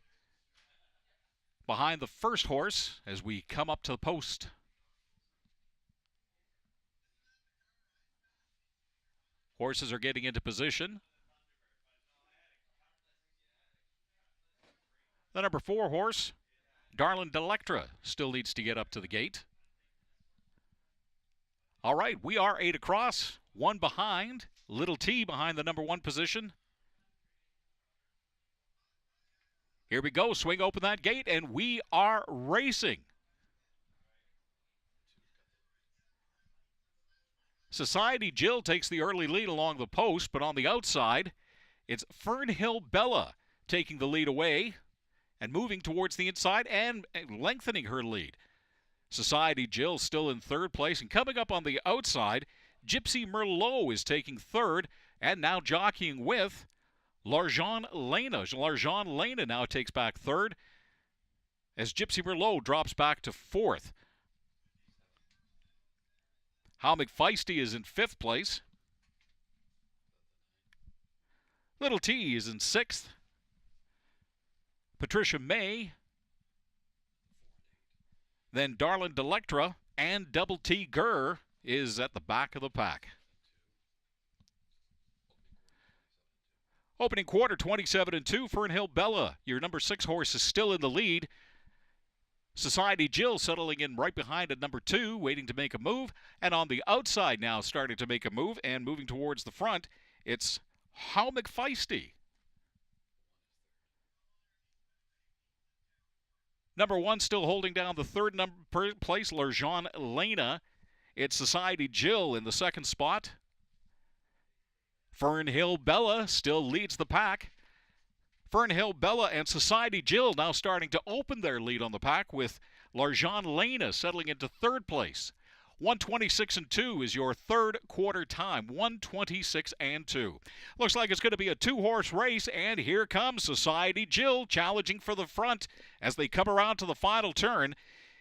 behind the first horse as we come up to the post. Horses are getting into position. The number 4 horse, Darlin Delectra, still needs to get up to the gate. All right, we are 8 across, 1 behind. Little T behind the number 1 position. Here we go. Swing open that gate, and we are racing. Society Jill takes the early lead along the post, but on the outside, it's Fernhill Bella taking the lead away and moving towards the inside and lengthening her lead. Society Jill still in third place, and coming up on the outside, Gypsy Merlot is taking third and now jockeying with L'argent Lena. L'Argent Lena now takes back third as Gypsy Merlot drops back to fourth. How McFeisty is in fifth place. Little T is in sixth. Patricia May. Then Darlin Delectra and Double T Gurr is at the back of the pack. Opening quarter, 27-2. Fernhill Bella, your number 6 horse, is still in the lead. Society Jill settling in right behind at number 2, waiting to make a move. And on the outside now starting to make a move and moving towards the front, it's How McFeisty. Number 1 still holding down the third place, L'Argent Lena. It's Society Jill in the second spot. Fernhill Bella still leads the pack. Fernhill Bella and Society Jill now starting to open their lead on the pack, with L'Argent Lena settling into third place. 1:26.2 is your third quarter time. 1:26.2. Looks like it's going to be a 2-horse race, and here comes Society Jill challenging for the front as they come around to the final turn.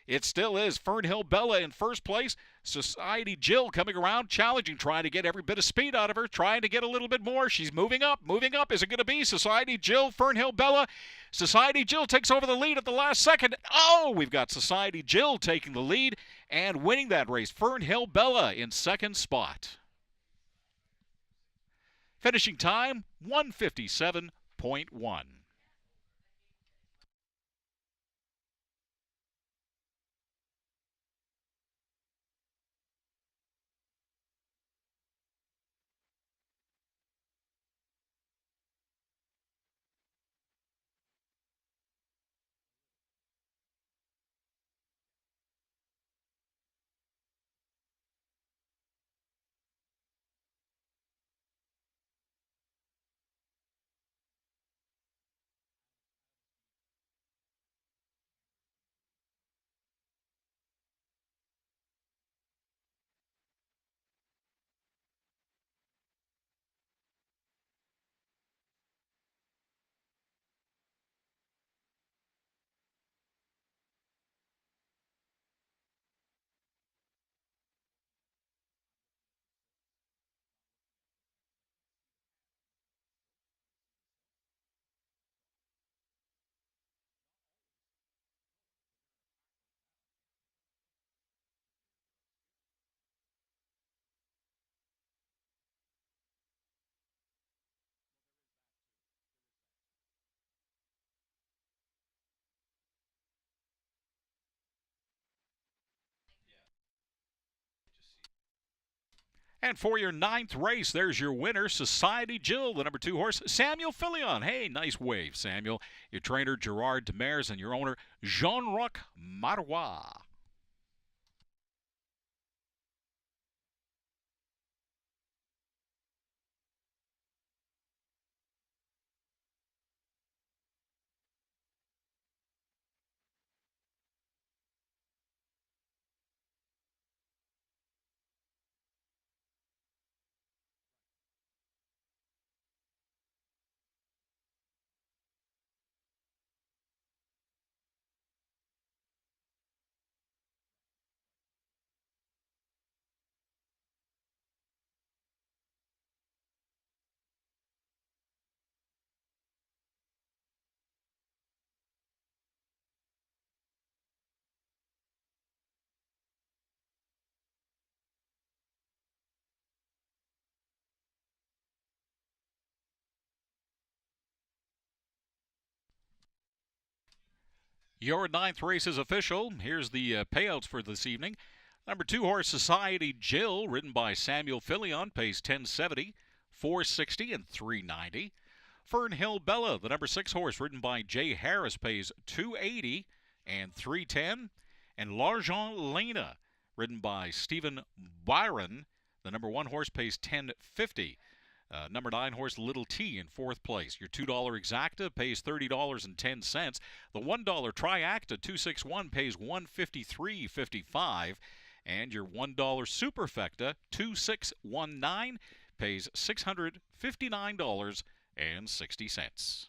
It still is Fernhill Bella in first place. Society Jill coming around, challenging, trying to get every bit of speed out of her, trying to get a little bit more. She's moving up, moving up. Is it going to be Society Jill, Fernhill Bella? Society Jill takes over the lead at the last second. Oh, we've got Society Jill taking the lead and winning that race. Fernhill Bella in second spot. Finishing time, 1:57.1. And for your 9th race, there's your winner, Society Jill, the number 2 horse, Samuel Filion. Hey, nice wave, Samuel. Your trainer, Gerard Demers, and your owner, Jean-Roch Marois. Your ninth race is official. Here's the payouts for this evening. Number 2 horse Society Jill, ridden by Samuel Filion, pays 1070, 460, and 390. Fern Hill Bella, the number 6 horse, ridden by Jay Harris, pays 280 and 310. And L'Argent Lena, ridden by Stephen Byron, the number 1 horse, pays 1050. Number 9 horse Little T in 4th place. Your $2 exacta pays $30.10. The $1 triacta 261 pays $153.55. And your $1 superfecta 2619 pays $659.60.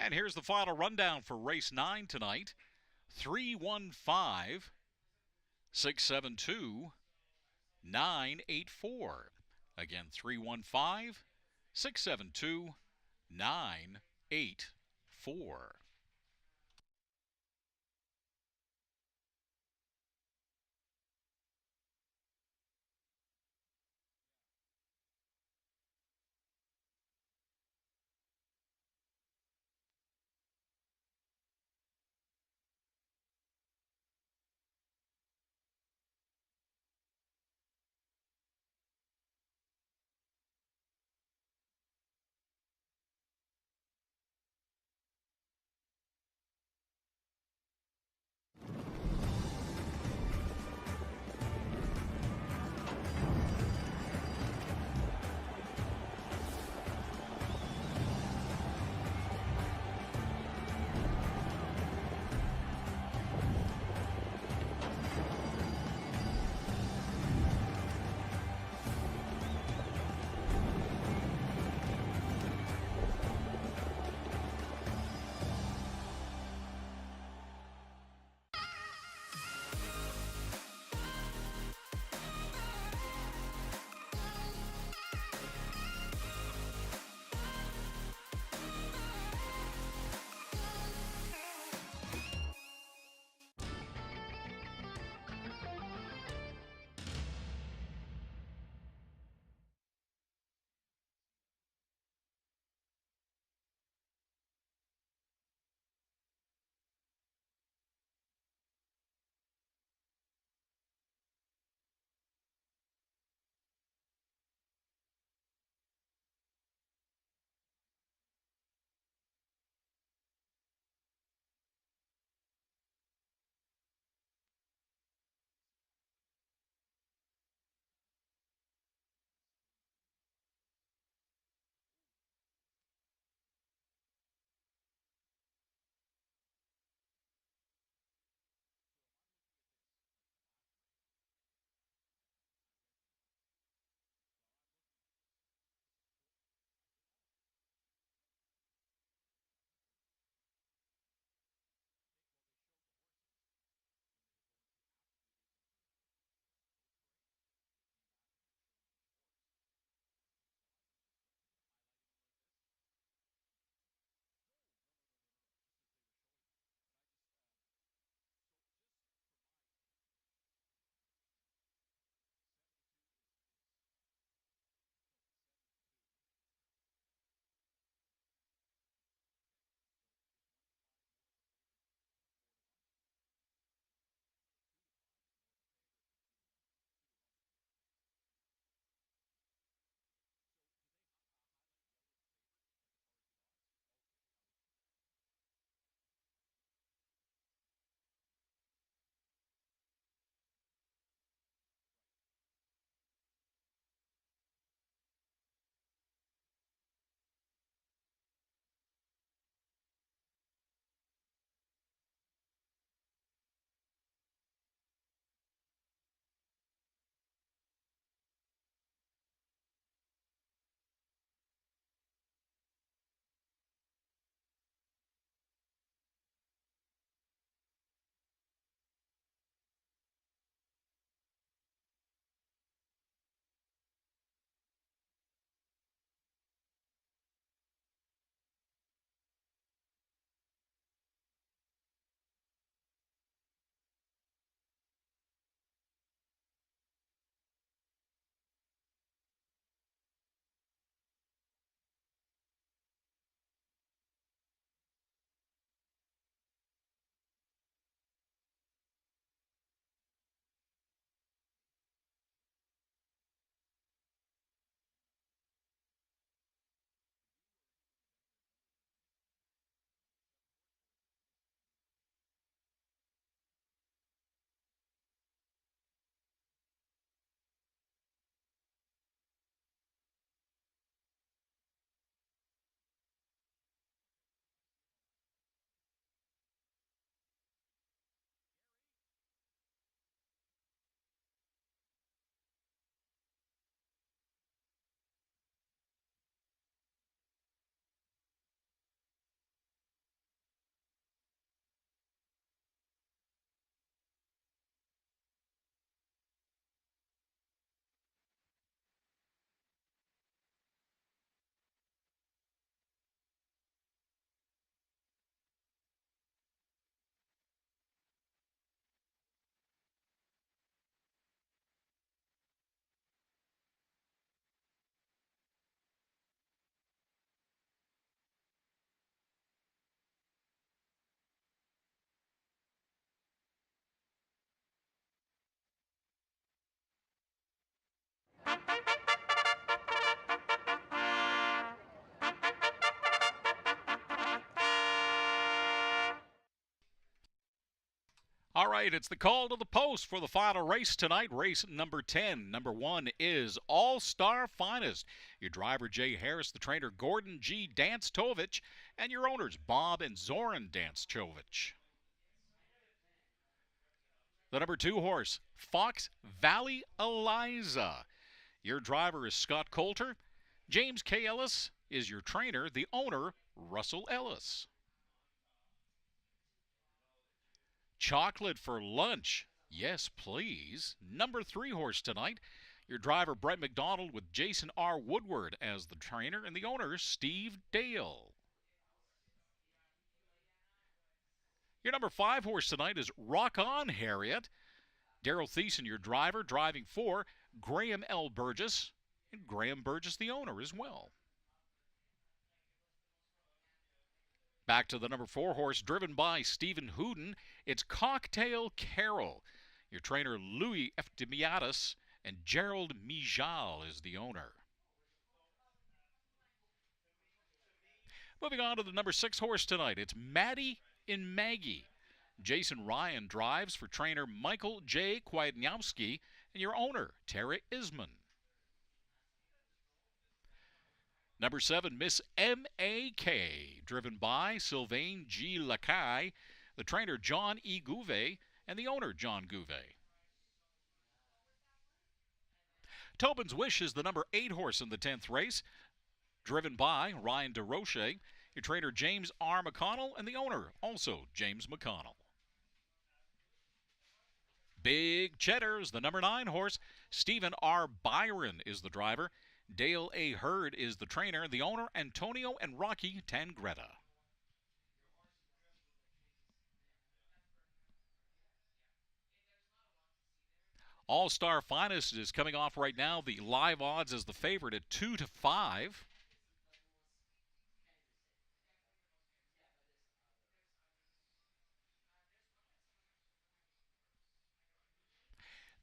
And here's the final rundown for race 9 tonight. 315, 672, 984. Again, 315, 672, 984. All right, it's the call to the post for the final race tonight, race number 10. Number 1 is All-Star Finest. Your driver, Jay Harris, the trainer, Gordon G. Danctovich, and your owners, Bob and Zoran Danctovich. The number 2 horse, Fox Valley Eliza. Your driver is Scott Coulter. James K. Ellis is your trainer, the owner, Russell Ellis. Chocolate for lunch. Yes, please. Number 3 horse tonight. Your driver, Brett McDonald, with Jason R. Woodward as the trainer, and the owner, Steve Dale. Your number 5 horse tonight is Rock On Harriet. Daryl Thiessen, your driver, driving for Graham L. Burgess, and Graham Burgess, the owner, as well. Back to the number 4 horse, driven by Stephen Hooden. It's Cocktail Carol. Your trainer, Louis Eftimiadis, and Gerald Mijal is the owner. Moving on to the number 6 horse tonight, it's Maddie and Maggie. Jason Ryan drives for trainer Michael J. Kwiatkowski and your owner, Tara Isman. Number 7, Miss M.A.K., driven by Sylvain G. Lacaille, the trainer John E. Gouvet, and the owner John Gouvet. Tobin's Wish is the number 8 horse in the 10th race, driven by Ryan DeRoche, your trainer James R. McConnell, and the owner also James McConnell. Big Cheddar is the number 9 horse. Stephen R. Byron is the driver. Dale A. Hurd is the trainer, the owner, Antonio and Rocky Tangretta. All-Star Finest is coming off right now. The live odds is the favorite at 2-5.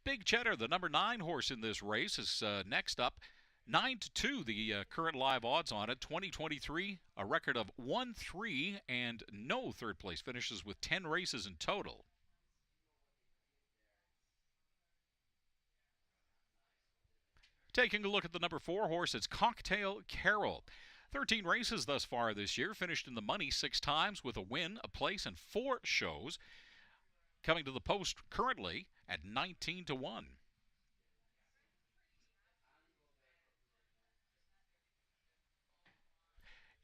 Big Cheddar, the number 9 horse in this race, is next up. 9-2, the current live odds on it. 2023, a record of 1-3 and no third place finishes with 10 races in total. Taking a look at the number 4 horse, it's Cocktail Carol. 13 races thus far this year, finished in the money 6 times with a win, a place, and 4 shows. Coming to the post currently at 19-1.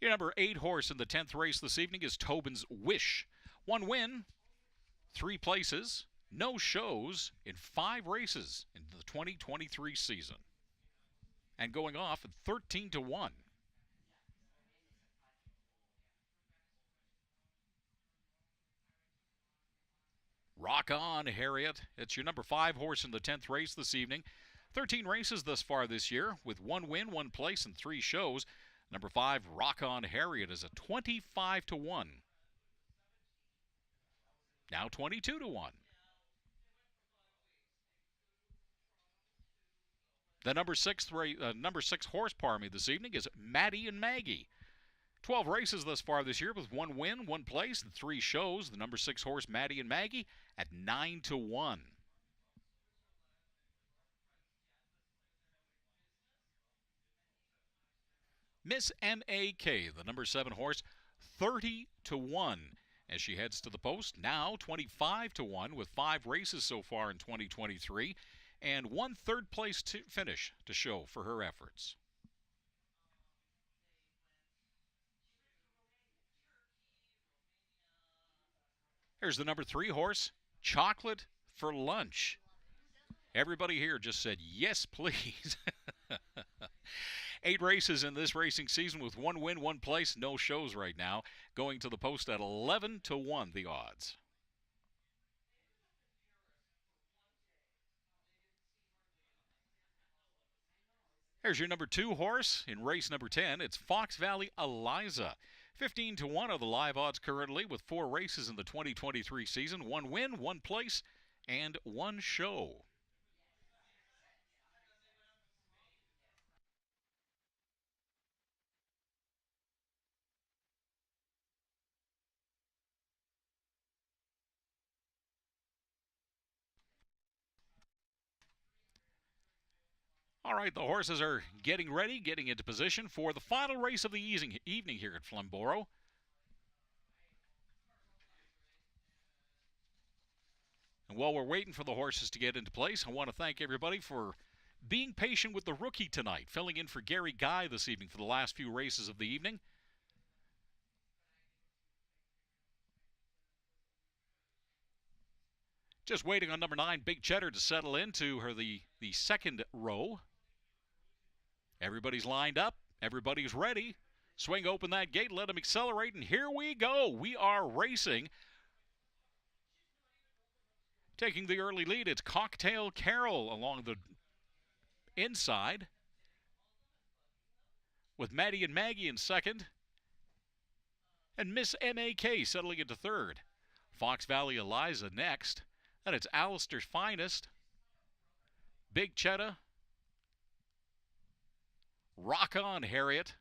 Your number 8 horse in the 10th race this evening is Tobin's Wish. 1 win, 3 places, no shows in 5 races in the 2023 season. And going off at 13-1. Rock On Harriet. It's your number 5 horse in the 10th race this evening. 13 races thus far this year with 1 win, 1 place, and 3 shows. Number 5, Rock On Harriet, is a 25-1. Now 22-1. The number 6 horse, this evening is Maddie and Maggie. 12 races thus far this year with 1 win, 1 place, and 3 shows. The number 6 horse, Maddie and Maggie, at 9-1. Miss M.A.K., the number 7 horse, 30-1 as she heads to the post. Now 25-1 with 5 races so far in 2023 and 1 third place finish to show for her efforts. Here's the number 3 horse, Chocolate for Lunch. Everybody here just said, yes, please. 8 races in this racing season with 1 win, 1 place, no shows right now. Going to the post at 11-1, the odds. Here's your number 2 horse in race number 10. It's Fox Valley Eliza. 15-1 are the live odds currently with 4 races in the 2023 season. 1 win, 1 place, and 1 show. All right, the horses are getting ready, getting into position for the final race of the evening here at Flamboro. And while we're waiting for the horses to get into place, I want to thank everybody for being patient with the rookie tonight, filling in for Gary Guy this evening for the last few races of the evening. Just waiting on number 9, Big Cheddar, to settle into the second row. Everybody's lined up. Everybody's ready. Swing open that gate, let them accelerate, and here we go. We are racing. Taking the early lead, it's Cocktail Carol along the inside, with Maddie and Maggie in second, and Miss M.A.K. settling into third. Fox Valley Eliza next. Then it's Alistair's Finest, Big Cheddar, Rock On Harriet,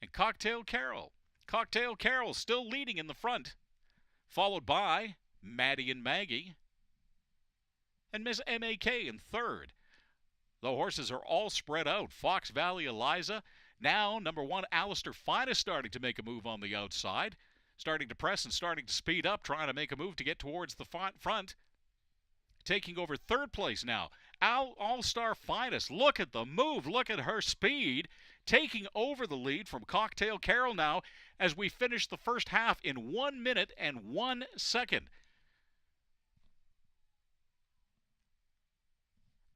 and Cocktail Carol. Cocktail Carol still leading in the front, followed by Maddie and Maggie, and Miss M.A.K. in third. The horses are all spread out. Fox Valley Eliza, now number 1, Alistair Finest, starting to make a move on the outside, starting to press and starting to speed up, trying to make a move to get towards the front. Taking over third place now, All-Star Finest. Look at the move. Look at her speed. Taking over the lead from Cocktail Carol now as we finish the first half in 1 minute and 1 second.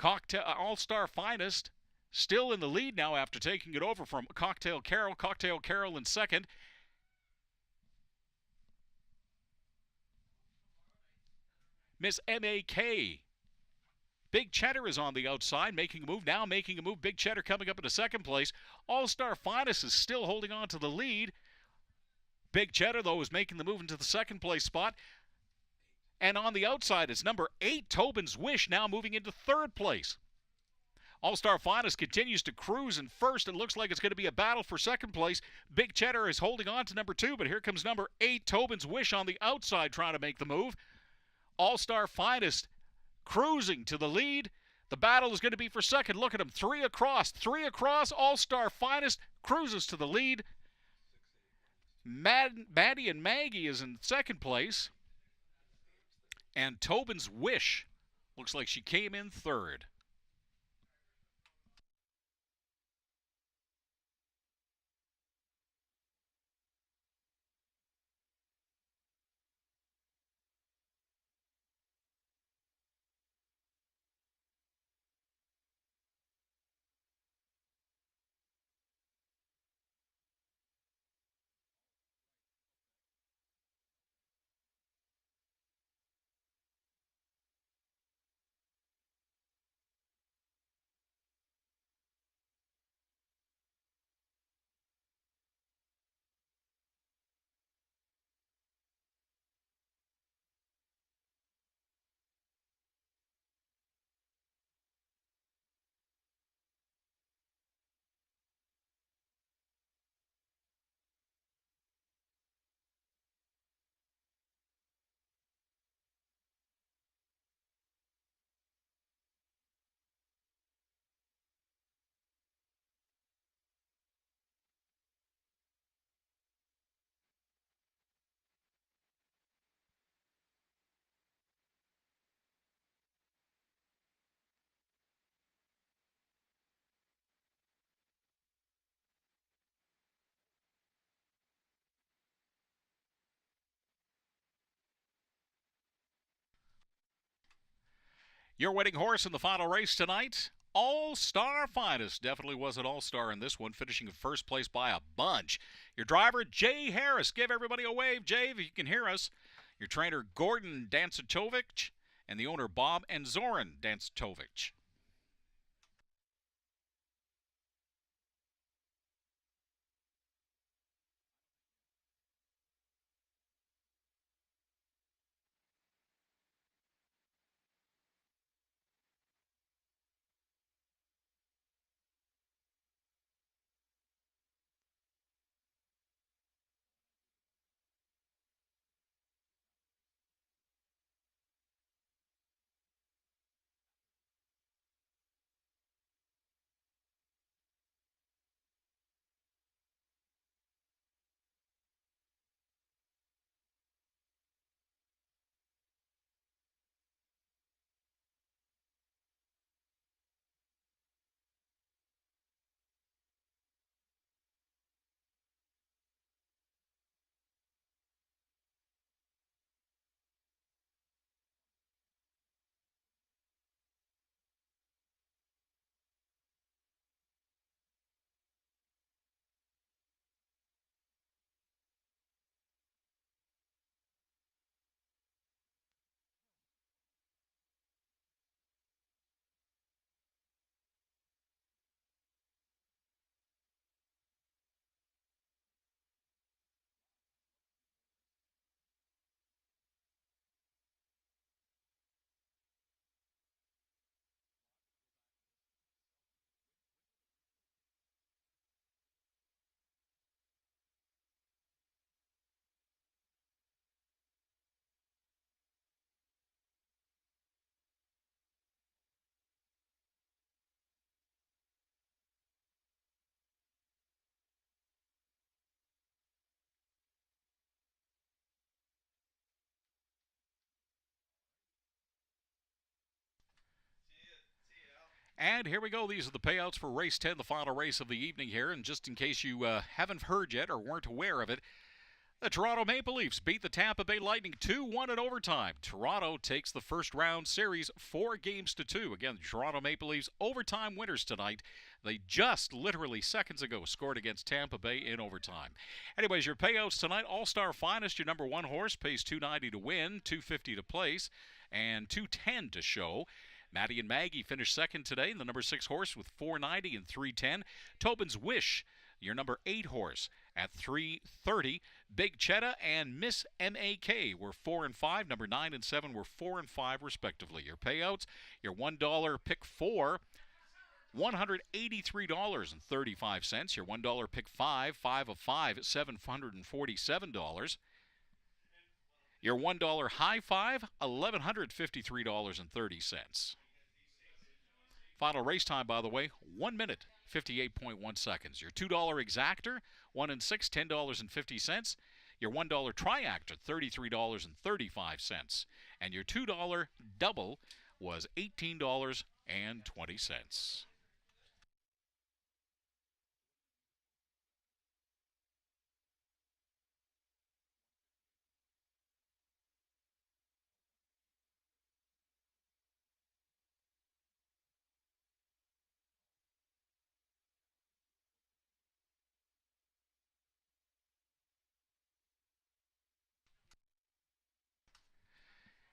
All-Star Finest still in the lead now after taking it over from Cocktail Carol. Cocktail Carol in second. Miss M.A.K. Big Cheddar is on the outside, making a move. Now making a move. Big Cheddar coming up into second place. All-Star Finest is still holding on to the lead. Big Cheddar, though, is making the move into the second place spot. And on the outside, it's number 8, Tobin's Wish, now moving into third place. All-Star Finest continues to cruise in first. It looks like it's going to be a battle for second place. Big Cheddar is holding on to number 2, but here comes number 8, Tobin's Wish, on the outside trying to make the move. All-Star Finest cruising to the lead. The battle is going to be for second. Look at him. 3 across. All-Star Finest cruises to the lead. Maddie and Maggie is in second place. And Tobin's Wish looks like she came in third. Your winning horse in the final race tonight, All-Star Finest. Definitely was an all-star in this one, finishing in first place by a bunch. Your driver, Jay Harris. Give everybody a wave, Jay, if you can hear us. Your trainer, Gordon Dancitovich, and the owner, Bob and Zoran Dancitovich. And here we go. These are the payouts for race 10, the final race of the evening here. And just in case you haven't heard yet or weren't aware of it, the Toronto Maple Leafs beat the Tampa Bay Lightning 2-1 in overtime. Toronto takes the first round series 4-2. Again, the Toronto Maple Leafs overtime winners tonight. They just literally seconds ago scored against Tampa Bay in overtime. Anyways, your payouts tonight, All-Star Finest, your number one horse pays $2.90 to win, $2.50 to place, and $2.10 to show. Maddie and Maggie finished second today, the number 6 horse with $4.90 and $3.10. Tobin's Wish, your number 8 horse, at $3.30. Big Cheddar and Miss M.A.K. were 4 and 5. Number 9 and 7 were 4 and 5 respectively. Your payouts, your $1 pick 4, $183.35. Your $1 pick 5, 5 of 5 at $747. Your $1 high 5, $1,153.30. Final race time, by the way, 1 minute, 58.1 seconds. Your $2 exactor, 1 and 6, $10.50. Your $1 triactor, $33.35. And your $2 double was $18.20.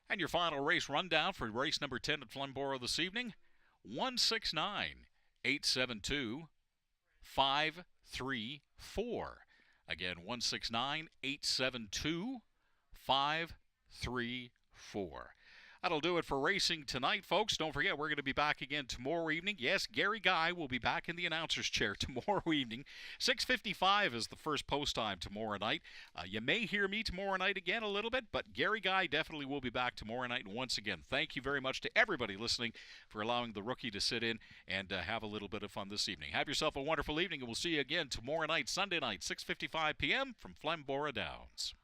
And your final race rundown for race number 10 at Flamboro this evening, 169-872-534. Again, 169-872-534. That'll do it for racing tonight, folks. Don't forget, we're going to be back again tomorrow evening. Yes, Gary Guy will be back in the announcer's chair tomorrow evening. 6:55 is the first post time tomorrow night. You may hear me tomorrow night again a little bit, but Gary Guy definitely will be back tomorrow night. And once again, thank you very much to everybody listening for allowing the rookie to sit in and have a little bit of fun this evening. Have yourself a wonderful evening, and we'll see you again tomorrow night, Sunday night, 6:55 p.m. from Flamboro Downs.